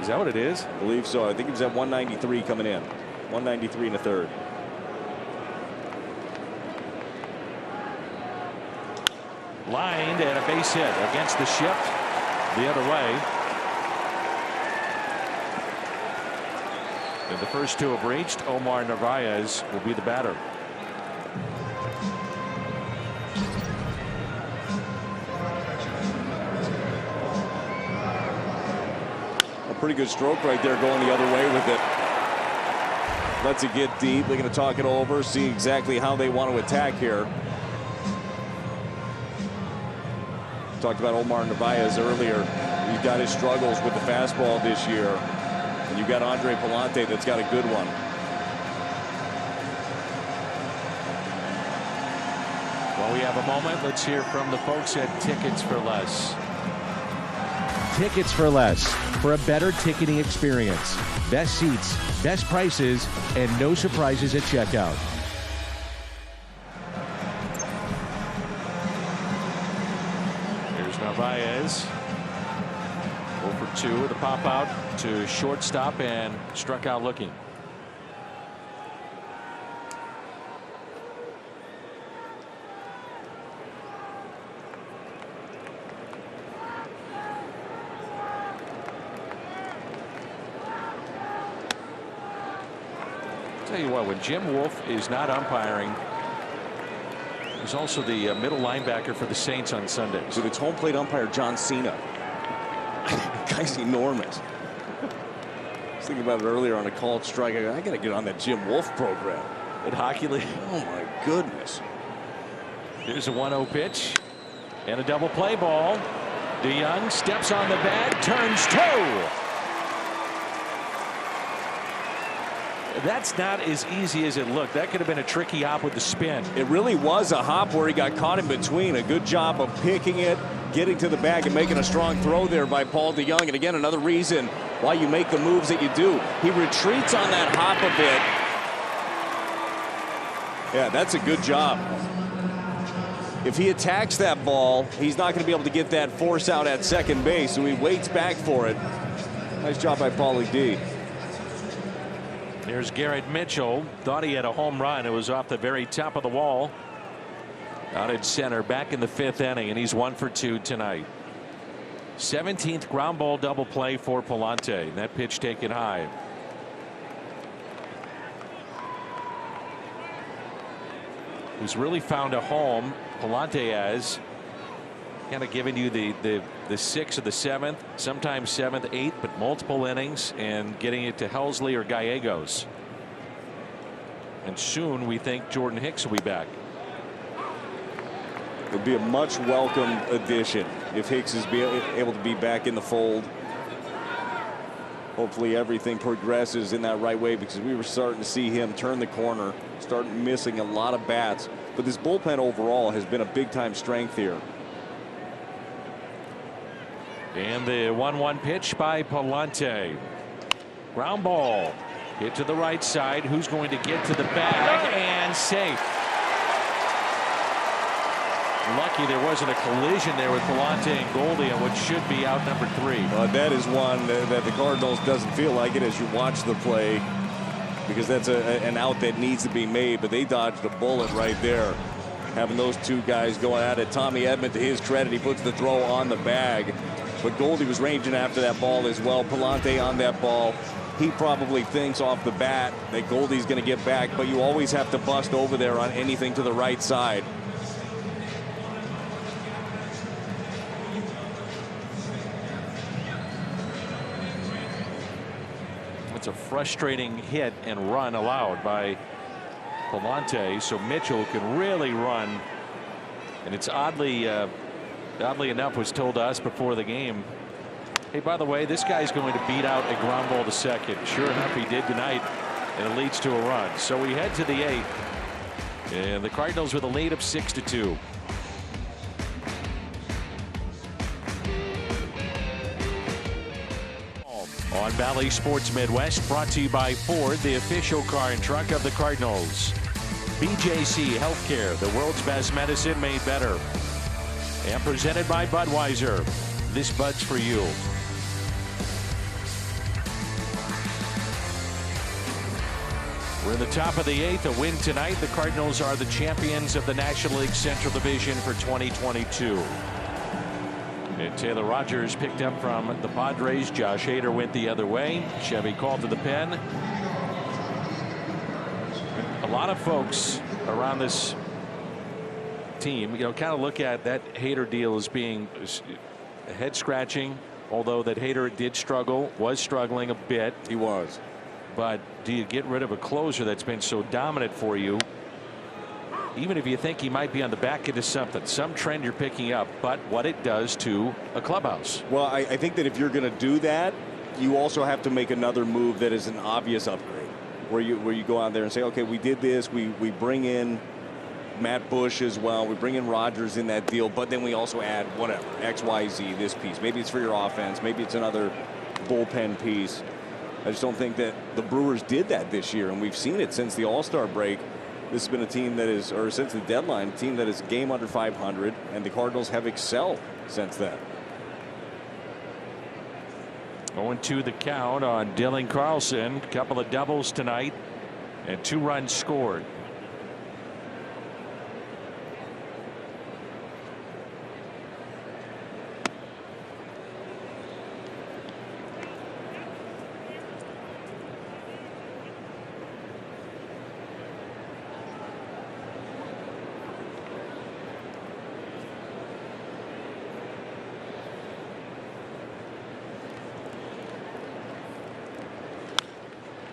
Is that what it is? I believe so. I think he was at 193 coming in. 193 and a third. Lined and a base hit against the shift the other way. And the first two have reached. Omar Narvaez will be the batter. A pretty good stroke right there going the other way with it. Lets it get deep. They're going to talk it over, see exactly how they want to attack here. Talked about Omar Narvaez earlier. He's got his struggles with the fastball this year. And you've got Andre Palante that's got a good one. Well, we have a moment. Let's hear from the folks at Tickets for Less. Tickets for Less. For a better ticketing experience. Best seats, best prices, and no surprises at checkout. Narvaez 0 for 2 with a pop out to shortstop and struck out looking. Tell you what, when Jim Wolf is not umpiring, he's also the middle linebacker for the Saints on Sundays. So it's home plate umpire John Cena. Guy's enormous. I was thinking about it earlier on a called strike. I got to get on that Jim Wolf program at Hockey League. Oh my goodness. Here's a 1-0 pitch and a double play ball. DeYoung steps on the bag, turns toe. That's not as easy as it looked. That could have been a tricky hop with the spin. It really was a hop where he got caught in between. A good job of picking it, getting to the bag, and making a strong throw there by Paul DeYoung. And again, another reason why you make the moves that you do. He retreats on that hop a bit. Yeah, that's a good job. If he attacks that ball, he's not going to be able to get that force out at second base, so he waits back for it. Nice job by Paulie D. There's Garrett Mitchell. Thought he had a home run. It was off the very top of the wall. Out at center, back in the fifth inning, and he's 1 for 2 tonight. 17th ground ball double play for Palante. That pitch taken high. He's really found a home. Palante has kind of given you the 6th or the 7th, sometimes 7th, 8th, but multiple innings and getting it to Helsley or Gallegos. And soon we think Jordan Hicks will be back. It would be a much welcome addition if Hicks is able to be back in the fold. Hopefully everything progresses in that right way, because we were starting to see him turn the corner, start missing a lot of bats. But this bullpen overall has been a big time strength here. And the 1-1 pitch by Palante. Ground ball hit to the right side. Who's going to get to the bag? And safe. lucky there wasn't a collision there with Palante and Goldie on what should be out number 3. That is one that the Cardinals doesn't feel like it as you watch the play, because that's an out that needs to be made, but they dodged a bullet right there. Having those two guys going at it. Tommy Edman, to his credit, he puts the throw on the bag, but Goldie was ranging after that ball as well. Palante on that ball. He probably thinks off the bat that Goldie's going to get back, but you always have to bust over there on anything to the right side. It's a frustrating hit and run allowed by Palante, so Mitchell can really run. And it's oddly enough was told to us before the game, hey, by the way, this guy's going to beat out a ground ball to second. Sure enough, he did tonight, and it leads to a run. So we head to the 8th, and the Cardinals with a lead of 6-2. On Valley Sports Midwest, brought to you by Ford, the official car and truck of the Cardinals. BJC Healthcare, the world's best medicine made better. And presented by Budweiser. This Bud's for you. We're in the top of the 8th. A win tonight. The Cardinals are the champions of the National League Central Division for 2022. And Taylor Rogers picked up from the Padres. Josh Hader went the other way. Chevy called to the pen. A lot of folks around this team, kind of look at that Hader deal as being head scratching, although that Hader was struggling a bit. He was. But do you get rid of a closer that's been so dominant for you? Even if you think he might be on the back into something, some trend you're picking up, but what it does to a clubhouse. Well, I think that if you're going to do that, you also have to make another move that is an obvious upgrade, where you go out there and say, okay, we did this, we bring in Matt Bush as well, we bring in Rogers in that deal, but then we also add whatever, X, Y, Z, this piece. Maybe it's for your offense, maybe it's another bullpen piece. I just don't think that the Brewers did that this year, and we've seen it since the All-Star break. This has been a team that is, or since the deadline, a team that is game under 500, and the Cardinals have excelled since then. 0-2 the count on Dylan Carlson. Couple of doubles tonight, and 2 runs scored.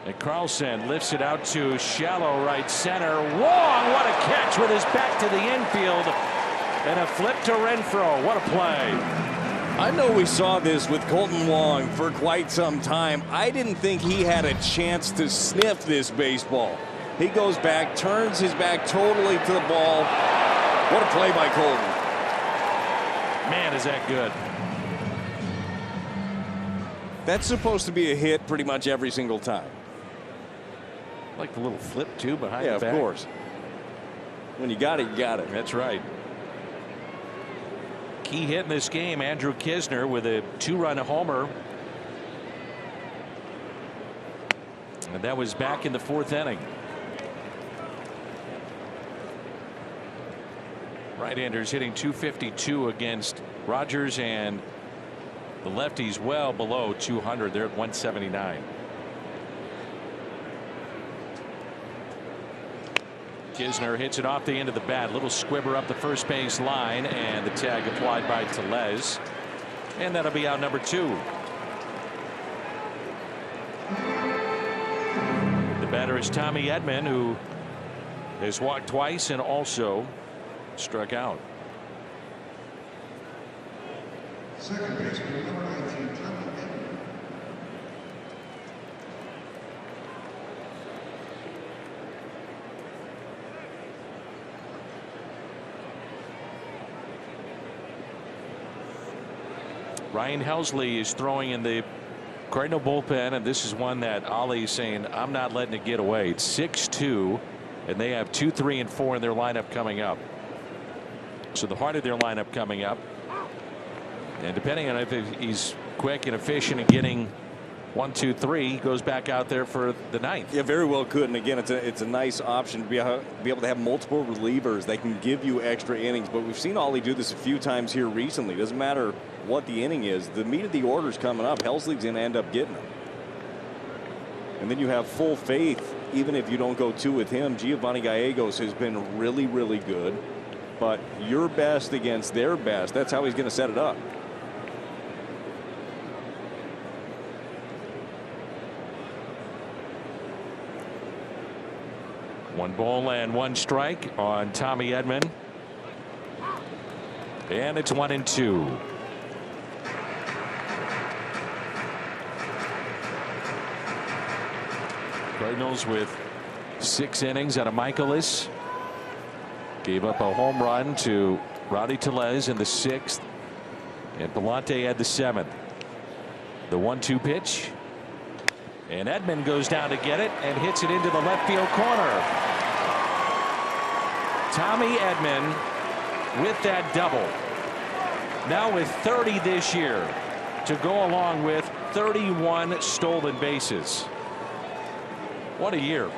And Carlson lifts it out to shallow right center. Wong, what a catch with his back to the infield. And a flip to Renfroe. What a play. I know we saw this with Colton Wong for quite some time. I didn't think he had a chance to sniff this baseball. He goes back, turns his back totally to the ball. What a play by Colton. Man, is that good. That's supposed to be a hit pretty much every single time. Like the little flip too behind the back. Of course. When you got it, you got it. That's right. Key hit in this game, Andrew Knizner with a 2-run homer. And that was back in the 4th inning. Right-handers hitting .252 against Rogers, and the lefties well below 200. They're at 179. Knizner hits it off the end of the bat. Little squibber up the first base line, and the tag applied by Tellez. And that'll be out number 2. The batter is Tommy Edman, who has walked twice and also struck out. Second baseman, number 19, Tommy Edman. Ryan Helsley is throwing in the Cardinal bullpen, and this is one that Ali is saying, I'm not letting it get away. It's 6-2, and they have 2, 3, and 4 in their lineup coming up. So the heart of their lineup coming up. And depending on if he's quick and efficient and getting 1, 2, 3, he goes back out there for the 9th. Yeah, very well could. And again, it's a nice option to be able to have multiple relievers. They can give you extra innings. But we've seen Ollie do this a few times here recently. Doesn't matter what the inning is. The meat of the order's coming up. Helsley's going to end up getting them. And then you have full faith, even if you don't go 2 with him. Giovanni Gallegos has been really, really good. But your best against their best, that's how he's going to set it up. One ball and 1 strike on Tommy Edman. And it's 1-2. Cardinals with 6 innings out of Michaelis. Gave up a home run to Rowdy Tellez in the 6th. And Palante had the 7th. The 1-2 pitch. And Edman goes down to get it and hits it into the left field corner. Tommy Edman with that double. Now with 30 this year to go along with 31 stolen bases. What a year.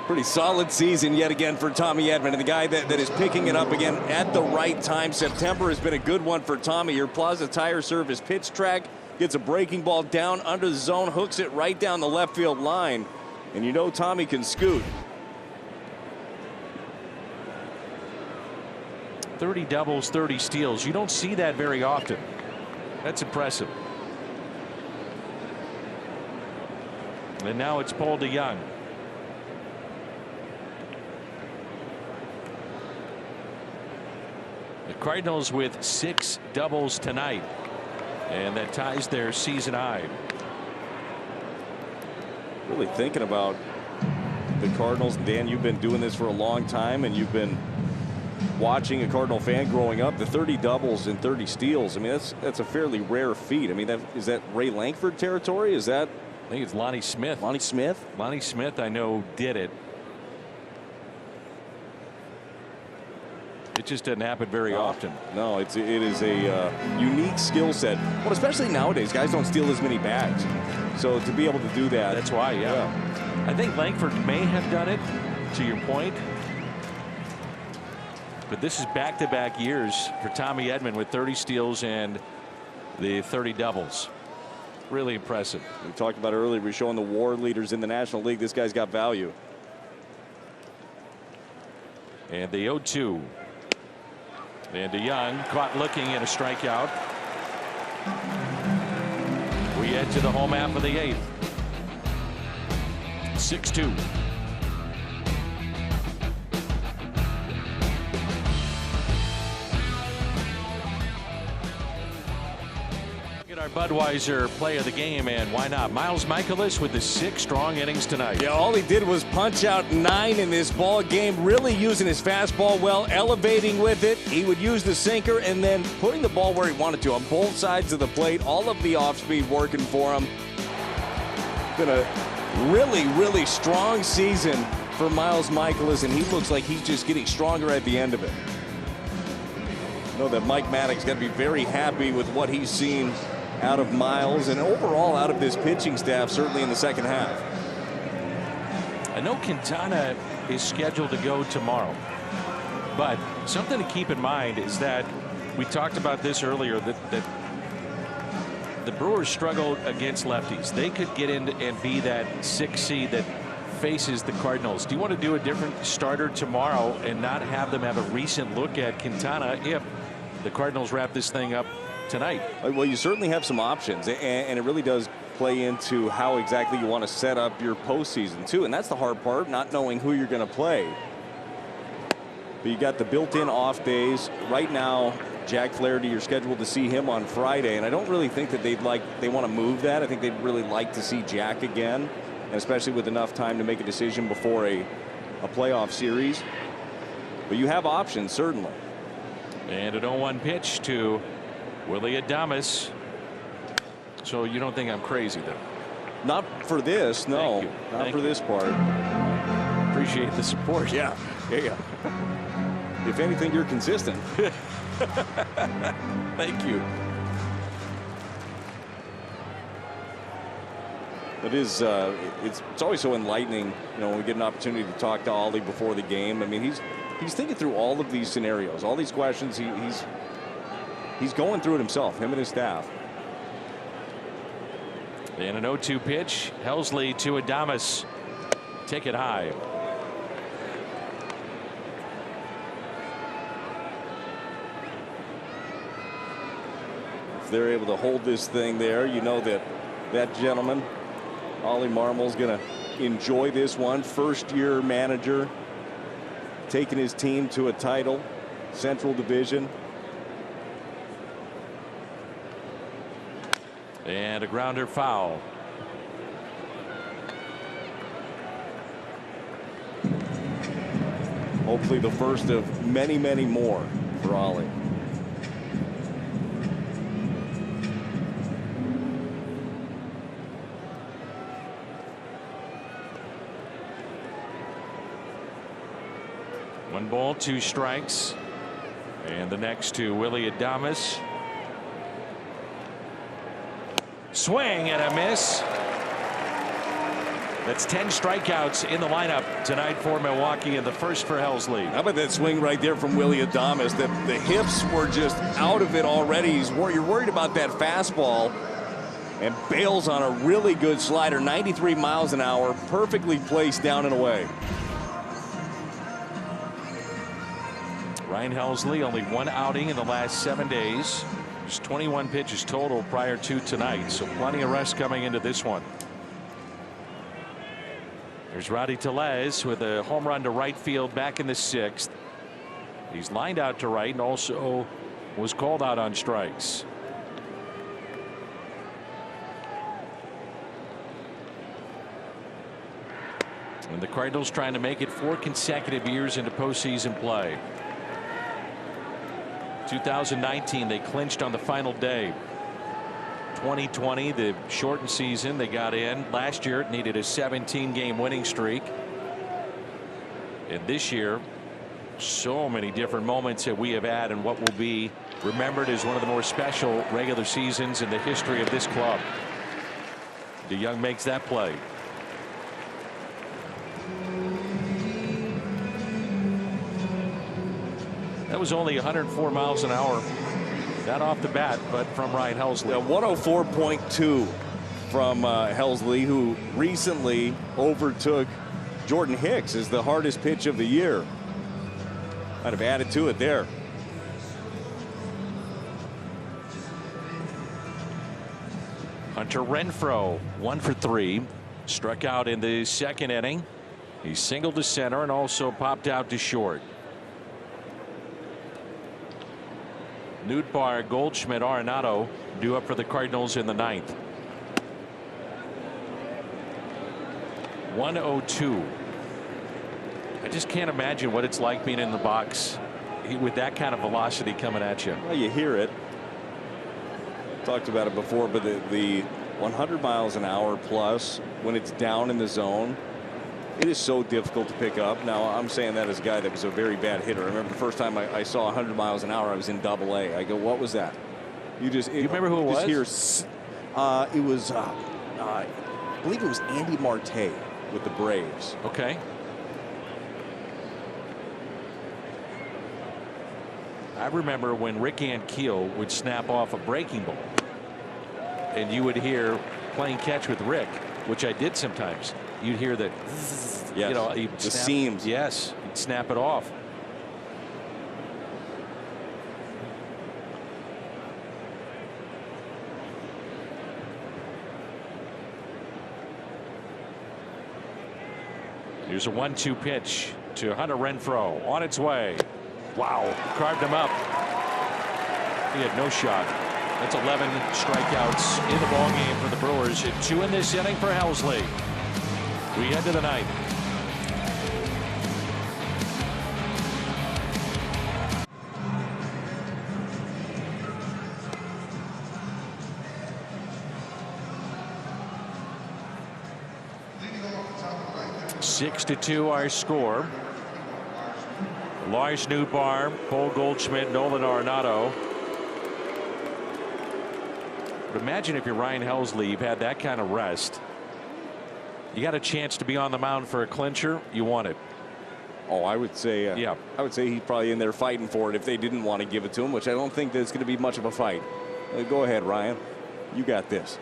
Pretty solid season yet again for Tommy Edman, and the guy that is picking it up again at the right time. September has been a good one for Tommy. Your Plaza Tire Service pitch track gets a breaking ball down under the zone, hooks it right down the left field line, and you know Tommy can scoot. 30 doubles, 30 steals. You don't see that very often. That's impressive. And now it's Paul DeYoung. The Cardinals with 6 doubles tonight, and that ties their season high. Really thinking about the Cardinals. Dan, you've been doing this for a long time, and you've been watching a Cardinal fan growing up. The 30 doubles and 30 steals. I mean, that's a fairly rare feat. I mean, is that Ray Lankford territory? Is that? I think it's Lonnie Smith. Lonnie Smith? Lonnie Smith, I know, did it. It just doesn't happen very often. No, it is a unique skill set. Well, especially nowadays, guys don't steal as many bags. So to be able to do that. That's why, yeah. I think Lankford may have done it, to your point. But this is back-to-back years for Tommy Edman with 30 steals and the 30 doubles. Really impressive. We talked about earlier, we're showing the WAR leaders in the National League. This guy's got value. And the 0-2. And DeYoung caught looking at a strikeout. We head to the home half of the 8th. 6-2. Our Budweiser play of the game, and why not? Miles Michaelis with the 6 strong innings tonight. Yeah, all he did was punch out 9 in this ball game, really using his fastball well, elevating with it. He would use the sinker and then putting the ball where he wanted to on both sides of the plate. All of the off speed working for him. Been a really, really strong season for Miles Michaelis, and he looks like he's just getting stronger at the end of it. I know that Mike Maddox got to be very happy with what he's seen out of Miles and overall out of this pitching staff, certainly in the second half. I know Quintana is scheduled to go tomorrow, but something to keep in mind is that we talked about this earlier, that the Brewers struggle against lefties. They could get in and be that 6th seed that faces the Cardinals. Do you want to do a different starter tomorrow and not have them have a recent look at Quintana if the Cardinals wrap this thing up tonight? Well, you certainly have some options, and it really does play into how exactly you want to set up your postseason too, and that's the hard part, not knowing who you're going to play. But you got the built-in off days right now. Jack Flaherty, you're scheduled to see him on Friday, and I don't really think that they want to move that. I think they'd really like to see Jack again, and especially with enough time to make a decision before a playoff series. But you have options, certainly. And an 0-1 pitch to Willy Adames. So you don't think I'm crazy, then? Not for this, no. Not for this part. Appreciate the support. Yeah. Yeah. If anything, you're consistent. Thank you. It is. It's always so enlightening, when we get an opportunity to talk to Ollie before the game. I mean, he's thinking through all of these scenarios, all these questions. He's going through it himself, him and his staff. And an 0-2 pitch. Helsley to Adames. Take it high. If they're able to hold this thing there, that gentleman, Ollie Marmol's going to enjoy this one. First-year manager, taking his team to a title, Central Division. And a grounder foul. Hopefully the first of many, many more for Ollie. One ball, 2 strikes. And the next to Willie Adames. Swing and a miss. That's 10 strikeouts in the lineup tonight for Milwaukee, and the first for Helsley. How about that swing right there from Willie Adames? The hips were just out of it already. You're worried about that fastball, and bails on a really good slider. 93 miles an hour, perfectly placed down and away. Ryan Helsley, only 1 outing in the last 7 days. Just 21 pitches total prior to tonight, so plenty of rest coming into this one. There's Rowdy Tellez with a home run to right field back in the 6th. He's lined out to right and also was called out on strikes. And the Cardinals trying to make it 4 consecutive years into postseason play. 2019 they clinched on the final day. 2020 the shortened season they got in. Last year it needed a 17-game winning streak. And this year so many different moments that we have had and what will be remembered as one of the more special regular seasons in the history of this club. DeYoung makes that play. That was only 104 miles an hour. Not off the bat, but from Ryan Helsley. 104.2 from Helsley, who recently overtook Jordan Hicks as the hardest pitch of the year. Might have added to it there. Hunter Renfroe 1 for 3. Struck out in the 2nd inning. He singled to center and also popped out to short. Nootbaar, Goldschmidt, Arenado due up for the Cardinals in the 9th. 1-0-2. I just can't imagine what it's like being in the box with that kind of velocity coming at you. Well, you hear it. Talked about it before, but the 100 miles an hour plus when it's down in the zone, it is so difficult to pick up. Now, I'm saying that as a guy that was a very bad hitter. I remember the first time I saw 100 miles an hour, I was in AA. I go, what was that? You remember who it was? It was, I believe it was Andy Marte with the Braves. Okay. I remember when Rick Ankiel would snap off a breaking ball, and you would hear playing catch with Rick, which I did sometimes. You'd hear that, yes, the seams. Yes, you'd snap it off. Here's a 1-2 pitch to Hunter Renfroe on its way. Wow, carved him up. He had no shot. That's 11 strikeouts in the ballgame for the Brewers. And 2 in this inning for Helsley. We head to the 9th. Leading off the top of the 9th. 6-2 our score. Lars Nootbaar, Paul Goldschmidt, Nolan Arenado. But imagine if you're Ryan Helsley, you've had that kind of rest. You got a chance to be on the mound for a clincher. You want it. Oh, I would say, yeah. I would say he's probably in there fighting for it if they didn't want to give it to him, which I don't think there's going to be much of a fight. Go ahead, Ryan. You got this.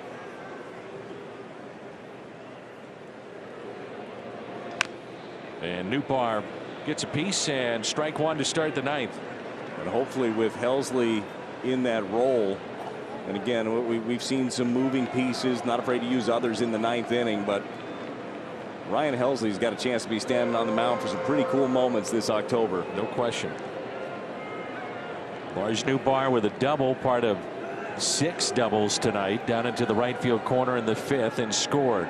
And Nootbaar gets a piece and strike one to start the ninth. And hopefully with Helsley in that role. And again, we've seen some moving pieces, not afraid to use others in the ninth inning, but Ryan Helsley's got a chance to be standing on the mound for some pretty cool moments this October. No question. Lars Nootbaar with a double, part of 6 doubles tonight, down into the right field corner in the 5th and scored.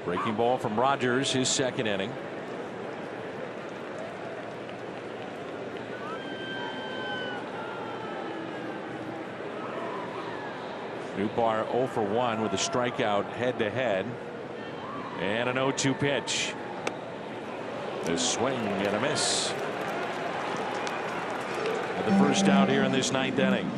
Breaking ball from Rogers, his second inning. Nootbaar 0 for 1 with a strikeout head to head. And an 0-2 pitch. A swing and a miss. And the first out here in this 9th inning.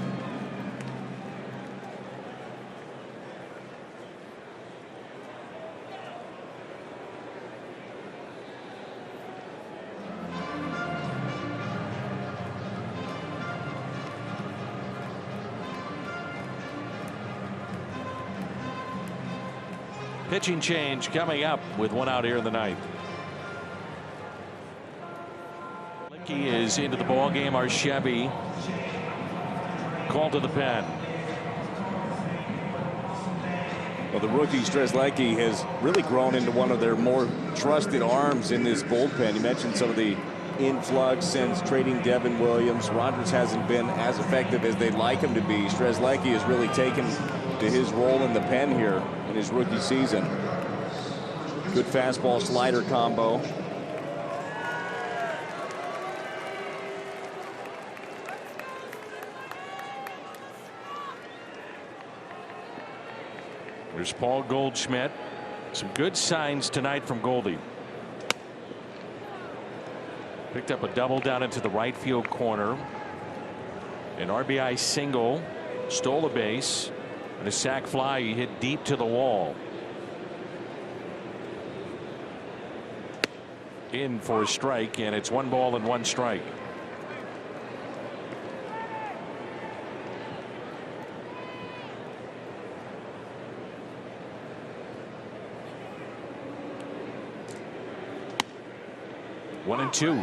Pitching change coming up with 1 out here in the 9th. Licky is into the ball game. Chevy called to the pen. Well, the rookie Strzelecki has really grown into one of their more trusted arms in this bullpen. You mentioned some of the influx since trading Devin Williams. Rogers hasn't been as effective as they'd like him to be. Strzelecki has really taken to his role in the pen here in his rookie season. Good fastball slider combo. There's Paul Goldschmidt. Some good signs tonight from Goldie. Picked up a double down into the right field corner. An RBI single, stole a base, and a sac fly. He hit deep to the wall. In for a strike, and it's 1 ball and 1 strike. One and 2.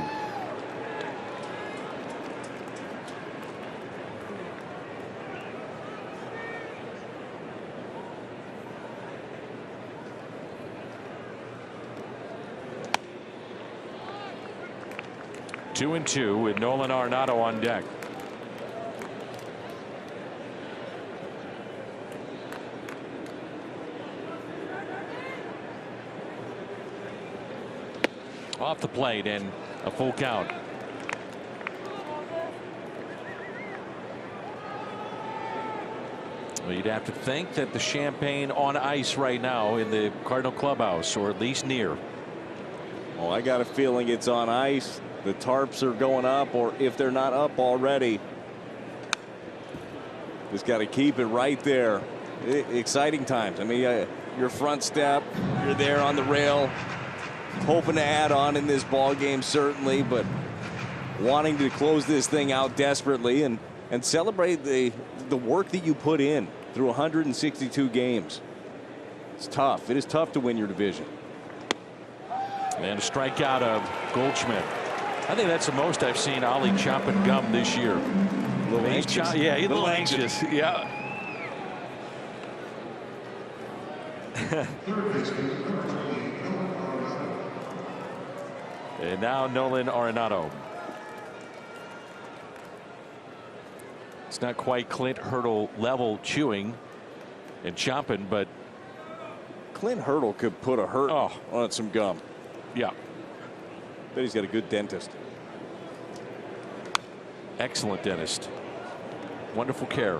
Two and 2 with Nolan Arenado on deck. Off the plate and a full count. Well, you'd have to think that the champagne on ice right now in the Cardinal clubhouse, or at least near. Oh, I got a feeling it's on ice. The tarps are going up, or if they're not up already, just got to keep it right there. Exciting times. I mean, your front step, you're there on the rail, hoping to add on in this ball game, certainly, but wanting to close this thing out desperately and celebrate the work that you put in through 162 games. It's tough. It is tough to win your division. And a strikeout of Goldschmidt. I think that's the most I've seen Ollie chopping gum this year. A little anxious. Yeah, he's a little anxious. Yeah. And now Nolan Arenado. It's not quite Clint Hurdle level chewing and chomping, but Clint Hurdle could put a hurt on some gum. Yeah. Bet he's got a good dentist. Excellent dentist. Wonderful care.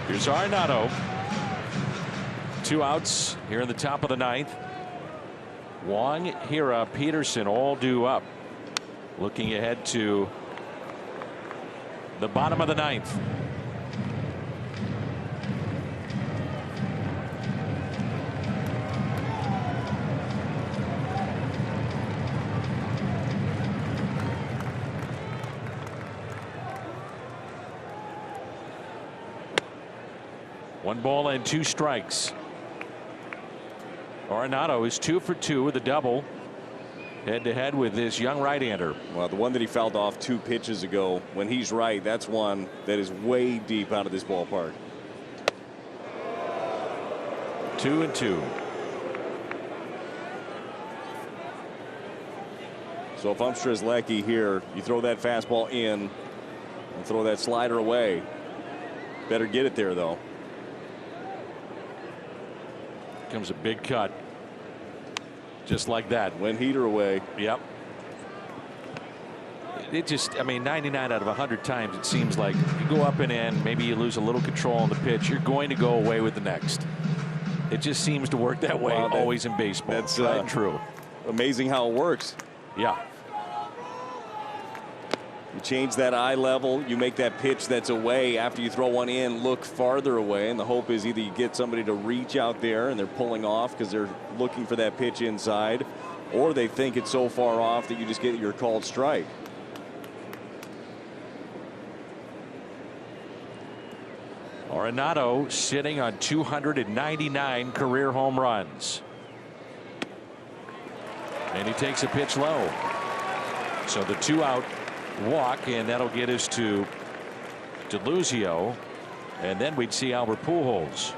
Here's Arenado. 2 outs here in the top of the 9th. Wong, Hira, Peterson all due up. Looking ahead to the bottom of the 9th. One ball and 2 strikes. Arenado is 2 for 2 with a double. Head to head with this young right-hander. Well, the one that he fouled off 2 pitches ago, when he's right, that's one that is way deep out of this ballpark. 2-2. So if I'm Strzelecki here, you throw that fastball in and throw that slider away. Better get it there, though. Comes a big cut. Just like that. Went heater away. Yep. It just, I mean, 99 out of 100 times it seems like you go up and in, maybe you lose a little control on the pitch, you're going to go away with the next. It just seems to work that way always in baseball. That's right and true. Amazing how it works. Yeah. You change that eye level, you make that pitch that's away after you throw one in look farther away, and the hope is either you get somebody to reach out there and they're pulling off because they're looking for that pitch inside, or they think it's so far off that you just get your called strike. Arenado sitting on 299 career home runs. And he takes a pitch low. So the 2-out walk, and that'll get us to DeLuzio, and then we'd see Albert Pujols.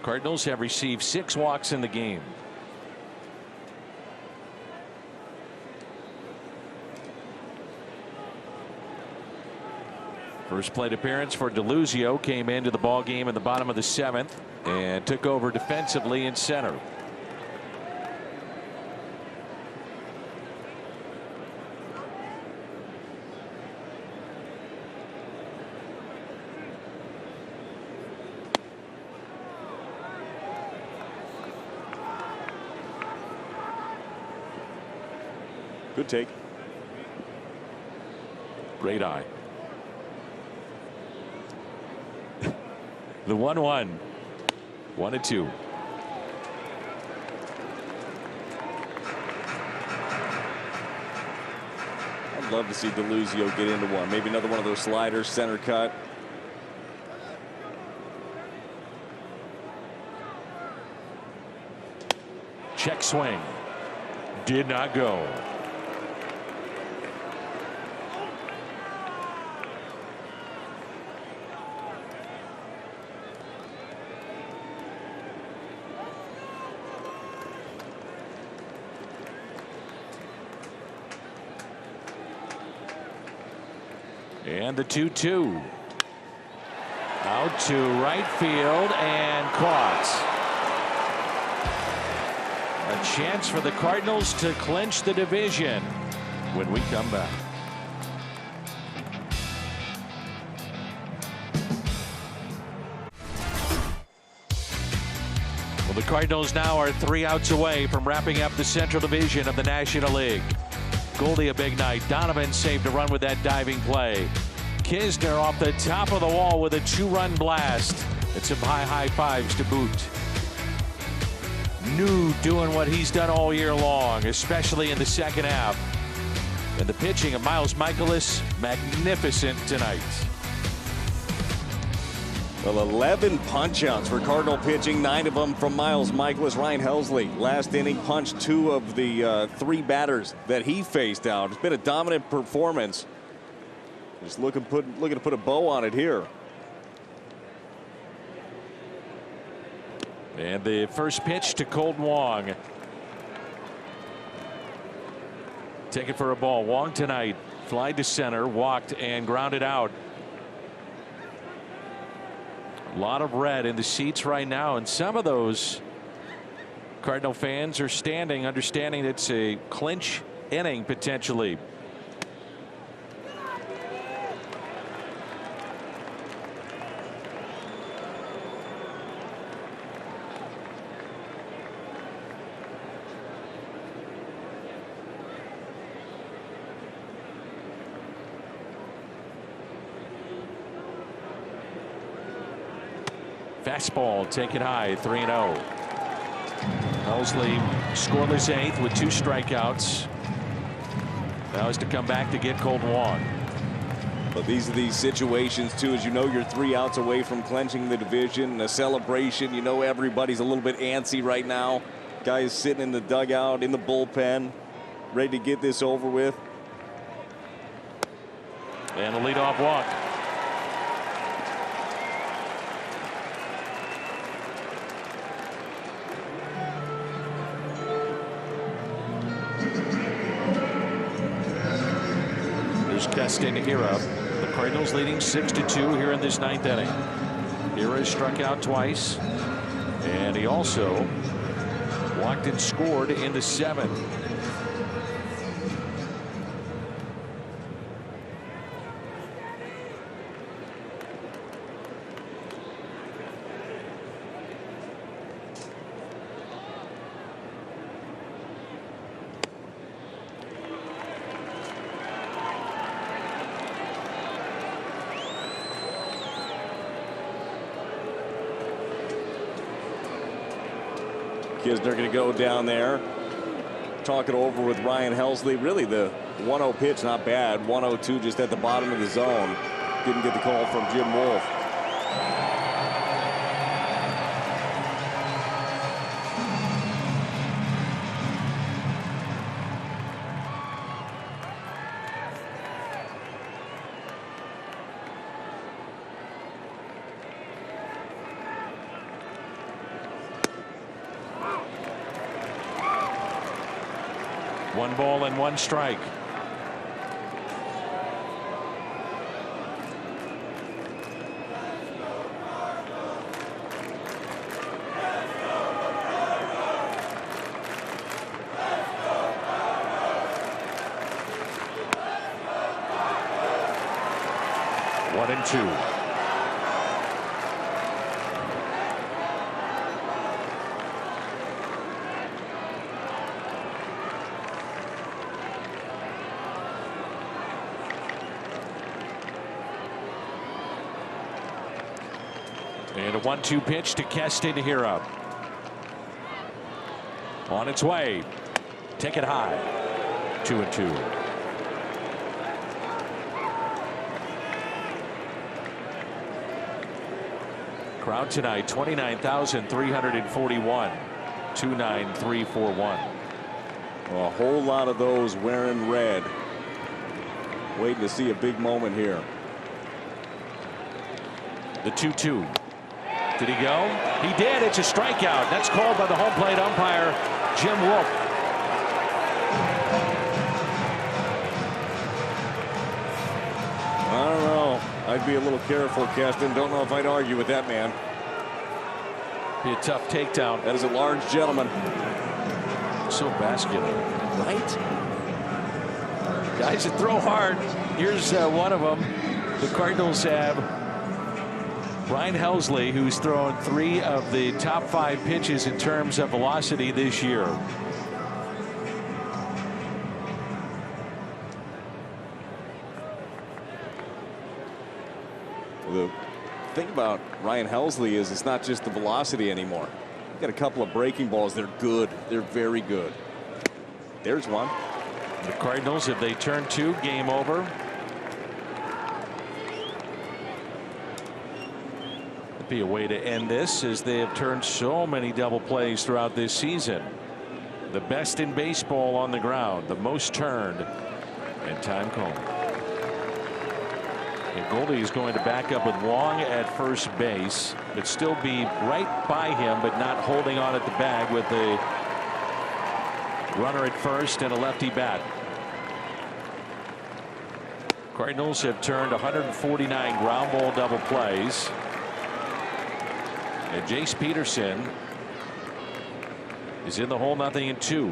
Cardinals have received 6 walks in the game. First plate appearance for DeLuzio came into the ball game in the bottom of the 7th and took over defensively in center. Good take. Great eye. The 1-1. 1-2. I'd love to see DeLuzio get into one. Maybe another one of those sliders, center cut. Check swing. Did not go. And the 2-2. Out to right field and caught. A chance for the Cardinals to clinch the division when we come back. Well, the Cardinals now are 3 outs away from wrapping up the Central Division of the National League. Goldie a big night. Donovan saved a run with that diving play. Kisner off the top of the wall with a 2-run blast. And some high fives to boot. New doing what he's done all year long, especially in the second half. And the pitching of Miles Michaelis, magnificent tonight. Well, 11 punch-outs for Cardinal pitching, 9 of them from Miles Michaelis. Ryan Helsley, last inning, punched 2 of the 3 batters that he faced out. It's been a dominant performance. Just looking to put a bow on it here. And the first pitch to Colton Wong. Take it for a ball. Wong tonight fly to center, walked and grounded out. A lot of red in the seats right now, and some of those Cardinal fans are standing, understanding it's a clinch inning potentially. Fastball taken high, 3-0. Helsley scoreless eighth with 2 strikeouts. Now is to come back to get Kolten. But these are these situations too, as you know, you're 3 outs away from clinching the division. A celebration, you know, everybody's a little bit antsy right now. Guys sitting in the dugout, in the bullpen, ready to get this over with. And a leadoff walk. Keston Hiura. The Cardinals leading 6-2 here in this 9th inning. Hiura struck out twice, and he also walked and scored in the 7th. Kisner going to go down there, talk it over with Ryan Helsley. Really, the 1-0 pitch, not bad. 1-0-2 just at the bottom of the zone. Didn't get the call from Jim Wolf. One ball and 1 strike. One and 2. And a 1-2 pitch to Keston Hiura. On its way. Take it high. 2-2. Crowd tonight 29,341. 29341. A whole lot of those wearing red. Waiting to see a big moment here. The 2-2. Did he go? He did. It's a strikeout. That's called by the home plate umpire, Jim Wolf. I don't know. I'd be a little careful, Keston. Don't know if I'd argue with that man. Be a tough takedown. That is a large gentleman. So vascular. Right? Guys that throw hard. Here's one of them. The Cardinals have Ryan Helsley, who's thrown 3 of the top 5 pitches in terms of velocity this year. The thing about Ryan Helsley is it's not just the velocity anymore. Got a couple of breaking balls. They're good. They're very good. There's one. The Cardinals, if they turn 2, game over. Be a way to end this, as they have turned so many double plays throughout this season. The best in baseball on the ground, the most turned, and time called. And Goldie is going to back up with Wong at first base, but still be right by him, but not holding on at the bag, with the runner at first and a lefty bat. Cardinals have turned 149 ground ball double plays. And Jace Peterson is in the hole, 0-2.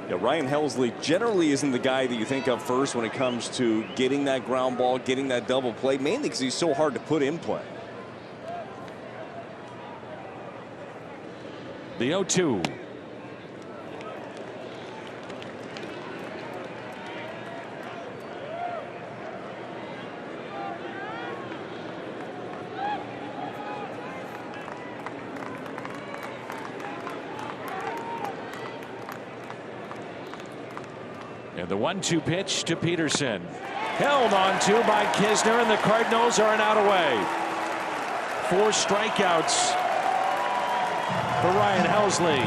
Yeah, Ryan Helsley generally isn't the guy that you think of first when it comes to getting that ground ball, getting that double play, mainly because he's so hard to put in play. The 0-2. And the 1-2 pitch to Peterson. Held on to by Kisner, and the Cardinals are an out away. 4 strikeouts for Ryan Helsley.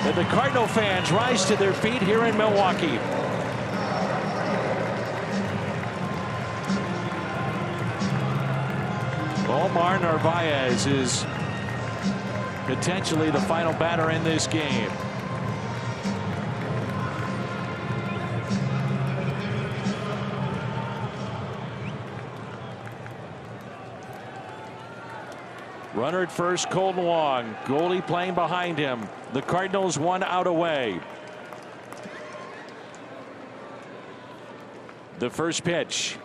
And the Cardinal fans rise to their feet here in Milwaukee. Omar Narvaez is potentially the final batter in this game. Runner at first, Colton Wong. Goldie playing behind him. The Cardinals 1 out away. The first pitch.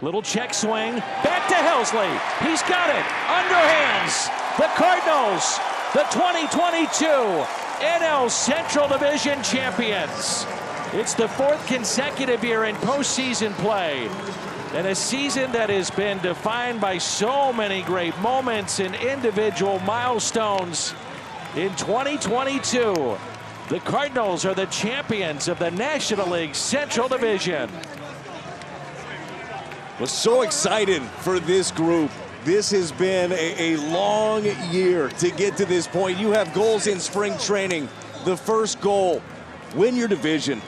Little check swing. Back to Helsley. He's got it. Underhands. The Cardinals, the 2022 NL Central Division champions. It's the 4th consecutive year in postseason play. And a season that has been defined by so many great moments and individual milestones. In 2022, the Cardinals are the champions of the National League Central Division. Was so excited for this group. This has been a long year to get to this point. You have goals in spring training. The first goal, win your division.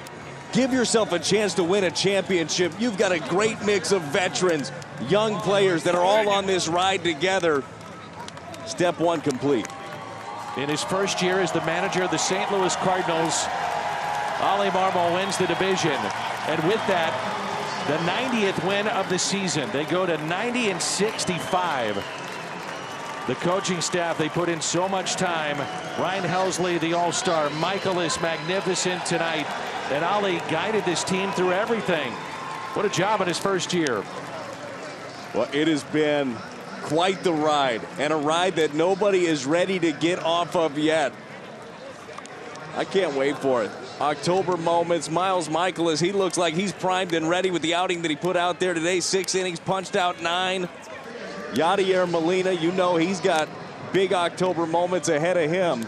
Give yourself a chance to win a championship. You've got a great mix of veterans, young players that are all on this ride together. Step 1 complete. In his first year as the manager of the St. Louis Cardinals, Oli Marmol wins the division. And with that, the 90th win of the season. They go to 90-65. The coaching staff, they put in so much time. Ryan Helsley, the all-star. Michael is magnificent tonight. And Oli guided this team through everything. What a job in his first year. Well, it has been quite the ride, and a ride that nobody is ready to get off of yet. I can't wait for it. October moments. Miles Michaelis, he looks like he's primed and ready with the outing that he put out there today. 6 innings, punched out 9. Yadier Molina, you know he's got big October moments ahead of him.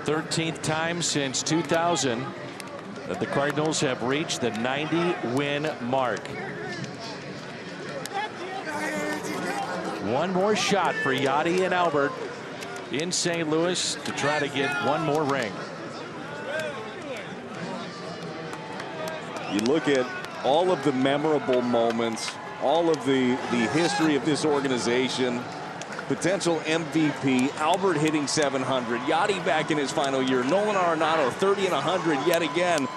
13th time since 2000 that the Cardinals have reached the 90-win mark. One more shot for Yadi and Albert in St. Louis to try to get one more ring. You look at all of the memorable moments, all of the history of this organization. Potential MVP, Albert hitting 700, Yadi back in his final year, Nolan Arenado 30 and 100 yet again,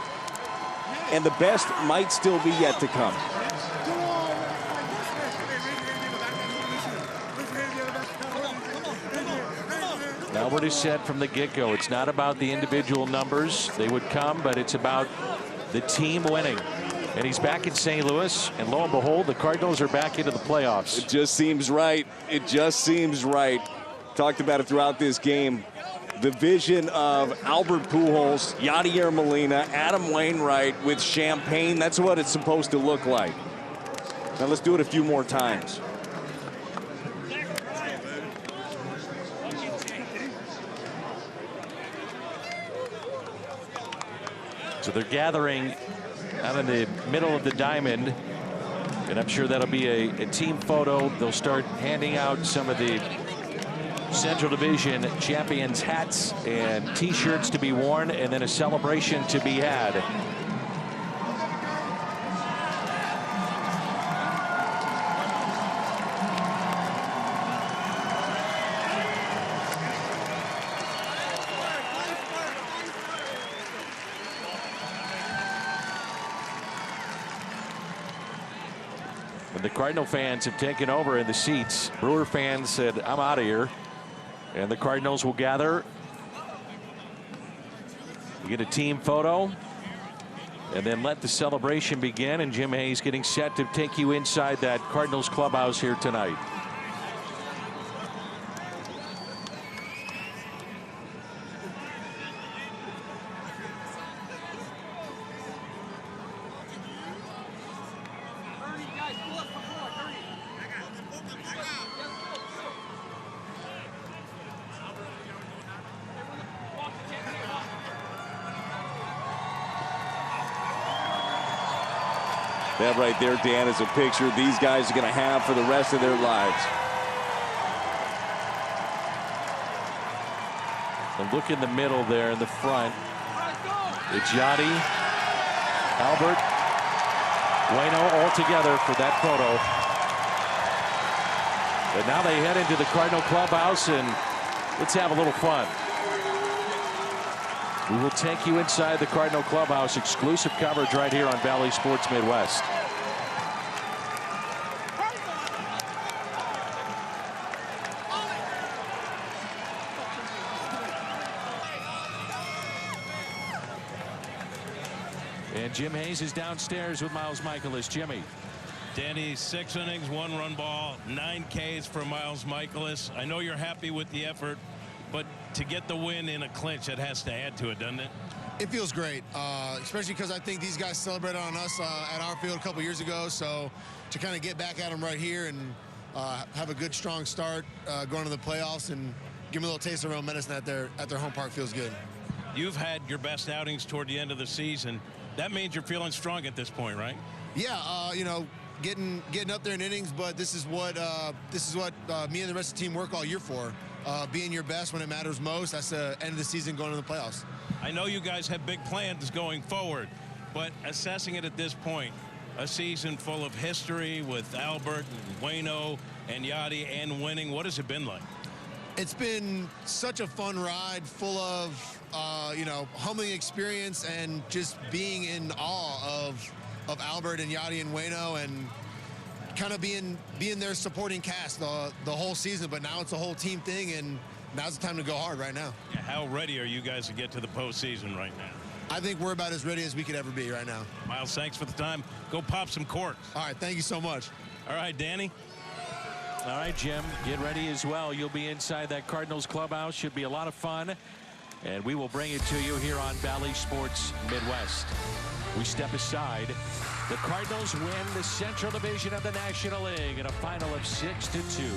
and the best might still be yet to come. Albert is said from the get-go, it's not about the individual numbers. They would come, but it's about the team winning. And he's back in St. Louis, and lo and behold, the Cardinals are back into the playoffs. It just seems right. It just seems right. Talked about it throughout this game. The vision of Albert Pujols, Yadier Molina, Adam Wainwright with champagne. That's what it's supposed to look like. Now let's do it a few more times. So they're gathering out in the middle of the diamond, and I'm sure that'll be a team photo. They'll start handing out some of the Central Division champions hats and t-shirts to be worn, and then a celebration to be had. The Cardinal fans have taken over in the seats. Brewer fans said, I'm out of here. And the Cardinals will gather You get a team photo and then let the celebration begin. And Jim Hayes getting set to take you inside that Cardinals clubhouse here tonight. That right there, Dan, is a picture these guys are going to have for the rest of their lives. And look in the middle there in the front. It's Yachty, Albert, Bueno all together for that photo. And now they head into the Cardinal clubhouse, and let's have a little fun. We will take you inside the Cardinal clubhouse. Exclusive coverage right here on Valley Sports Midwest. And Jim Hayes is downstairs with Miles Michaelis. Jimmy. Danny, 6 innings, 1 run ball, 9 Ks for Miles Michaelis. I know you're happy with the effort, but to get the win in a clinch, that has to add to it, doesn't it? It feels great, especially because I think these guys celebrated on us at our field a couple years ago. So to kind of get back at them right here and have a good, strong start going to the playoffs and give them a little taste of real medicine at their home park feels good. You've had your best outings toward the end of the season. That means you're feeling strong at this point, right? Yeah, you know, getting up there in innings, but this is what me and the rest of the team work all year for. Being your best when it matters most. That's the end of the season going to the playoffs. I know you guys have big plans going forward, but assessing it at this point, a season full of history with Albert and Bueno and Yachty and winning, what has it been like? It's been such a fun ride, full of you know, humbling experience and just being in awe of Albert and Yachty and Bueno and kind of being their supporting cast the whole season. But now it's a whole team thing, and now's the time to go hard right now. Yeah, how ready are you guys to get to the postseason right now? I think we're about as ready as we could ever be right now. Miles, thanks for the time. Go pop some corks. All right, thank you so much. All right, Danny. All right, Jim, get ready as well. You'll be inside that Cardinals clubhouse. Should be a lot of fun. And we will bring it to you here on Valley Sports Midwest. We step aside. The Cardinals win the Central Division of the National League in a final of 6-2.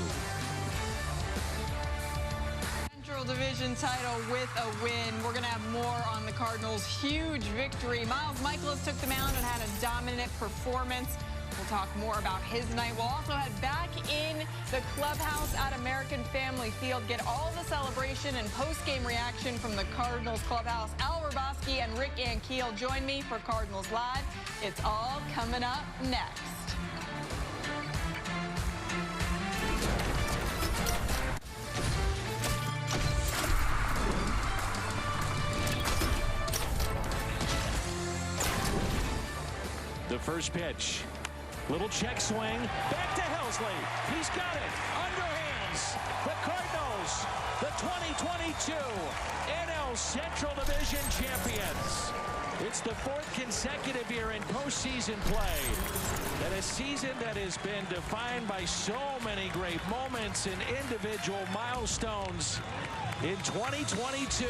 Central Division title with a win. We're going to have more on the Cardinals' huge victory. Miles Michaelis took the mound and had a dominant performance. We'll talk more about his night. We'll also head back in the clubhouse at American Family Field. Get all the celebration and post-game reaction from the Cardinals clubhouse. Al Raboski and Rick Ankiel join me for Cardinals Live. It's all coming up next. The first pitch. Little check swing. Back to Helsley. He's got it. Underhands. The Cardinals, the 2022 NL Central Division champions. It's the 4th consecutive year in postseason play. And a season that has been defined by so many great moments and individual milestones. In 2022,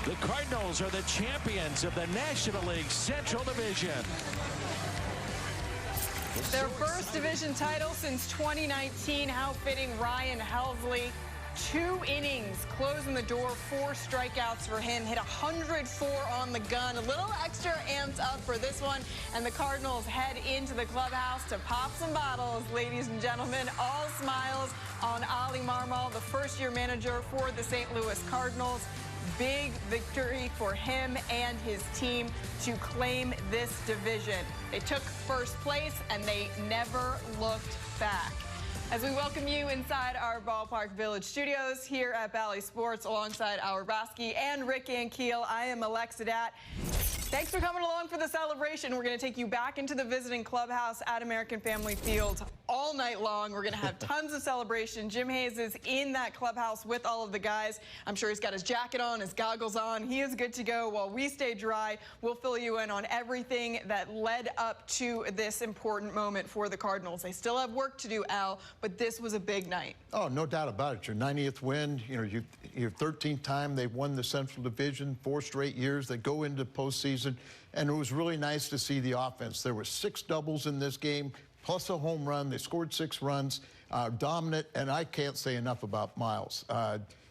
the Cardinals are the champions of the National League Central Division. Their first division title since 2019. How fitting. Ryan Helsley, 2 innings, closing the door, 4 strikeouts for him. Hit 104 on the gun. A little extra amped up for this one. And the Cardinals head into the clubhouse to pop some bottles, ladies and gentlemen. All smiles on Ali Marmol, the first-year manager for the St. Louis Cardinals. Big victory for him and his team to claim this division. They took first place, and they never looked back. As we welcome you inside our Ballpark Village studios here at Valley Sports alongside Al Raboski and Rick Ankiel, I am Alexa Dat. Thanks for coming along for the celebration. We're going to take you back into the visiting clubhouse at American Family Field all night long. We're going to have tons of celebration. Jim Hayes is in that clubhouse with all of the guys. I'm sure he's got his jacket on, his goggles on. He is good to go. While we stay dry, we'll fill you in on everything that led up to this important moment for the Cardinals. They still have work to do, Al, but this was a big night. Oh, no doubt about it. Your 90th win, you know, your 13th time they've won the Central Division, 4 straight years. They go into postseason. And it was really nice to see the offense. There were 6 doubles in this game, plus a home run. They scored 6 runs, dominant, and I can't say enough about Miles.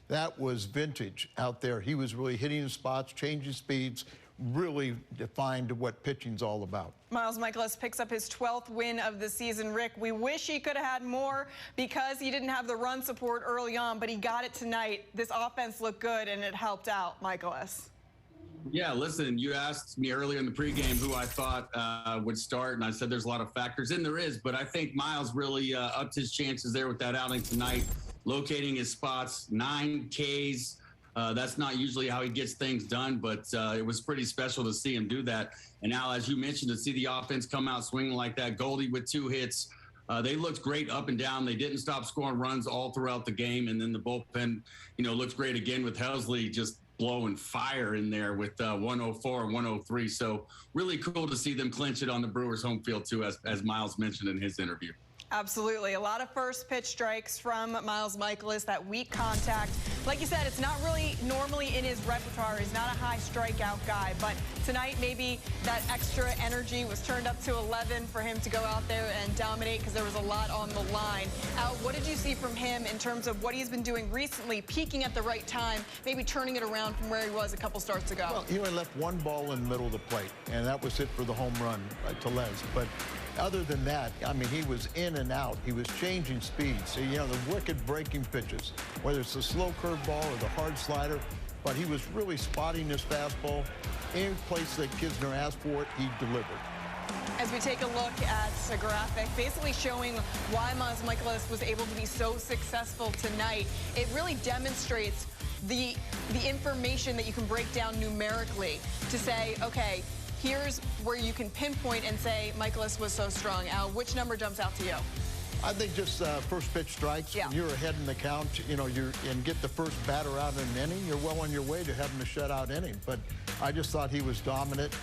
That was vintage out there. He was really hitting the spots, changing speeds, really defined what pitching's all about. Miles Mikolas picks up his 12th win of the season. Rick, we wish he could have had more because he didn't have the run support early on, but he got it tonight. This offense looked good, and it helped out Mikolas. Yeah, listen, you asked me earlier in the pregame who I thought would start, and I said there's a lot of factors, and there is, but I think Miles really upped his chances there with that outing tonight, locating his spots, 9 Ks. That's not usually how he gets things done, but it was pretty special to see him do that. And now, as you mentioned, to see the offense come out swinging like that, Goldie with 2 hits, they looked great up and down. They didn't stop scoring runs all throughout the game, and then the bullpen, you know, looks great again with Helsley just blowing fire in there with 104 and 103. So really cool to see them clinch it on the Brewers home field too, as Miles mentioned in his interview. Absolutely. A lot of first pitch strikes from Miles Mikolas, that weak contact. Like you said, it's not really normally in his repertoire. He's not a high strikeout guy, but tonight maybe that extra energy was turned up to 11 for him to go out there and dominate because there was a lot on the line. Al, what did you see from him in terms of what he's been doing recently, peaking at the right time, maybe turning it around from where he was a couple starts ago? Well, he only left 1 ball in the middle of the plate, and that was it for the home run to Les. But other than that, I mean, he was in and out. He was changing speeds. You know, the wicked breaking pitches, whether it's the slow curveball or the hard slider, but he was really spotting his fastball. Any place that Kisner asked for it, he delivered. As we take a look at a graphic basically showing why Miles Mikolas was able to be so successful tonight, it really demonstrates the information that you can break down numerically to say, okay, here's where you can pinpoint and say Mikolas was so strong. Al, which number jumps out to you? I think just first pitch strikes. Yeah. When you're ahead in the count, you know, and get the first batter out in an inning, you're well on your way to having a shutout inning. But I just thought he was dominant.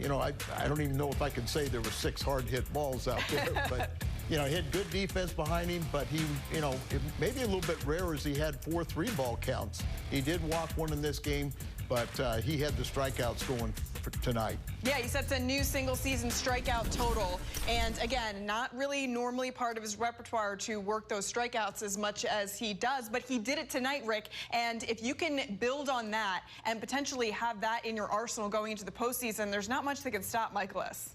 You know, I don't even know if I can say there were 6 hard hit balls out there, but you know, he had good defense behind him, but he, you know, maybe a little bit rare as he had 4 3-ball counts. He did walk 1 in this game, but he had the strikeouts going for tonight. Yeah, he sets a new single-season strikeout total. And again, not really normally part of his repertoire to work those strikeouts as much as he does, but he did it tonight, Rick. And if you can build on that and potentially have that in your arsenal going into the postseason, there's not much that can stop Mikolas.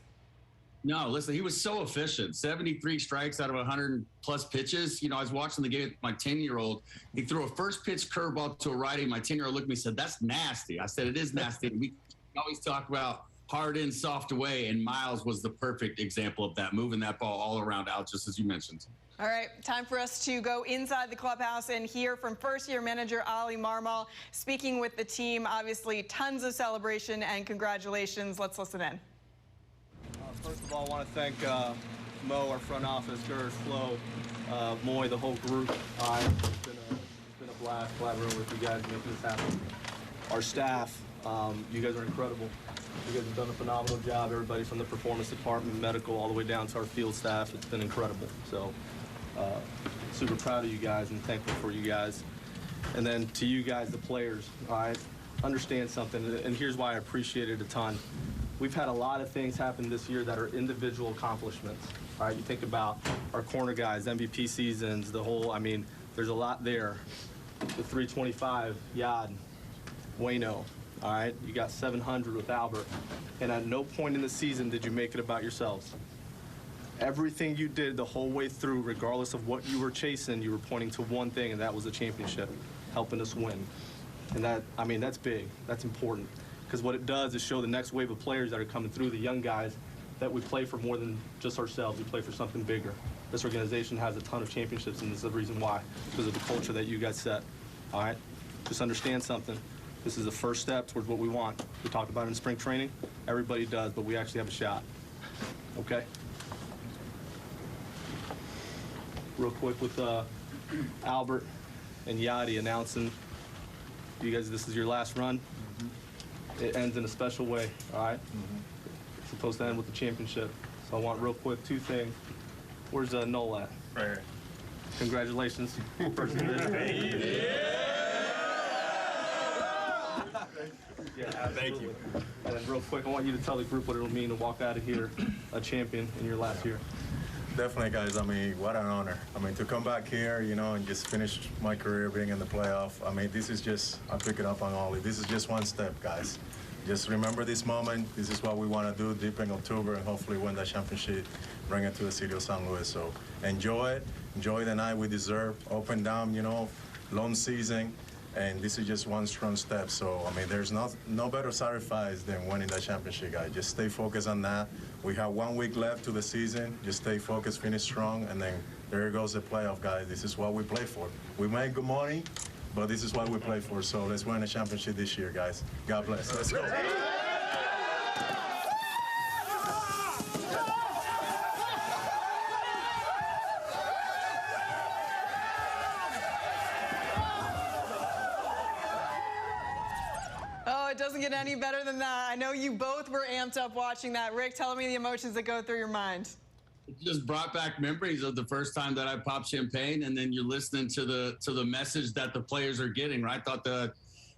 No, listen, he was so efficient. 73 strikes out of 100-plus pitches. You know, I was watching the game with my 10-year-old. He threw a first-pitch curveball to a righty. My 10-year-old looked at me and said, "That's nasty." I said, "It is nasty." We always talk about hard in, soft away, and Miles was the perfect example of that, moving that ball all around out, just as you mentioned. All right, time for us to go inside the clubhouse and hear from first-year manager Ali Marmol speaking with the team. Obviously, tons of celebration and congratulations. Let's listen in. First of all, I want to thank Mo, our front office, Gers, Flo, Moy, the whole group. It's been a blast collaborating with you guys making this happen. Our staff, you guys are incredible. You guys have done a phenomenal job. Everybody from the performance department, medical, all the way down to our field staff. It's been incredible. So super proud of you guys and thankful for you guys. And then to you guys, the players, I understand something, and here's why I appreciate it a ton. We've had a lot of things happen this year that are individual accomplishments. All right, you think about our corner guys, MVP seasons, the whole, I mean, there's a lot there. The 325, Yad, Waino, all right? You got 700 with Albert. And at no point in the season did you make it about yourselves. Everything you did the whole way through, regardless of what you were chasing, you were pointing to one thing, and that was the championship, helping us win. And that, I mean, that's big. That's important. Because what it does is show the next wave of players that are coming through, the young guys, that we play for more than just ourselves. We play for something bigger. This organization has a ton of championships, and this is the reason why, because of the culture that you guys set. All right? Just understand something. This is the first step towards what we want. We talked about it in spring training. Everybody does, but we actually have a shot. Okay? Real quick with Albert and Yachty announcing, you guys, this is your last run. It ends in a special way, all right? It's supposed to end with the championship. So I want real quick 2 things. Where's Noel at? Right here. Congratulations. First division. Yeah, thank you. And then real quick, I want you to tell the group what it'll mean to walk out of here a champion in your last year. Definitely, guys. I mean, what an honor. I mean, to come back here, you know, and just finish my career being in the playoff. I mean, this is just, I pick it up on Ollie. This is just one step, guys. Just remember this moment. This is what we want to do deep in October and hopefully win that championship, bring it to the city of St. Louis. So enjoy it. Enjoy the night we deserve. Open down, you know, long season. And this is just one strong step. So, I mean, there's no better sacrifice than winning that championship, guys. Just stay focused on that. We have 1 week left to the season. Just stay focused, finish strong, and then there goes the playoff, guys. This is what we play for. We make good money, but this is what we play for. So let's win a championship this year, guys. God bless. Let's go. It doesn't get any better than that. I know you both were amped up watching that. Rick, tell me the emotions that go through your mind. It just brought back memories of the first time that I popped champagne, and then you're listening to the message that the players are getting, right? I thought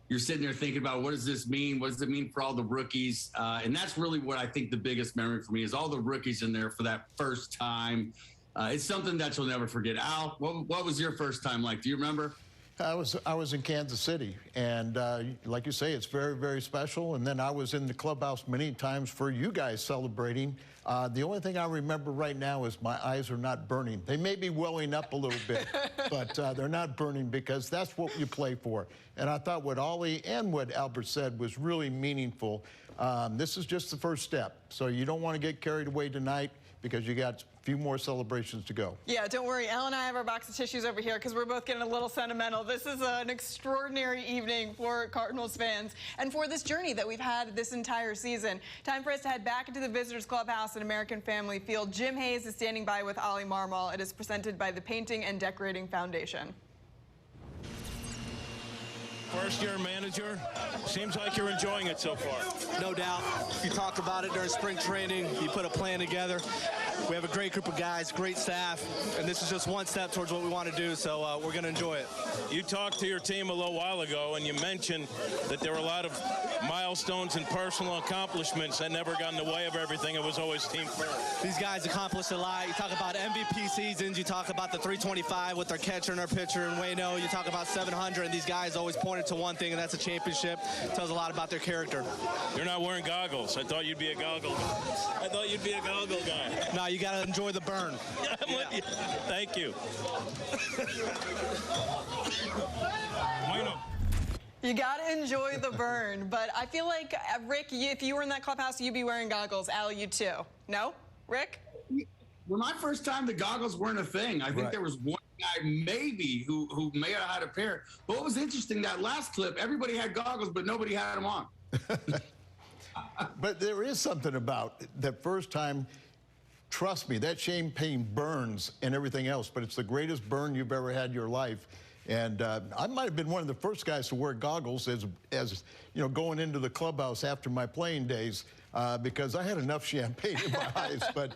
you're sitting there thinking about, what does this mean? What does it mean for all the rookies? And that's really what I think the biggest memory for me is, all the rookies in there for that first time. It's something that you'll never forget. Al, what was your first time like? Do you remember? I was in Kansas City, and like you say, it's very, very special. And then I was in the clubhouse many times for you guys celebrating. The only thing I remember right now is my eyes are not burning. They may be welling up a little bit, but they're not burning because that's what you play for. And I thought what Ollie and what Albert said was really meaningful. This is just the first step, so you don't want to get carried away tonight because you got a few more celebrations to go. Yeah, don't worry. Al and I have our box of tissues over here because we're both getting a little sentimental. This is an extraordinary evening for Cardinals fans and for this journey that we've had this entire season. Time for us to head back into the Visitors Clubhouse at American Family Field. Jim Hayes is standing by with Ollie Marmol. It is presented by the Painting and Decorating Foundation. First-year manager, seems like you're enjoying it so far. No doubt. You talked about it during spring training. You put a plan together. We have a great group of guys, great staff, and this is just one step towards what we want to do, so we're going to enjoy it. You talked to your team a little while ago, and you mentioned that there were a lot of milestones and personal accomplishments that never got in the way of everything. It was always team first. These guys accomplished a lot. You talk about MVP seasons. You talk about the 325 with their catcher and their pitcher in Waino. You talk about 700, and these guys always pointed to one thing, and that's a championship. It tells a lot about their character. You're not wearing goggles. I thought you'd be a goggle guy. I thought you'd be a goggle guy. No, you got to enjoy the burn. I'm with you. Thank you. You got to enjoy the burn, but I feel like, Rick, if you were in that clubhouse, you'd be wearing goggles. Al, you too. No? Rick? Well, my first time, the goggles weren't a thing. I think there was one guy maybe who may have had a pair. But what was interesting, that last clip, everybody had goggles, but nobody had them on. But there is something about that first time. Trust me, that champagne burns and everything else, but it's the greatest burn you've ever had in your life. And I might have been one of the first guys to wear goggles as you know, going into the clubhouse after my playing days because I had enough champagne in my eyes. But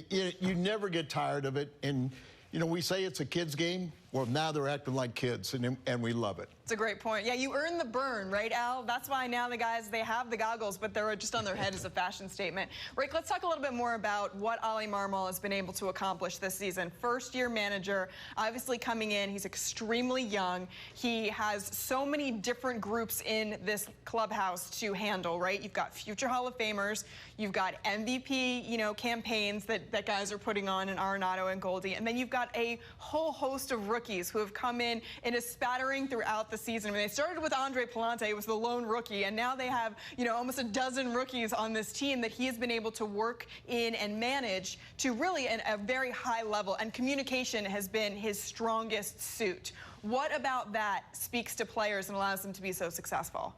you never get tired of it. And, you know, we say it's a kid's game. Well, now they're acting like kids, and we love it. It's a great point. Yeah, you earn the burn, right, Al? That's why now the guys, they have the goggles, but they're just on their head as a fashion statement. Rick, let's talk a little bit more about what Ollie Marmol has been able to accomplish this season. First-year manager, obviously coming in. He's extremely young. He has so many different groups in this clubhouse to handle, right? You've got future Hall of Famers. You've got MVP, you know, campaigns that guys are putting on in Arenado and Goldie. And then you've got a whole host of rookies who have come in a spattering throughout the season. I mean, they started with Andre Palante, who was the lone rookie, and now they have, you know, almost a dozen rookies on this team that he has been able to work in and manage to really a very high level, and communication has been his strongest suit. What about that speaks to players and allows them to be so successful?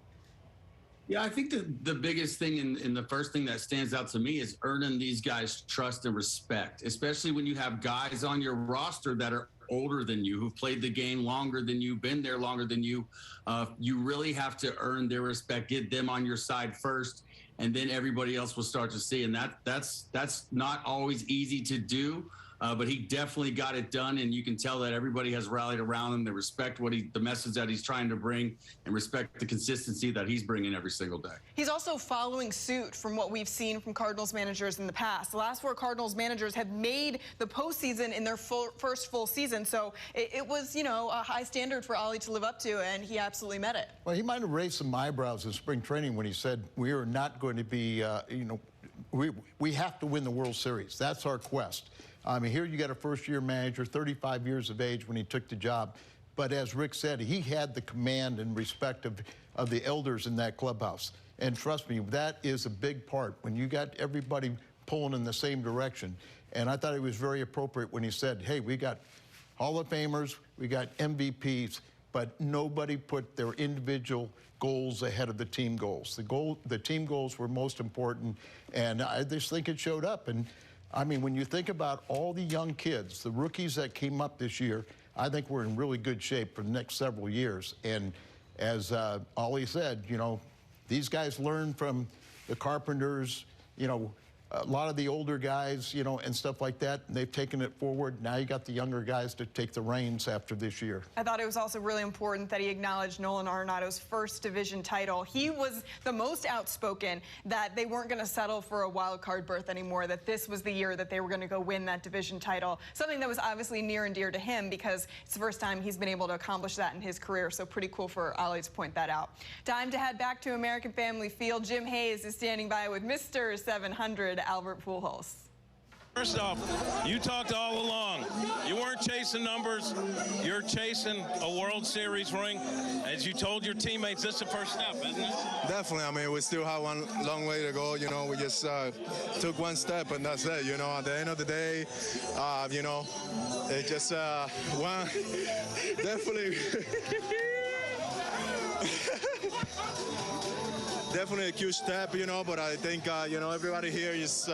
Yeah, I think the biggest thing and the first thing that stands out to me is earning these guys' trust and respect, especially when you have guys on your roster that are older than you, who've played the game longer than you, been there longer than you. You really have to earn their respect, get them on your side first, and then everybody else will start to see. And that's not always easy to do. But he definitely got it done, and you can tell that everybody has rallied around him. They respect the message that he's trying to bring, and respect the consistency that he's bringing every single day. He's also following suit from what we've seen from Cardinals managers in the past. The last 4 Cardinals managers have made the postseason in their first full season, so it was, a high standard for Ollie to live up to, and he absolutely met it. Well, he might have raised some eyebrows in spring training when he said we are not going to be, we have to win the World Series. That's our quest. I mean, here you got a first-year manager, 35 years of age when he took the job. But as Rick said, he had the command and respect of the elders in that clubhouse. And trust me, that is a big part when you got everybody pulling in the same direction. And I thought it was very appropriate when he said, hey, we got Hall of Famers, we got MVPs, but nobody put their individual goals ahead of the team goals. The team goals were most important, and I just think it showed up. And I mean, when you think about all the young kids, the rookies that came up this year, I think we're in really good shape for the next several years. And as Ollie said, these guys learn from the Carpenters, a lot of the older guys, and stuff like that. And they've taken it forward. Now you got the younger guys to take the reins after this year. I thought it was also really important that he acknowledged Nolan Arenado's first division title. He was the most outspoken that they weren't going to settle for a wild card berth anymore, that this was the year that they were going to go win that division title. Something that was obviously near and dear to him because it's the first time he's been able to accomplish that in his career. So pretty cool for Ollie to point that out. Time to head back to American Family Field. Jim Hayes is standing by with Mr. 700. Albert Pujols. First off, you talked all along. You weren't chasing numbers. You're chasing a World Series ring. As you told your teammates, this is the first step, isn't it? Definitely. I mean, we still have one long way to go. We just took one step, and that's it. At the end of the day, it just one definitely. Definitely a huge step, but I think, everybody here is,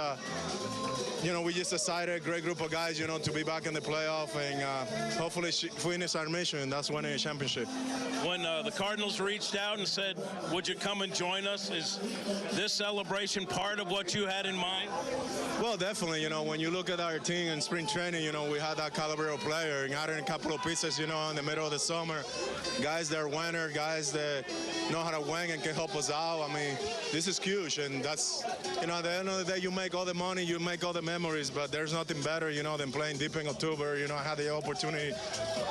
we just decided, a great group of guys, to be back in the playoff and hopefully finish our mission. That's winning a championship. When the Cardinals reached out and said, would you come and join us, is this celebration part of what you had in mind? Well, definitely. When you look at our team in spring training, we had that caliber of player and adding a couple of pieces, in the middle of the summer. Guys that are winners, guys that know how to win and can help us out. I mean, this is huge, and that's, at the end of the day, you make all the money, you make all the memories, but there's nothing better, than playing deep in October. I had the opportunity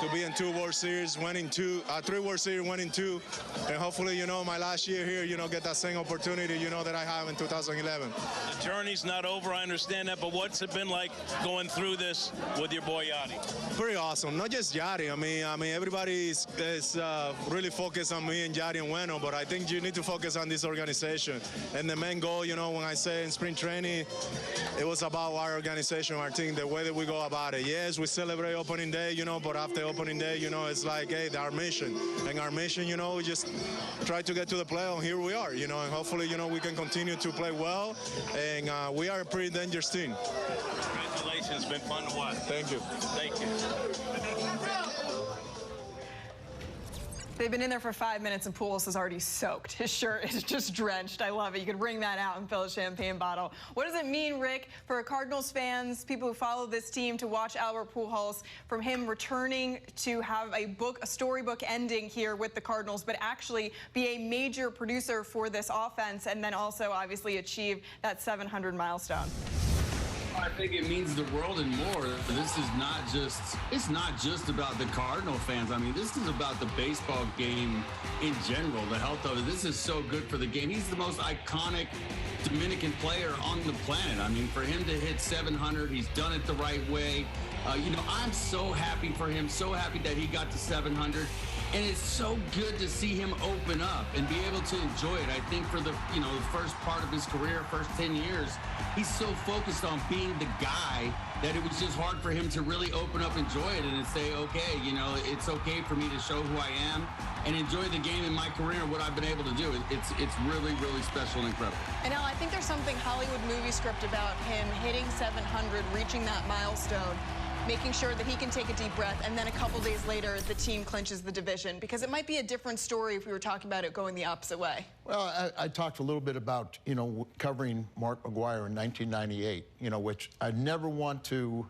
to be in 2 World Series, winning 3 World Series, winning 2, and hopefully, my last year here, get that same opportunity, that I have in 2011. The journey's not over, I understand that, but what's it been like going through this with your boy Yadi? Pretty awesome. Not just Yadi. I mean, everybody is really focused on me and Yadi and Bueno, but I think you need to focus on this organization. And the main goal, when I say in spring training, it was about our organization, our team, the way that we go about it. Yes, we celebrate opening day, but after opening day, it's like, hey, our mission. And our mission, we just try to get to the playoff. Here we are, and hopefully, we can continue to play well. And we are a pretty dangerous team. Congratulations. It's been fun to watch. Thank you. Thank you. They've been in there for 5 minutes and Pujols is already soaked. His shirt is just drenched. I love it. You could wring that out and fill a champagne bottle. What does it mean, Rick, for Cardinals fans, people who follow this team, to watch Albert Pujols, from him returning to have a storybook ending here with the Cardinals, but actually be a major producer for this offense and then also obviously achieve that 700 milestone? I think it means the world and more. This is it's not just about the Cardinal fans. I mean, this is about the baseball game in general, the health of it. This is so good for the game. He's the most iconic Dominican player on the planet. I mean, for him to hit 700, he's done it the right way. I'm so happy for him, so happy that he got to 700. And it's so good to see him open up and be able to enjoy it. I think for the first part of his career, first 10 years, he's so focused on being the guy that it was just hard for him to really open up, enjoy it, and say, okay, you know, it's okay for me to show who I am and enjoy the game in my career and what I've been able to do. It's really, really special and incredible. And Al, I think there's something Hollywood movie script about him hitting 700, reaching that milestone, making sure that he can take a deep breath, and then a couple days later, the team clinches the division. Because it might be a different story if we were talking about it going the opposite way. Well, I talked a little bit about, you know, covering Mark McGwire in 1998, you know, which I never want to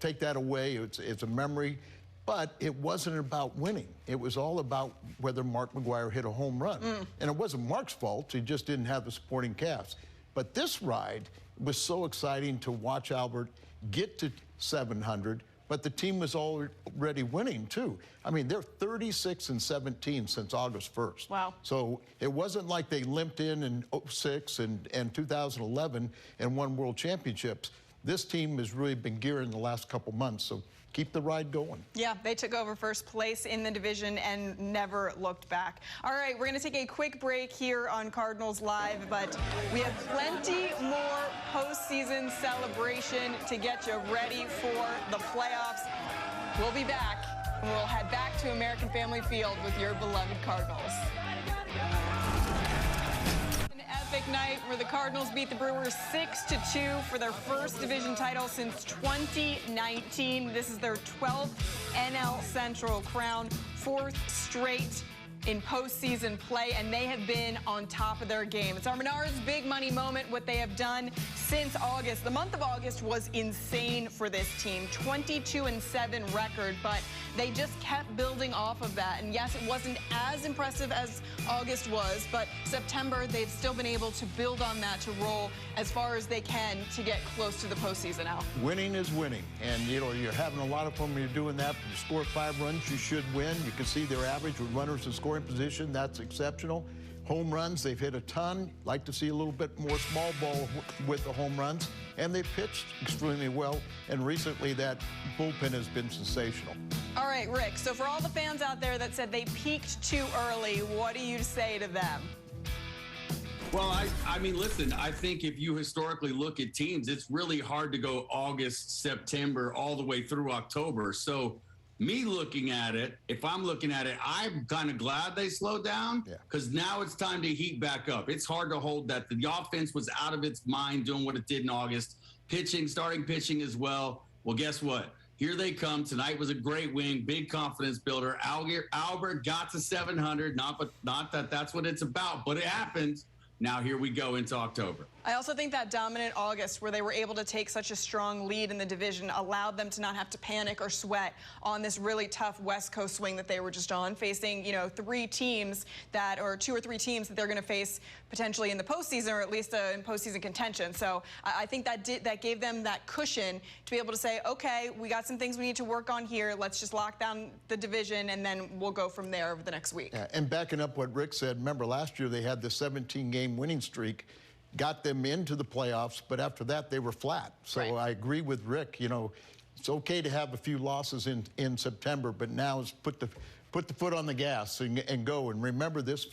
take that away. It's a memory. But it wasn't about winning. It was all about whether Mark McGwire hit a home run. And it wasn't Mark's fault. He just didn't have the supporting cast. But this ride was so exciting to watch Albert get to 700, but the team was already winning, too. I mean, they're 36-17 since August 1st. Wow. So it wasn't like they limped in 06 and 2011 and won world championships. This team has really been gearing the last couple months, so keep the ride going. Yeah, they took over first place in the division and never looked back. All right, we're going to take a quick break here on Cardinals Live, but we have plenty more postseason celebration to get you ready for the playoffs. We'll be back, and we'll head back to American Family Field with your beloved Cardinals. Epic night where the Cardinals beat the Brewers 6-2 for their first division title since 2019. This is their 12th NL Central crown, 4th straight in postseason play, and they have been on top of their game. It's our Menards big money moment, what they have done since August. The month of August was insane for this team, 22-7 record, but they just kept building off of that. And yes, it wasn't as impressive as August was, but September, they've still been able to build on that to roll as far as they can to get close to the postseason now. Winning is winning, and you know, you're having a lot of fun when you're doing that. You score 5 runs, you should win. You can see their average with runners in scoring position. That's exceptional. Home runs, they've hit a ton. Like to see a little bit more small ball with the home runs, and they've pitched extremely well, and recently that bullpen has been sensational. All right, Rick, so for all the fans out there that said they peaked too early, what do you say to them? Well, I mean, listen, I think if you historically look at teams, it's really hard to go August, September, all the way through October. So me looking at it, if I'm looking at it, I'm kind of glad they slowed down because now it's time to heat back up. It's hard to hold that. The offense was out of its mind doing what it did in August. Pitching, starting pitching as well. Well, guess what? Here they come. Tonight was a great win, big confidence builder. Albert got to 700. Not that that's what it's about, but it happened. Now here we go into October. I also think that dominant August where they were able to take such a strong lead in the division allowed them to not have to panic or sweat on this really tough West Coast swing that they were just on, facing, you know, 2 or 3 teams that they're going to face potentially in the postseason, or at least in postseason contention. So I think that gave them that cushion to be able to say, okay, we got some things we need to work on here. Let's just lock down the division, and then we'll go from there over the next week. Yeah, and backing up what Rick said, remember last year they had the 17-game winning streak, got them into the playoffs, but after that they were flat. So I agree with Rick. You know, it's okay to have a few losses in September, but now is put the foot on the gas and go. And remember, this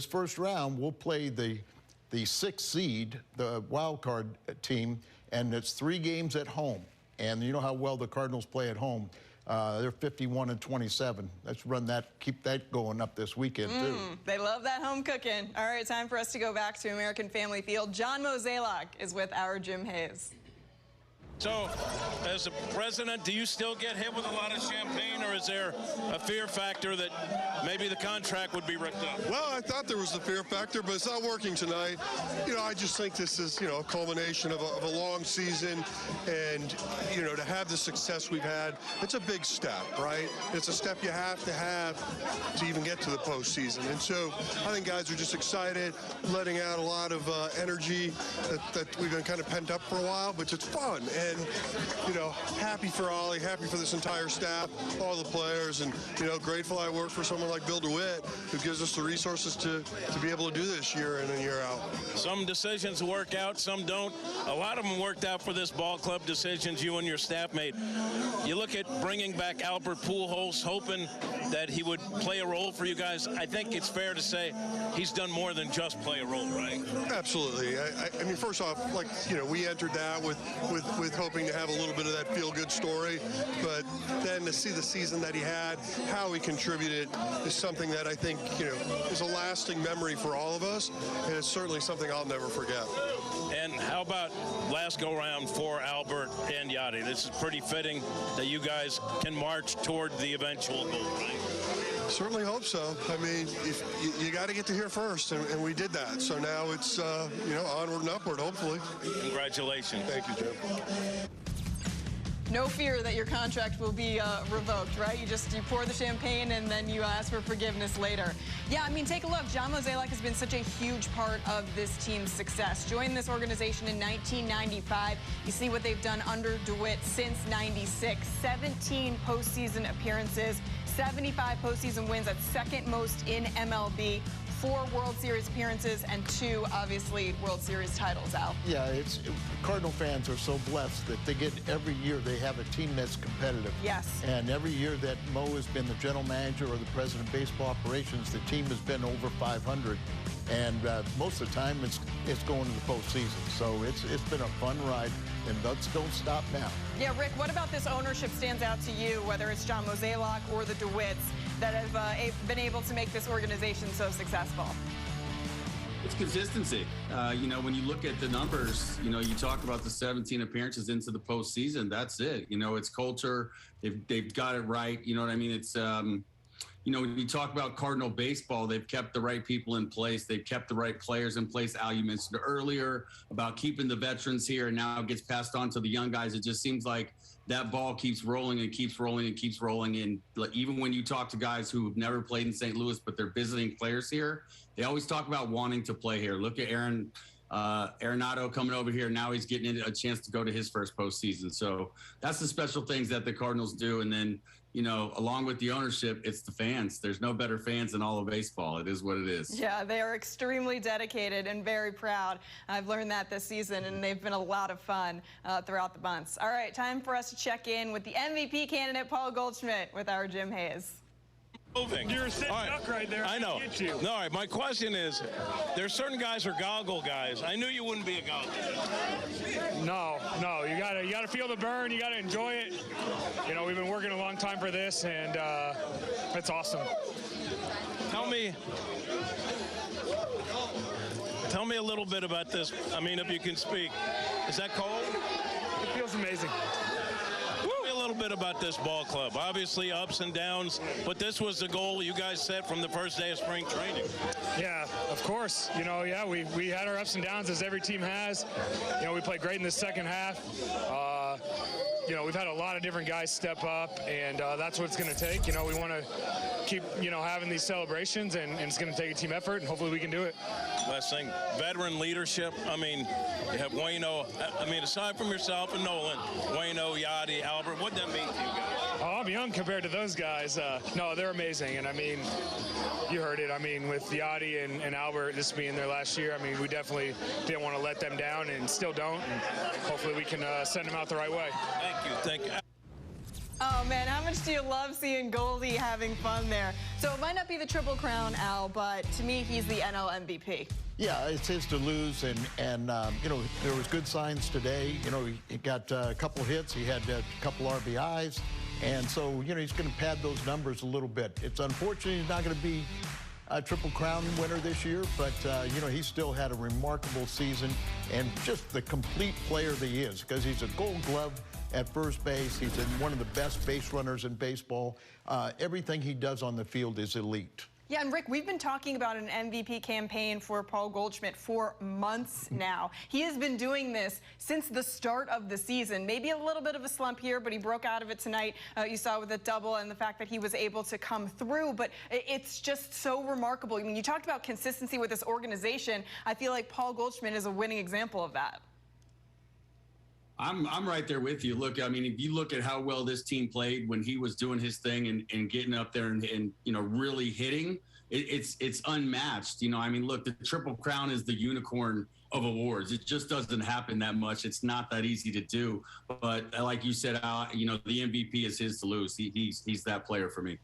first round we'll play the 6th seed, the wild card team, and it's 3 games at home. And you know how well the Cardinals play at home. They're 51-27. Let's run that, keep that going up this weekend, too. They love that home cooking. All right, time for us to go back to American Family Field. John Mozeliak is with our Jim Hayes. So, as a president, do you still get hit with a lot of champagne, or is there a fear factor that maybe the contract would be ripped up? Well, I thought there was the fear factor, but it's not working tonight. You know, I just think this is, you know, a culmination of a long season, and, you know, to have the success we've had, it's a big step, right? It's a step you have to even get to the postseason. And so I think guys are just excited, letting out a lot of energy that we've been kind of pent up for a while, but it's fun. And, you know, happy for Ollie, happy for this entire staff, all the players, and, you know, grateful I work for someone like Bill DeWitt, who gives us the resources to be able to do this year in and year out. Some decisions work out, some don't. A lot of them worked out for this ball club, decisions you and your staff made. You look at bringing back Albert Pujols, hoping that he would play a role for you guys. I think it's fair to say he's done more than just play a role, right? Absolutely. I mean, first off, like, you know, we entered that with hoping to have a little bit of that feel-good story. But then to see the season that he had, how he contributed, is something that I think, is a lasting memory for all of us, and it's certainly something I'll never forget. And how about last go-round for Albert and Yachty? This is pretty fitting that you guys can march toward the eventual goal, right? Certainly hope so. I mean, if you got to get to here first, and we did that. So now it's, onward and upward, hopefully. Congratulations. Thank you, Jim. No fear that your contract will be revoked, right? You pour the champagne and then you ask for forgiveness later. Yeah, I mean, take a look. John Mozeliak has been such a huge part of this team's success. Joined this organization in 1995. You see what they've done under DeWitt since '96. 17 postseason appearances, 75 postseason wins. That's second most in MLB. 4 World Series appearances and 2, obviously, World Series titles, Al. Yeah, Cardinal fans are so blessed that they get every year they have a team that's competitive. Yes. And every year that Mo has been the general manager or the president of baseball operations, the team has been over 500. And most of the time, it's going to the postseason. So it's been a fun ride, and let's don't stop now. Yeah, Rick, what about this ownership stands out to you, whether it's John Mozeliak or the DeWitts, that have been able to make this organization so successful? It's consistency. When you look at the numbers, you talk about the 17 appearances into the postseason. That's it. It's culture. They've got it right. You know what I mean? It's when you talk about Cardinal baseball, they've kept the right people in place. They've kept the right players in place. Al, you mentioned earlier about keeping the veterans here, and now it gets passed on to the young guys. It just seems like that ball keeps rolling and keeps rolling and keeps rolling. And even when you talk to guys who have never played in St. Louis, but they're visiting players here, they always talk about wanting to play here. Look at Arenado coming over here. Now he's getting a chance to go to his first postseason. So that's the special things that the Cardinals do. And then, along with the ownership, it's the fans. There's no better fans in all of baseball. It is what it is. Yeah, they are extremely dedicated and very proud. I've learned that this season, and they've been a lot of fun throughout the months. All right, time for us to check in with the MVP candidate, Paul Goldschmidt, with our Jim Hayes. Moving. You're a sick duck right there. I know. Get you. No, all right, my question is, there's certain guys who are goggle guys. I knew you wouldn't be a goggle. No. You gotta feel the burn. You gotta enjoy it. We've been working a long time for this, and it's awesome. Tell me a little bit about this. I mean, if you can speak. Is that cold? It feels amazing. A little bit about this ball club. Obviously ups and downs, but this was the goal you guys set from the first day of spring training. Yeah, of course. We had our ups and downs, as every team has. We played great in the second half. We've had a lot of different guys step up, and that's what it's going to take. We want to keep, having these celebrations, and it's going to take a team effort, and hopefully we can do it. Last thing, veteran leadership. I mean, you have Waino. I mean, aside from yourself and Nolan, Waino, Yachty, Albert, what'd that mean to you guys? Oh, I'm young compared to those guys. No, they're amazing. And, I mean, you heard it. I mean, with Yachty and Albert, this being their last year, I mean, we definitely didn't want to let them down and still don't. And hopefully we can send them out the right way. Thank you. Oh, man, how much do you love seeing Goldie having fun there? So it might not be the Triple Crown, Al, but to me, he's the NL MVP. Yeah, it's his to lose, and there was good signs today. He got a couple hits. He had a couple RBIs. And so, he's going to pad those numbers a little bit. It's unfortunate he's not going to be a Triple Crown winner this year, but, he still had a remarkable season and just the complete player that he is, because he's a Gold Glove at first base. He's one of the best base runners in baseball. Everything he does on the field is elite. Yeah, and Rick, we've been talking about an MVP campaign for Paul Goldschmidt for months now. He has been doing this since the start of the season. Maybe a little bit of a slump here, but he broke out of it tonight. You saw with a double and the fact that he was able to come through. But it's just so remarkable. I mean, you talked about consistency with this organization. I feel like Paul Goldschmidt is a winning example of that. I'm right there with you. Look, I mean, if you look at how well this team played when he was doing his thing and getting up there and really hitting, it's unmatched. I mean, look, the Triple Crown is the unicorn of awards. It just doesn't happen that much. It's not that easy to do. But like you said, the MVP is his to lose. He's that player for me.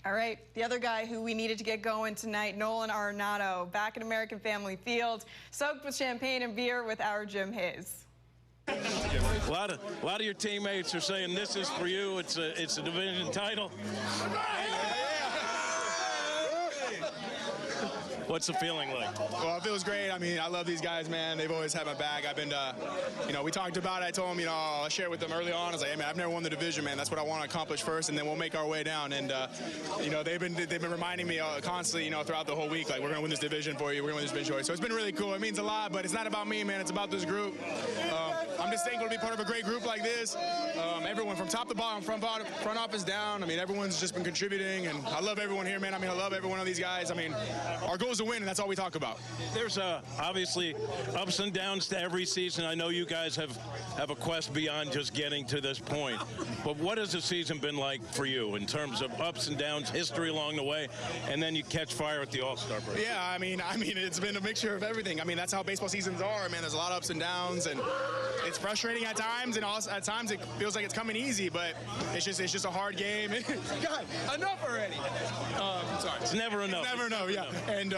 All right, the other guy who we needed to get going tonight, Nolan Arenado, back at American Family Field, soaked with champagne and beer with our Jim Hayes. A lot of your teammates are saying this is for you. It's a division title. What's the feeling like? Well, it feels great. I mean, I love these guys, man. They've always had my back. I've been, we talked about it. I told them, I shared with them early on. I was like, hey, man, I've never won the division, man. That's what I want to accomplish first, and then we'll make our way down. And, they've been reminding me constantly, throughout the whole week, like, we're going to win this division for you. We're going to win this division for you. So it's been really cool. It means a lot, but it's not about me, man. It's about this group. I'm just thankful to be part of a great group like this. Everyone from top to bottom, front office down. I mean, everyone's just been contributing, and I love everyone here, man. I mean, I love every one of these guys. I mean, our goal is to win, and that's all we talk about. There's obviously ups and downs to every season. I know you guys have a quest beyond just getting to this point. But what has the season been like for you in terms of ups and downs, history along the way, and then you catch fire at the All-Star break? Yeah, I mean, it's been a mixture of everything. I mean, that's how baseball seasons are, man. There's a lot of ups and downs, and it's frustrating at times, and also at times it feels like it's coming easy, but it's just a hard game. God, enough already. I'm sorry. It's never enough. It's never enough, yeah. And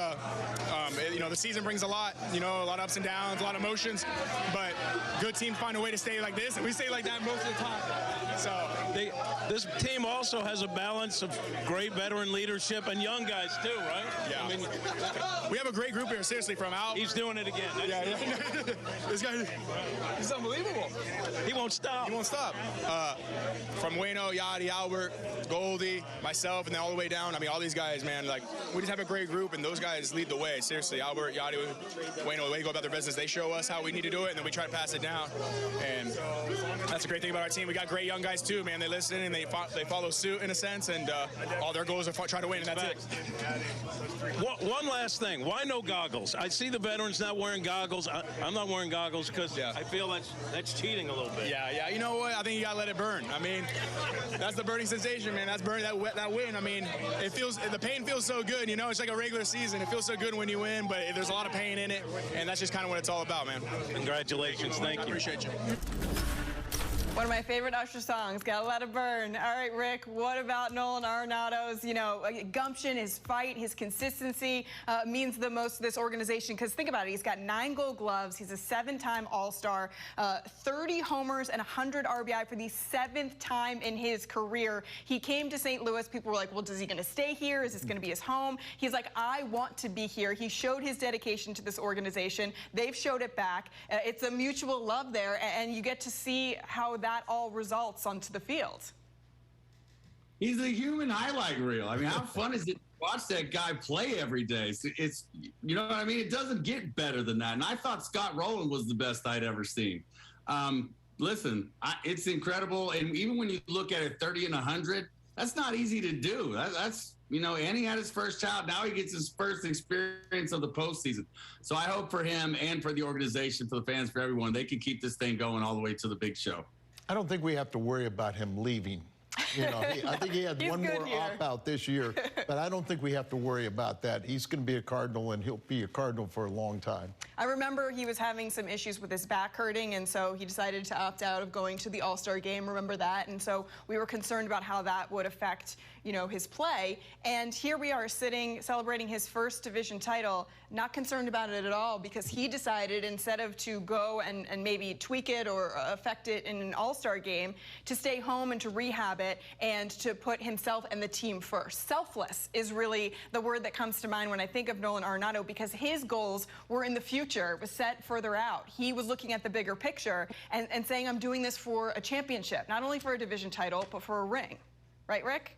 the season brings a lot of ups and downs, a lot of emotions, but good teams find a way to stay like this, and we stay like that most of the time. So this team also has a balance of great veteran leadership and young guys too, right? Yeah. I mean, we have a great group here, seriously, from Al. He's doing it again. Yeah. This guy, he's unbelievable. He won't stop. He won't stop. From Waino, Yachty, Albert, Goldie, myself, and then all the way down. I mean, all these guys, man, like, we just have a great group, and those guys lead the way. Seriously, Albert, Yachty, Waino, they go about their business. They show us how we need to do it, and then we try to pass it down. And that's a great thing about our team. We got great young guys, too, man. They listen, and they follow suit, in a sense, and all their goals are try to win, and that's it. One last thing. Why no goggles? I see the veterans not wearing goggles. I'm not wearing goggles because I feel that's cheating a little bit. Yeah. You know what? I think you got to let it burn. I mean, that's the burning sensation, man. That's burning that win. I mean, the pain feels so good, It's like a regular season. It feels so good when you win, but there's a lot of pain in it, and that's just kind of what it's all about, man. Congratulations. Thank you. I appreciate you. One of my favorite Usher songs, Gotta Let It Burn. All right, Rick, what about Nolan Arenado's, gumption, his fight, his consistency means the most to this organization? Because think about it, he's got 9 gold gloves, he's a 7-time All-Star, 30 homers and 100 RBI for the 7th time in his career. He came to St. Louis, people were like, well, is he gonna stay here? Is this gonna be his home? He's like, I want to be here. He showed his dedication to this organization. They've showed it back. It's a mutual love there, and you get to see how that all results onto the field. He's a human highlight reel. I mean, how fun is it to watch that guy play every day? It's you know what I mean? It doesn't get better than that. And I thought Scott Rowland was the best I'd ever seen. Listen, it's incredible. And even when you look at it 30 and 100, that's not easy to do. That's and he had his first child. Now he gets his first experience of the postseason. So I hope for him and for the organization, for the fans, for everyone, they can keep this thing going all the way to the big show. I don't think we have to worry about him leaving. I think he had one more opt-out this year, but I don't think we have to worry about that. He's going to be a Cardinal, and he'll be a Cardinal for a long time. I remember he was having some issues with his back hurting, and so he decided to opt out of going to the All-Star game. Remember that? And so we were concerned about how that would affect, his play. And here we are sitting, celebrating his first division title, not concerned about it at all, because he decided, instead of to go and maybe tweak it or affect it in an All-Star game, to stay home and to rehab it and to put himself and the team first. Selfless is really the word that comes to mind when I think of Nolan Arenado, because his goals were in the future, was set further out. He was looking at the bigger picture and saying, I'm doing this for a championship, not only for a division title, but for a ring. Right, Rick?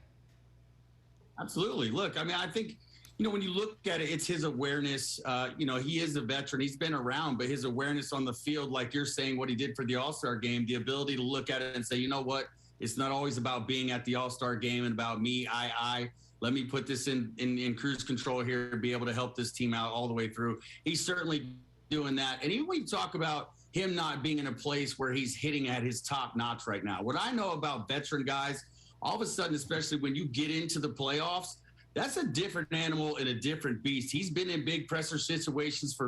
Absolutely. Look, I mean, I think, when you look at it, it's his awareness. He is a veteran. He's been around, but his awareness on the field, like you're saying, what he did for the All-Star game, the ability to look at it and say, you know what? It's not always about being at the All-Star game and about me, I. Let me put this in cruise control here and be able to help this team out all the way through. He's certainly doing that. And even when you talk about him not being in a place where he's hitting at his top notch right now, what I know about veteran guys, all of a sudden, especially when you get into the playoffs, that's a different animal and a different beast. He's been in big pressure situations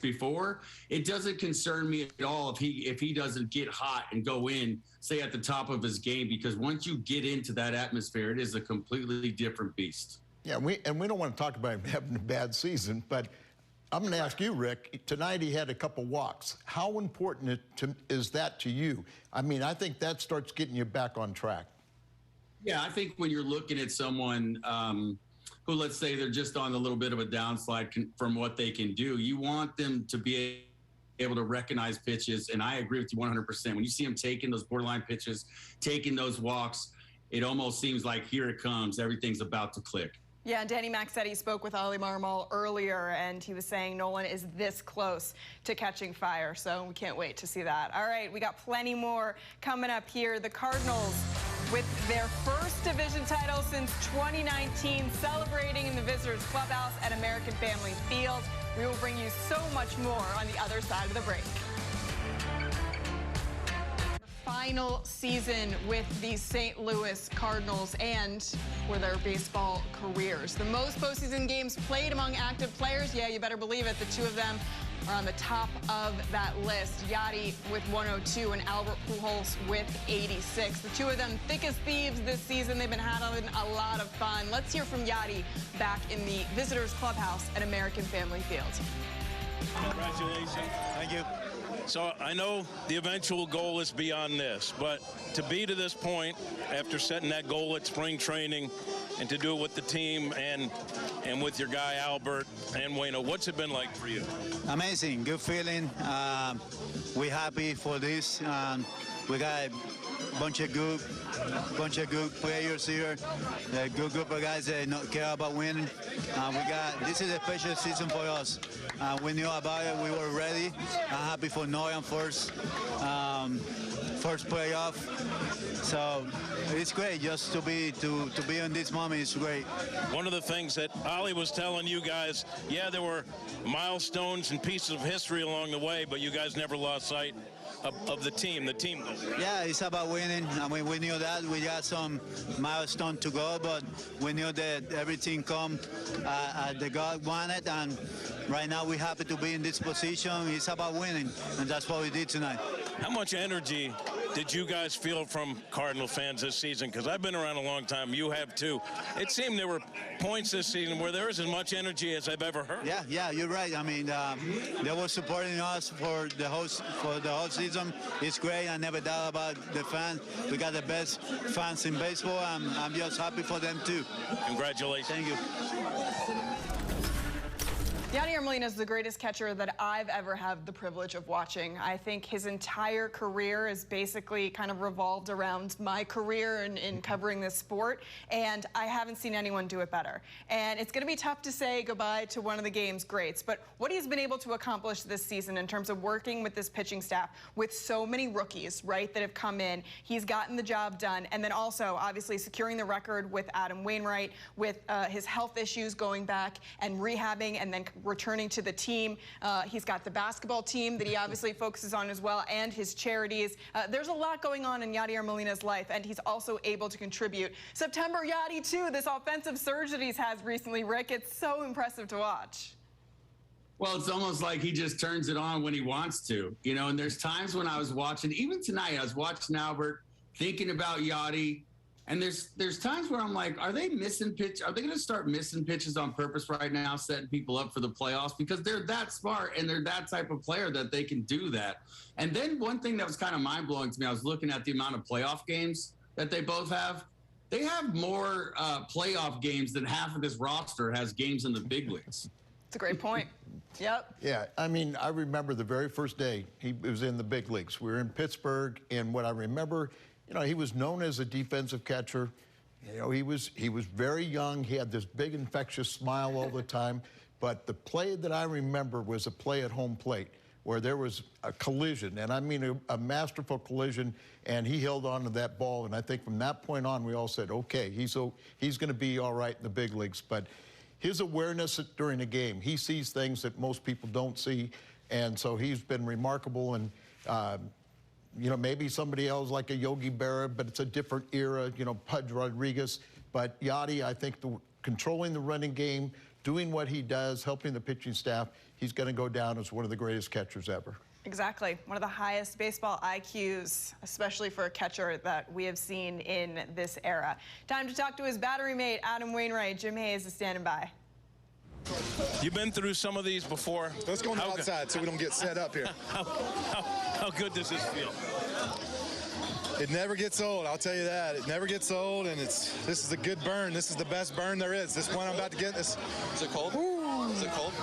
before. It doesn't concern me at all if he doesn't get hot and go in, say, at the top of his game, because once you get into that atmosphere, it is a completely different beast. Yeah, we don't want to talk about him having a bad season, but I'm going to ask you, Rick. Tonight he had a couple walks. How important is that to you? I mean, I think that starts getting you back on track. Yeah, I think when you're looking at someone who, let's say, they're just on a little bit of a downslide from what they can do, you want them to be able to recognize pitches. And I agree with you 100%. When you see them taking those borderline pitches, taking those walks, it almost seems like here it comes. Everything's about to click. Yeah, Danny Maxetti spoke with Ali Marmol earlier, and he was saying Nolan is this close to catching fire, so we can't wait to see that. All right, we got plenty more coming up here. The Cardinals, with their first division title since 2019, celebrating in the Visitors Clubhouse at American Family Field. We will bring you so much more on the other side of the break. Final season with the St. Louis Cardinals and for their baseball careers. The most postseason games played among active players, yeah, you better believe it. The two of them are on the top of that list. Yachty with 102 and Albert Pujols with 86. The two of them thick as thieves this season. They've been having a lot of fun. Let's hear from Yachty back in the Visitors Clubhouse at American Family Field. Congratulations. Thank you. So I know the eventual goal is beyond this, but to be to this point after setting that goal at spring training and to do it with the team and with your guy Albert and Waino, what's it been like for you? Amazing, good feeling. We're happy for this. We got a bunch of good players here, a good group of guys that care about winning. This is a special season for us. We knew about it. We were ready. I'm happy for Nolan first playoff. So it's great just to be in this moment. It's great. One of the things that Ali was telling you guys, yeah, there were milestones and pieces of history along the way, but you guys never lost sight of the team goal. Yeah, it's about winning. I mean, we knew that. We got some milestone to go, but we knew that everything come the God wanted, and right now we're happy to be in this position. It's about winning, and that's what we did tonight. How much energy did you guys feel from Cardinal fans this season? Because I've been around a long time. You have too. It seemed there were points this season where there was as much energy as I've ever heard. Yeah, you're right. I mean, they were supporting us for the whole season. It's great. I never doubt about the fans. We got the best fans in baseball. I'm just happy for them too. Congratulations. Thank you. Yadier Molina is the greatest catcher that I've ever had the privilege of watching. I think his entire career is basically kind of revolved around my career in covering this sport, and I haven't seen anyone do it better. And it's going to be tough to say goodbye to one of the game's greats, but what he's been able to accomplish this season in terms of working with this pitching staff with so many rookies, right, that have come in, he's gotten the job done, and then also, obviously, securing the record with Adam Wainwright, with his health issues going back and rehabbing and then returning to the team. He's got the basketball team that he obviously focuses on as well, and his charities. There's a lot going on in Yadier Molina's life, and he's also able to contribute. September Yachty, too, this offensive surge that he's had recently, Rick, it's so impressive to watch. Well, it's almost like he just turns it on when he wants to, you know, and there's times when I was watching, even tonight, I was watching Albert, thinking about Yachty. And there's times where I'm like, are they missing pitch? Are they going to start missing pitches on purpose right now, setting people up for the playoffs? Because they're that smart and they're that type of player that they can do that. And then one thing that was kind of mind blowing to me, I was looking at the amount of playoff games that they both have. They have more playoff games than half of this roster has games in the big leagues. It's a great point. Yep. Yeah, I mean, I remember the very first day he was in the big leagues. We were in Pittsburgh, and what I remember, you know, he was known as a defensive catcher. You know, he was very young. He had this big infectious smile all the time. But the play that I remember was a play at home plate where there was a collision, and I mean a masterful collision, and he held on to that ball. And I think from that point on, we all said, okay, he's going to be all right in the big leagues. But his awareness during a game, he sees things that most people don't see, and so he's been remarkable. And you know, maybe somebody else like a Yogi Berra, but it's a different era, you know, Pudge Rodriguez. But Yachty, I think controlling the running game, doing what he does, helping the pitching staff, he's going to go down as one of the greatest catchers ever. Exactly. One of the highest baseball IQs, especially for a catcher that we have seen in this era. Time to talk to his battery mate, Adam Wainwright. Jim Hayes is standing by. You've been through some of these before. Let's go on the outside so we don't get set up here. How good does this feel? It never gets old, I'll tell you that. It never gets old, and this is a good burn. This is the best burn there is. This one I'm about to get. Is it cold? Is it cold?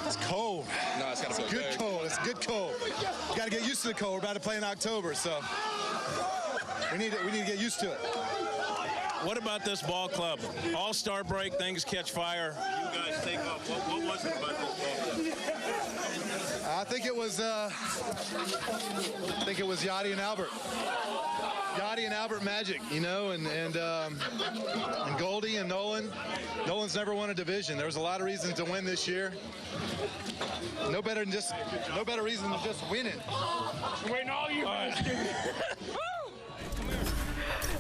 It's cold. No, it's got to feel good. Cold. It's good cold. You got to get used to the cold. We're about to play in October, so we need to get used to it. What about this ball club? All-star break, things catch fire. You guys take off. What was it about this ball club? I think it was Yachty and Albert. Yachty and Albert magic, you know, and Goldie and Nolan. Nolan's never won a division. There was a lot of reasons to win this year. No better reason than just winning. Waiting all you guys.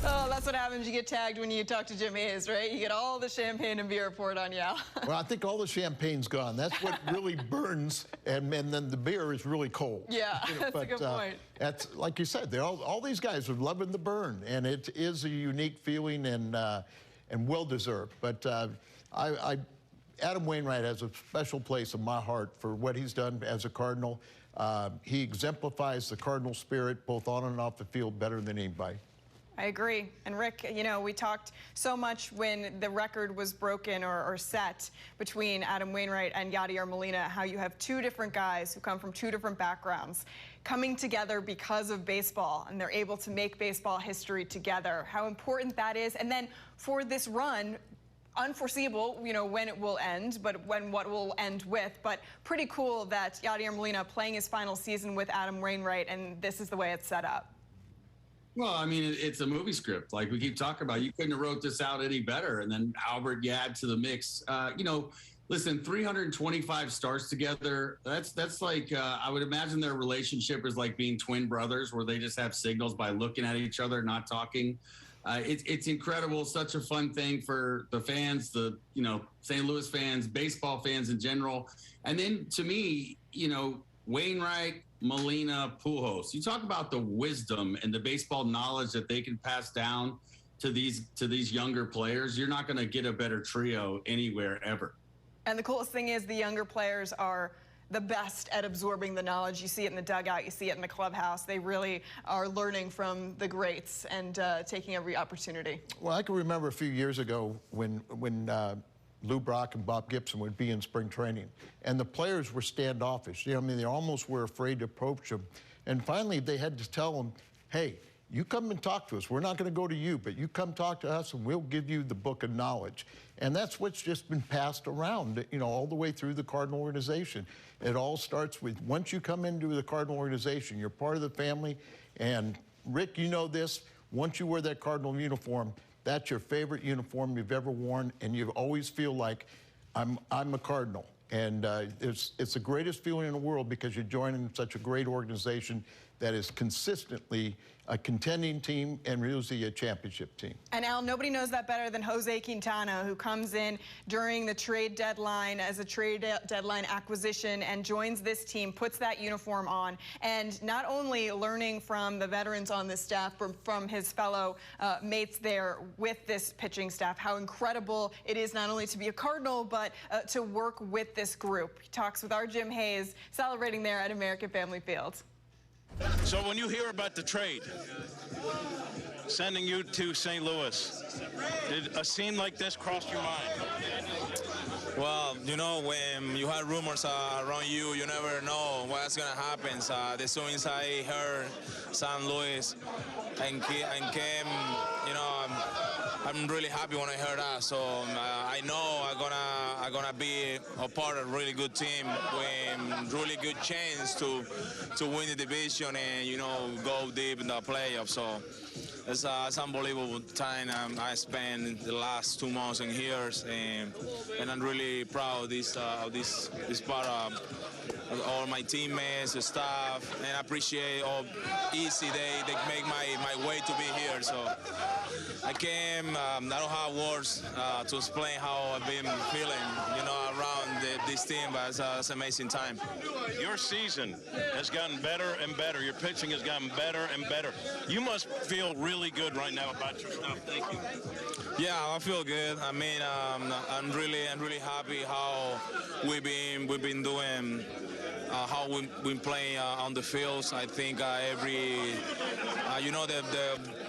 Oh, that's what happens. You get tagged when you talk to Jim Hayes, right? You get all the champagne and beer poured on you. Well, I think all the champagne's gone. That's what really burns, and then the beer is really cold. Yeah, that's a good point. That's like you said. All these guys are loving the burn, and it is a unique feeling and well deserved. But Adam Wainwright has a special place in my heart for what he's done as a Cardinal. He exemplifies the Cardinal spirit both on and off the field better than anybody. I agree. And Rick, you know, we talked so much when the record was broken or set between Adam Wainwright and Yadier Molina, how you have two different guys who come from two different backgrounds coming together because of baseball, and they're able to make baseball history together, how important that is. And then for this run, unforeseeable, you know, when it will end, but what will end with. But pretty cool that Yadier Molina playing his final season with Adam Wainwright, and this is the way it's set up. Well, I mean, it's a movie script. Like we keep talking about, you couldn't have wrote this out any better. And then Albert, you add to the mix. You know, listen, 325 stars together. That's like, I would imagine their relationship is like being twin brothers, where they just have signals by looking at each other, not talking. It's incredible. Such a fun thing for the fans, the, you know, St. Louis fans, baseball fans in general. And then to me, you know, Wainwright, Molina, Pujols. You talk about the wisdom and the baseball knowledge that they can pass down to these younger players. You're not going to get a better trio anywhere ever. And the coolest thing is the younger players are the best at absorbing the knowledge. You see it in the dugout, you see it in the clubhouse. They really are learning from the greats and taking every opportunity. Well, I can remember a few years ago when Lou Brock and Bob Gibson would be in spring training, and the players were standoffish. You know, I mean, they almost were afraid to approach them. And finally, they had to tell them, hey, you come and talk to us. We're not going to go to you, but you come talk to us, and we'll give you the book of knowledge. And that's what's just been passed around, you know, all the way through the Cardinal organization. It all starts with, once you come into the Cardinal organization, you're part of the family. And Rick, you know this, once you wear that Cardinal uniform, that's your favorite uniform you've ever worn, and you always feel like, I'm a Cardinal. And it's the greatest feeling in the world, because you're joining such a great organization that is consistently a contending team and really a championship team. And Al, nobody knows that better than Jose Quintana, who comes in during the trade deadline as a trade deadline acquisition and joins this team, puts that uniform on, and not only learning from the veterans on this staff, but from his fellow mates there with this pitching staff, how incredible it is not only to be a Cardinal, but to work with this group. He talks with our Jim Hayes, celebrating there at American Family Field. So when you hear about the trade, sending you to St. Louis, did a scene like this cross your mind? Well, you know, when you have rumors around you, you never know what's going to happen. As soon as I heard St. Louis and came, you know, I'm really happy when I heard that. So I know I'm gonna be a part of a really good team with really good chance to win the division and, you know, go deep in the playoffs. So it's unbelievable time I spent the last 2 months in here, and I'm really proud of this part of all my teammates, the staff, and I appreciate how easy they make my way to be here. So I came I don't have words to explain how I've been feeling, around this team, but it's an amazing time. Your season has gotten better and better. Your pitching has gotten better and better. You must feel really good right now about your stuff. Thank you. Yeah, I feel good. I mean, I'm really happy how we've been doing. How we've been playing on the fields. I think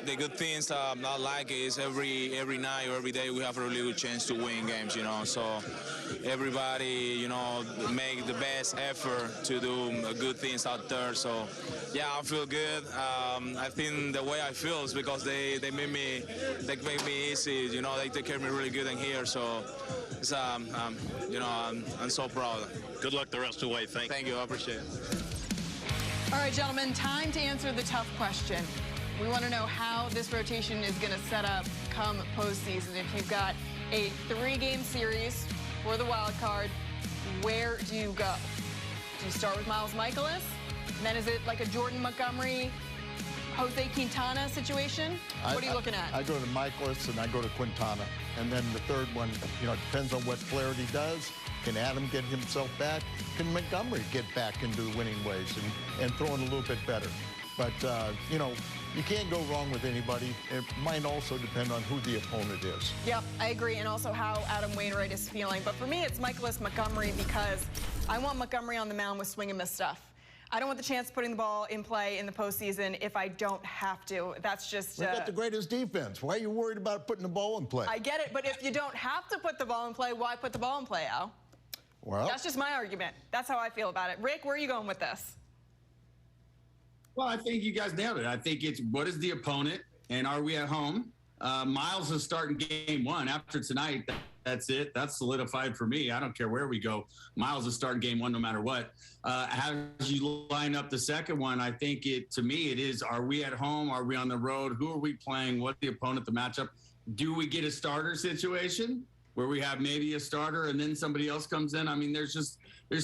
the good things I like is every night or every day we have a really good chance to win games, So everybody, make the best effort to do good things out there. So yeah, I feel good. I think the way I feel is because they make me easy. They take care of me really good in here. So it's, I'm so proud. Good luck the rest of the way. Thank you. I appreciate it. All right, gentlemen, time to answer the tough question. We want to know how this rotation is going to set up come postseason. If you've got a 3-game series for the wild card, where do you go? Do you start with Miles Michaelis? And then is it like a Jordan Montgomery, Jose Quintana situation? What are you looking at? I go to Michaelis and I go to Quintana. And then the third one, it depends on what Flaherty does. Can Adam get himself back? Can Montgomery get back into the winning ways and throwing a little bit better? But, you can't go wrong with anybody. It might also depend on who the opponent is. Yep, I agree, and also how Adam Wainwright is feeling. But for me, it's Michaelis Montgomery because I want Montgomery on the mound with swing and miss stuff. I don't want the chance of putting the ball in play in the postseason if I don't have to. That's just... We've got the greatest defense. Why are you worried about putting the ball in play? I get it, but if you don't have to put the ball in play, why put the ball in play, Al? Well... That's just my argument. That's how I feel about it. Rick, where are you going with this? Well, I think you guys nailed it. I think it's what is the opponent and are we at home? Miles is starting game 1. After tonight, that's it. That's solidified for me. I don't care where we go. Miles is starting game 1 no matter what. As you line up the second one, I think to me, it is, are we at home? Are we on the road? Who are we playing? What's the opponent, the matchup? Do we get a starter situation where we have maybe a starter and then somebody else comes in? I mean, there's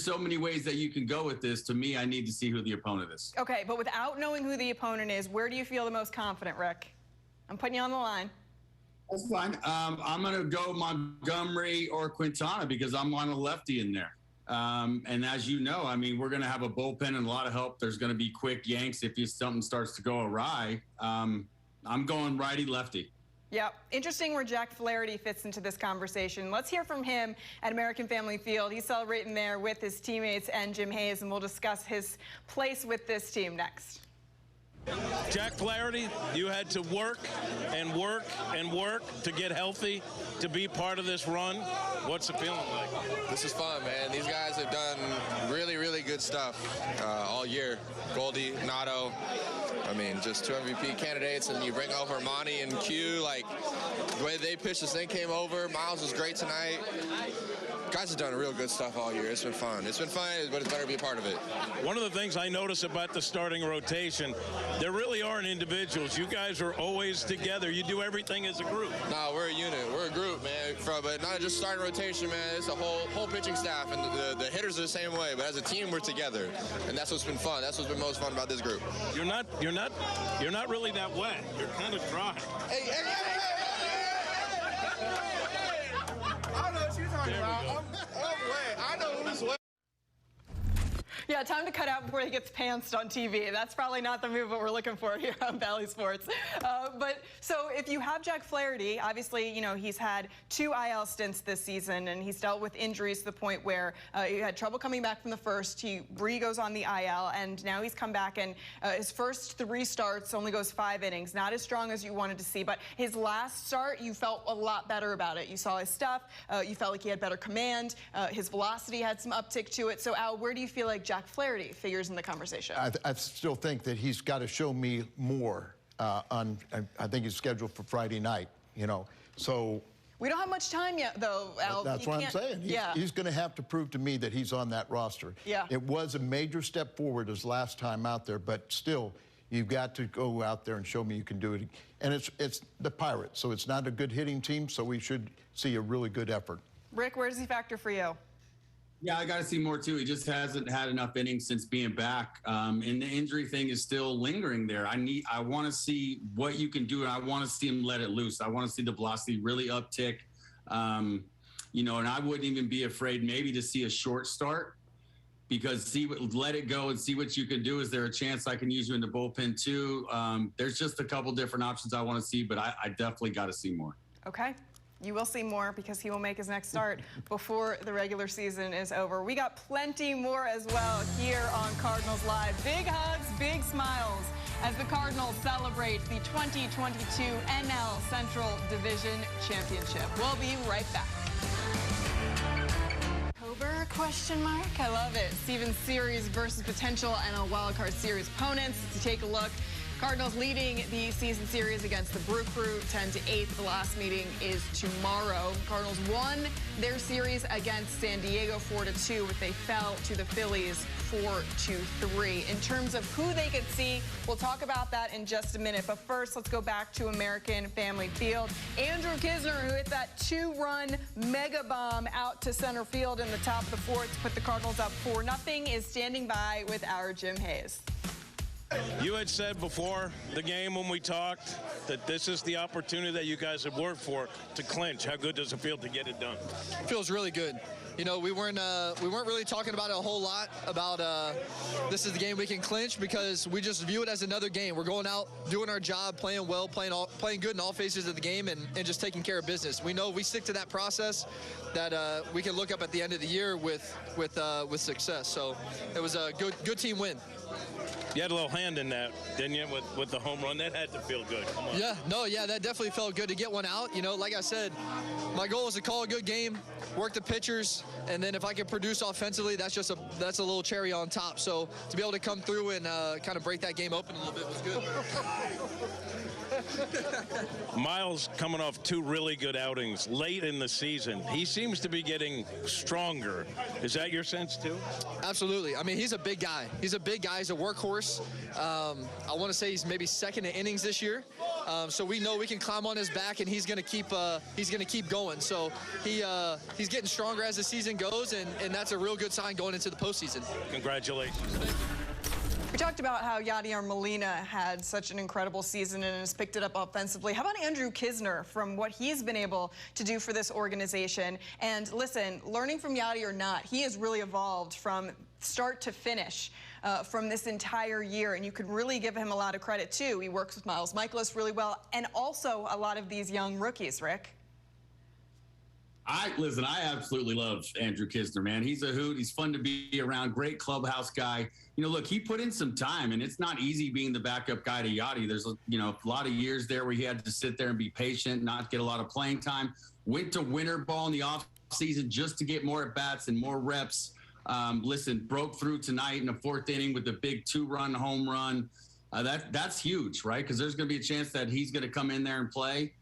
so many ways that you can go with this. To me, I need to see who the opponent is. Okay, but without knowing who the opponent is, where do you feel the most confident, Rick? I'm putting you on the line. That's fine. I'm going to go Montgomery or Quintana because I'm on a lefty in there. And as you know, I mean, we're going to have a bullpen and a lot of help. There's going to be quick yanks if something starts to go awry. I'm going righty-lefty. Yeah, interesting where Jack Flaherty fits into this conversation. Let's hear from him at American Family Field. He's celebrating there with his teammates and Jim Hayes, and we'll discuss his place with this team next. Jack Flaherty, you had to work and work and work to get healthy, to be part of this run. What's it feeling like? This is fun, man. These guys have done really, really good stuff all year. Goldie, Nato, I mean, just 2 MVP candidates, and you bring over Monty and Q, like, the way they pitched this thing came over. Miles was great tonight. Guys have done real good stuff all year. It's been fun. It's been fun, but it's better to be a part of it. One of the things I notice about the starting rotation, there really aren't individuals. You guys are always together. You do everything as a group. No, we're a unit. We're a group, man. But not just starting rotation, man. It's a whole pitching staff, and the hitters are the same way. But as a team, we're together, and that's what's been fun. That's what's been most fun about this group. You're not really that wet. You're kind of dry. Hey. I know what you're talking about. I'm wet. I know who's wet. Yeah, time to cut out before he gets pantsed on TV. That's probably not the move that we're looking for here on Bally Sports. But so if you have Jack Flaherty, obviously, he's had 2 IL stints this season, and he's dealt with injuries to the point where he had trouble coming back from the first. He goes on the IL, and now he's come back, and his first 3 starts only goes 5 innings. Not as strong as you wanted to see, but his last start, you felt a lot better about it. You saw his stuff. You felt like he had better command. His velocity had some uptick to it. So, Al, where do you feel like Jack Flaherty figures in the conversation? I still think that he's got to show me more I think he's scheduled for Friday night, so. We don't have much time yet, though, Al. That's what I'm saying. He's going to have to prove to me that he's on that roster. Yeah. It was a major step forward his last time out there, but still, you've got to go out there and show me you can do it. And it's the Pirates, so it's not a good hitting team, so we should see a really good effort. Rick, where does he factor for you? Yeah, I got to see more too. He just hasn't had enough innings since being back, and the injury thing is still lingering there. I want to see what you can do, and I want to see him let it loose. I want to see the velocity really uptick, and I wouldn't even be afraid maybe to see a short start, because let it go and see what you can do. Is there a chance I can use you in the bullpen too? There's just a couple different options I want to see, but I definitely got to see more. Okay. You will see more because he will make his next start before the regular season is over. We got plenty more as well here on Cardinals Live. Big hugs, big smiles as the Cardinals celebrate the 2022 NL Central Division Championship. We'll be right back. October, question mark? I love it. Steven Series versus potential NL Wildcard Series opponents. To take a look, Cardinals leading the season series against the Brew Crew 10-8. The last meeting is tomorrow. Cardinals won their series against San Diego 4-2, but they fell to the Phillies 4-3. In terms of who they could see, we'll talk about that in just a minute. But first, let's go back to American Family Field. Andrew Kisner, who hit that 2-run mega bomb out to center field in the top of the fourth to put the Cardinals up 4-0, is standing by with our Jim Hayes. You had said before the game when we talked that this is the opportunity that you guys have worked for to clinch. How good does it feel to get it done? It feels really good. You know, we weren't really talking about it a whole lot about this is the game we can clinch, because we just view it as another game. We're going out, doing our job, playing well, playing good in all phases of the game, and just taking care of business. We know if we stick to that process, that we can look up at the end of the year with success. So it was a good team win. You had a little hand in that, didn't you, with the home run? That had to feel good. Come on. Yeah, that definitely felt good to get one out. You know, like I said, my goal is to call a good game, work the pitchers, and then if I can produce offensively, that's a little cherry on top. So to be able to come through and kind of break that game open a little bit was good. Miles coming off two really good outings late in the season. He seems to be getting stronger. Is that your sense too? Absolutely. I mean, he's a big guy. He's a workhorse. I want to say he's maybe second in innings this year. So we know we can climb on his back, and he's going to keep going. So he's getting stronger as the season goes, and that's a real good sign going into the postseason. Congratulations. We talked about how Yadier Molina had such an incredible season and has picked it up offensively. How about Andrew Kisner, from what he's been able to do for this organization? And listen, learning from Yadi or not, he has really evolved from start to finish from this entire year, and you could really give him a lot of credit too. He works with Miles Michaelis really well, and also a lot of these young rookies, Rick. I absolutely love Andrew Kisner, man. He's a hoot. He's fun to be around. Great clubhouse guy. You know, look, he put in some time, and it's not easy being the backup guy to Yadi. There's, a lot of years there where he had to sit there and be patient, not get a lot of playing time. Went to winter ball in the offseason just to get more at-bats and more reps. Broke through tonight in the fourth inning with a big 2-run home run. That's huge, right? Because there's going to be a chance that he's going to come in there and play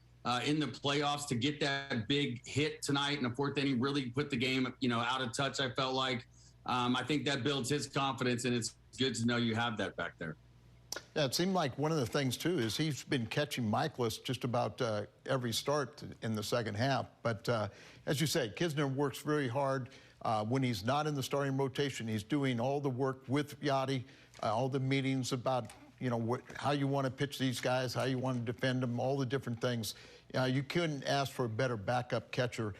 in the playoffs. To get that big hit tonight in the fourth inning really put the game, out of touch, I felt like. I think that builds his confidence, and it's good to know you have that back there. Yeah, it seemed like one of the things, too, is he's been catching Michaelis just about every start in the second half. But as you say, Kisner works very hard. When he's not in the starting rotation, he's doing all the work with Yadi, all the meetings about, how you want to pitch these guys, how you want to defend them, all the different things. You couldn't ask for a better backup catcher.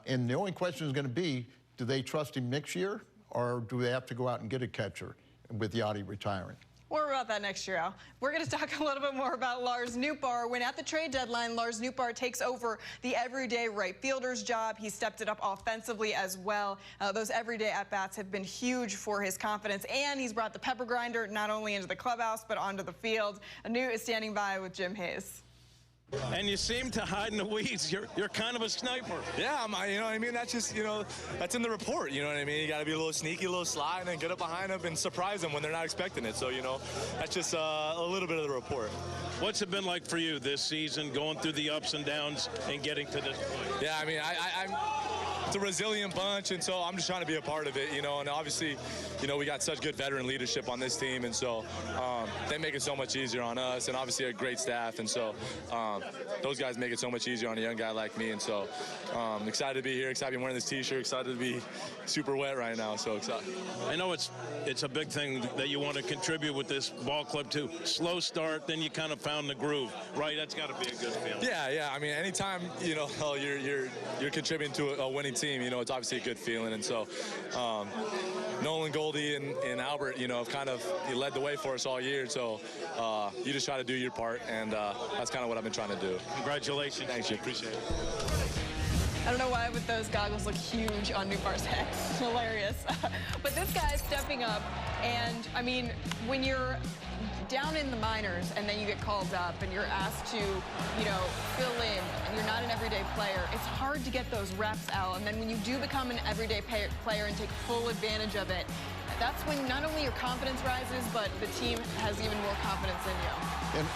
And the only question is going to be, do they trust him next year, or do they have to go out and get a catcher with Yadi retiring? More about that next year, Al. We're going to talk a little bit more about Lars Nootbaar. When at the trade deadline, Lars Nootbaar takes over the everyday right fielder's job. He stepped it up offensively as well. Those everyday at-bats have been huge for his confidence, and he's brought the pepper grinder not only into the clubhouse but onto the field. Anu is standing by with Jim Hayes. And you seem to hide in the weeds. You're kind of a sniper. Yeah, you know what I mean? That's just, that's in the report, you know what I mean? You got to be a little sneaky, a little sly, and then get up behind them and surprise them when they're not expecting it. So, that's just a little bit of the report. What's it been like for you this season, going through the ups and downs and getting to this point? Yeah, I mean, a resilient bunch, and so I'm just trying to be a part of it, you know. And obviously, you know, we got such good veteran leadership on this team, and so they make it so much easier on us, and obviously a great staff, and so those guys make it so much easier on a young guy like me, and so excited to be here, excited to be wearing this T-shirt, excited to be super wet right now, so excited. I know it's a big thing that you want to contribute with this ball club too. Slow start, then you kind of found the groove, right? That's got to be a good feeling. Yeah. I mean, anytime you're contributing to a winning team, you know, it's obviously a good feeling, and so Nolan, Goldie, and Albert, you know, have kind of led the way for us all year. So you just try to do your part, and that's kind of what I've been trying to do. Congratulations. Thanks, you. Appreciate it. I don't know why, but those goggles look huge on Newbar's head. It's hilarious. But this guy's stepping up, and I mean, when you're down in the minors and then you get called up and you're asked to, you know, fill in, and you're not an everyday player, it's hard to get those reps out. And then when you do become an everyday player and take full advantage of it, that's when not only your confidence rises, but the team has even more confidence in you. And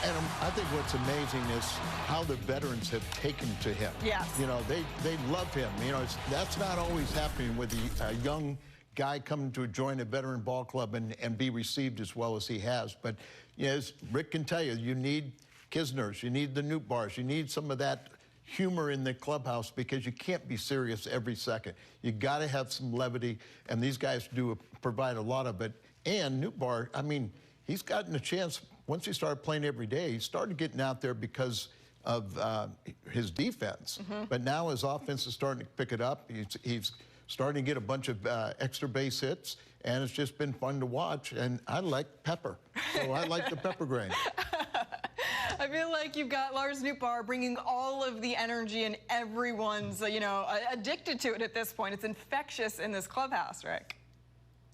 I think what's amazing is how the veterans have taken to him. Yes. You know, they love him. You know, that's not always happening with a young guy coming to join a veteran ball club and be received as well as he has. But, you know, as Rick can tell you, you need Kisners, you need the Newbars, you need some of that humor in the clubhouse, because you can't be serious every second. You got to have some levity, and these guys do provide a lot of it. And Newbar, I mean, he's gotten a chance. Once he started playing every day, he started getting out there because of his defense. But now his offense is starting to pick it up. He's starting to get a bunch of extra base hits, and it's just been fun to watch. And I like pepper, so I like the pepper grain. I feel like you've got Lars Nootbaar bringing all of the energy, and everyone's, you know, addicted to it at this point. It's infectious in this clubhouse, Rick.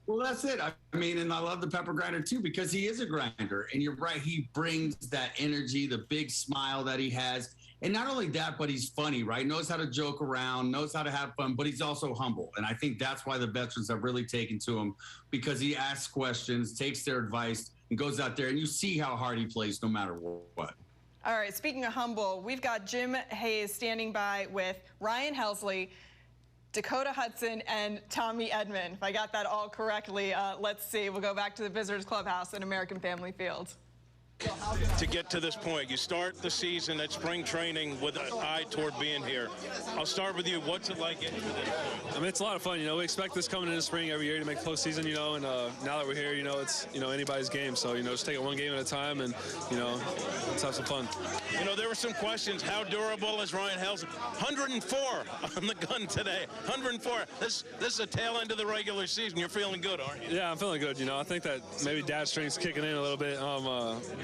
Well, that's it. I mean, and I love the pepper grinder, too, because he is a grinder. And you're right, he brings that energy, the big smile that he has. And not only that, but he's funny, right? Knows how to joke around, knows how to have fun, but he's also humble. And I think that's why the veterans have really taken to him, because he asks questions, takes their advice, and goes out there. And you see how hard he plays no matter what. All right, speaking of humble, we've got Jim Hayes standing by with Ryan Helsley, Dakota Hudson, and Tommy Edman. If I got that all correctly, let's see. We'll go back to the Visitors Clubhouse in American Family Field. To get to this point, you start the season at spring training with an eye toward being here. I'll start with you. What's it like getting to this point? I mean, it's a lot of fun. You know, we expect this coming into spring every year to make postseason, you know, and now that we're here, you know, it's, you know, anybody's game. So, you know, just take it one game at a time and, you know, let's have some fun. You know, there were some questions. How durable is Ryan Helsley? 104 on the gun today. 104. This is a tail end of the regular season. You're feeling good, aren't you? Yeah, I'm feeling good. You know, I think that maybe dad's strength's kicking in a little bit.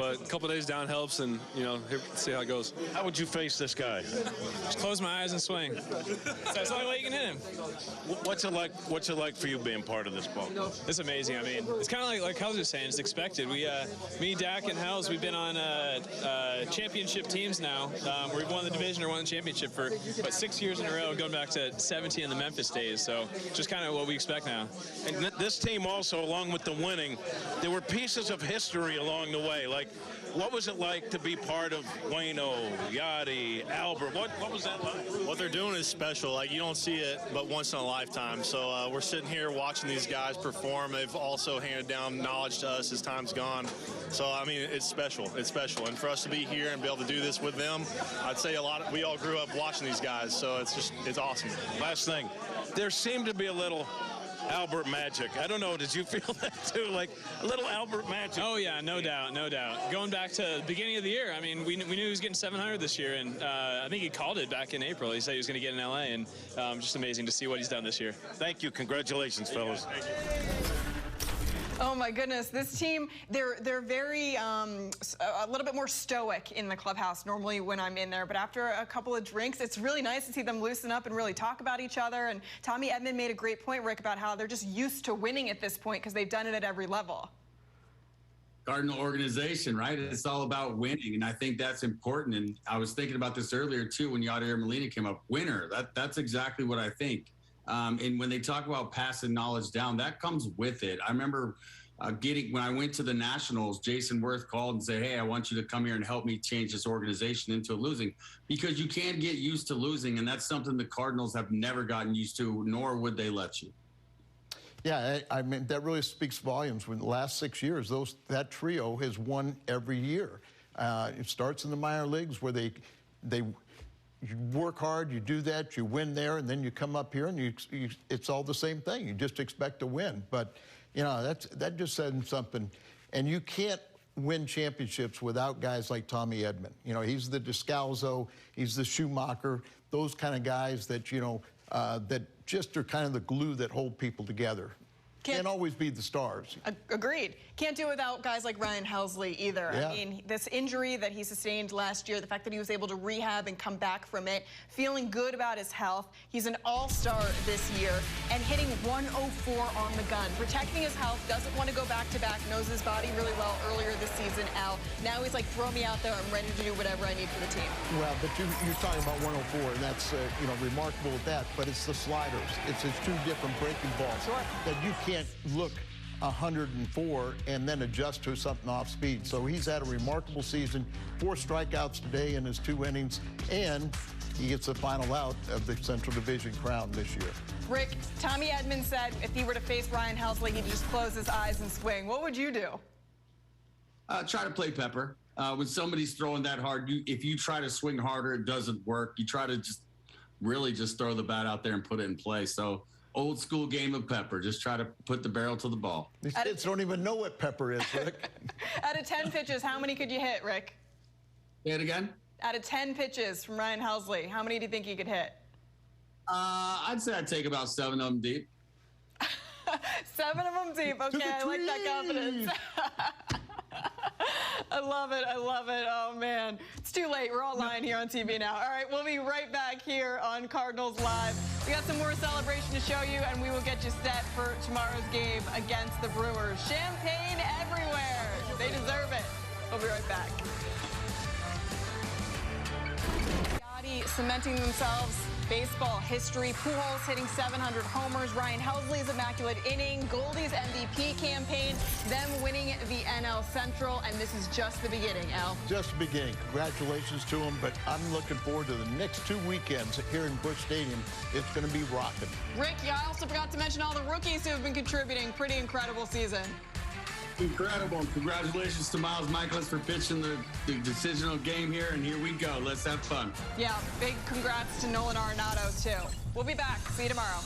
But a couple days down helps, and, you know, see how it goes. How would you face this guy? Just close my eyes and swing. That's the only way you can hit him. What's it like for you being part of this ball? It's amazing. I mean, it's kind of like Hells was saying, it's expected. Me, Dak, and Hells, we've been on championship teams now. We've won the division or won the championship for, 6 years in a row, going back to 17 in the Memphis days. So just kind of what we expect now. And this team also, along with the winning, there were pieces of history along the way. Like, what was it like to be part of Waino, Yachty, Albert? What was that like? What they're doing is special. Like, you don't see it but once in a lifetime. So we're sitting here watching these guys perform. They've also handed down knowledge to us as time's gone. So, I mean, it's special. It's special. And for us to be here and be able to do this with them, I'd say we all grew up watching these guys. So it's awesome. Last thing, there seemed to be a little Albert magic. I don't know, did you feel that too? Like a little Albert magic? Oh yeah, no doubt. Going back to the beginning of the year, I mean, we knew he was getting 700 this year, and I think he called it back in April. He said he was going to get in LA, and just amazing to see what he's done this year. Thank you. Congratulations, fellas. Thank you. Oh my goodness, this team, they're very, a little bit more stoic in the clubhouse normally when I'm in there, but after a couple of drinks, it's really nice to see them loosen up and really talk about each other. And Tommy Edman made a great point, Rick, about how they're just used to winning at this point because they've done it at every level. Cardinal organization, right? It's all about winning, and I think that's important. And I was thinking about this earlier, too, when Yadier Molina came up. Winner, that's exactly what I think. And when they talk about passing knowledge down, that comes with it. I remember when I went to the Nationals, Jason Worth called and said, hey, I want you to come here and help me change this organization into losing, because you can't get used to losing. And that's something the Cardinals have never gotten used to, nor would they let you. Yeah, I mean, that really speaks volumes. In the last 6 years, that trio has won every year. It starts in the minor leagues where you work hard, you do that, you win there, and then you come up here and it's all the same thing. You just expect to win. But, you know, that just says something. And you can't win championships without guys like Tommy Edman. You know, he's the Descalzo, he's the Schumacher, those kind of guys that, you know, that just are kind of the glue that hold people together. Can't always be the stars. Agreed. Can't do it without guys like Ryan Helsley either. Yeah. I mean, this injury that he sustained last year, the fact that he was able to rehab and come back from it, feeling good about his health. He's an all-star this year and hitting 104 on the gun. Protecting his health, doesn't want to go back-to-back, knows his body really well earlier this season, Al. Now he's like, throw me out there, I'm ready to do whatever I need for the team. Well, but you're talking about 104, and that's, you know, remarkable at that, but it's the sliders. It's his two different breaking balls. Sure. That you can't look 104 and then adjust to something off speed. So he's had a remarkable season, 4 strikeouts today in his 2 innings, and he gets the final out of the Central Division crown this year. Rick, Tommy Edman said if he were to face Ryan Helsley, he'd just close his eyes and swing. What would you do? Try to play pepper. When somebody's throwing that hard, if you try to swing harder, it doesn't work. You try to just throw the bat out there and put it in play. So old school game of pepper. Just try to put the barrel to the ball. These kids don't even know what pepper is, Rick. Out of 10 pitches, how many could you hit, Rick? Say it again? Out of 10 pitches from Ryan Helsley, how many do you think you could hit? I'd say I'd take about 7 of them deep. 7 of them deep. Okay, I like that confidence. I love it. I love it. Oh, man. It's too late. We're all lying here on TV now. All right, we'll be right back here on Cardinals Live. We got some more celebration to show you, and we will get you set for tomorrow's game against the Brewers. Champagne everywhere. They deserve it. We'll be right back. Cementing themselves. Baseball history. Pujols hitting 700 homers. Ryan Helsley's immaculate inning. Goldie's MVP campaign. Them winning the NL Central. And this is just the beginning, Al. Just the beginning. Congratulations to them. But I'm looking forward to the next 2 weekends here in Busch Stadium. It's going to be rocking. Rick, I also forgot to mention all the rookies who have been contributing. Pretty incredible season. Incredible. And congratulations to Miles Michaelis for pitching the decisional game here. And here we go. Let's have fun. Yeah, big congrats to Nolan Arenado, too. We'll be back. See you tomorrow.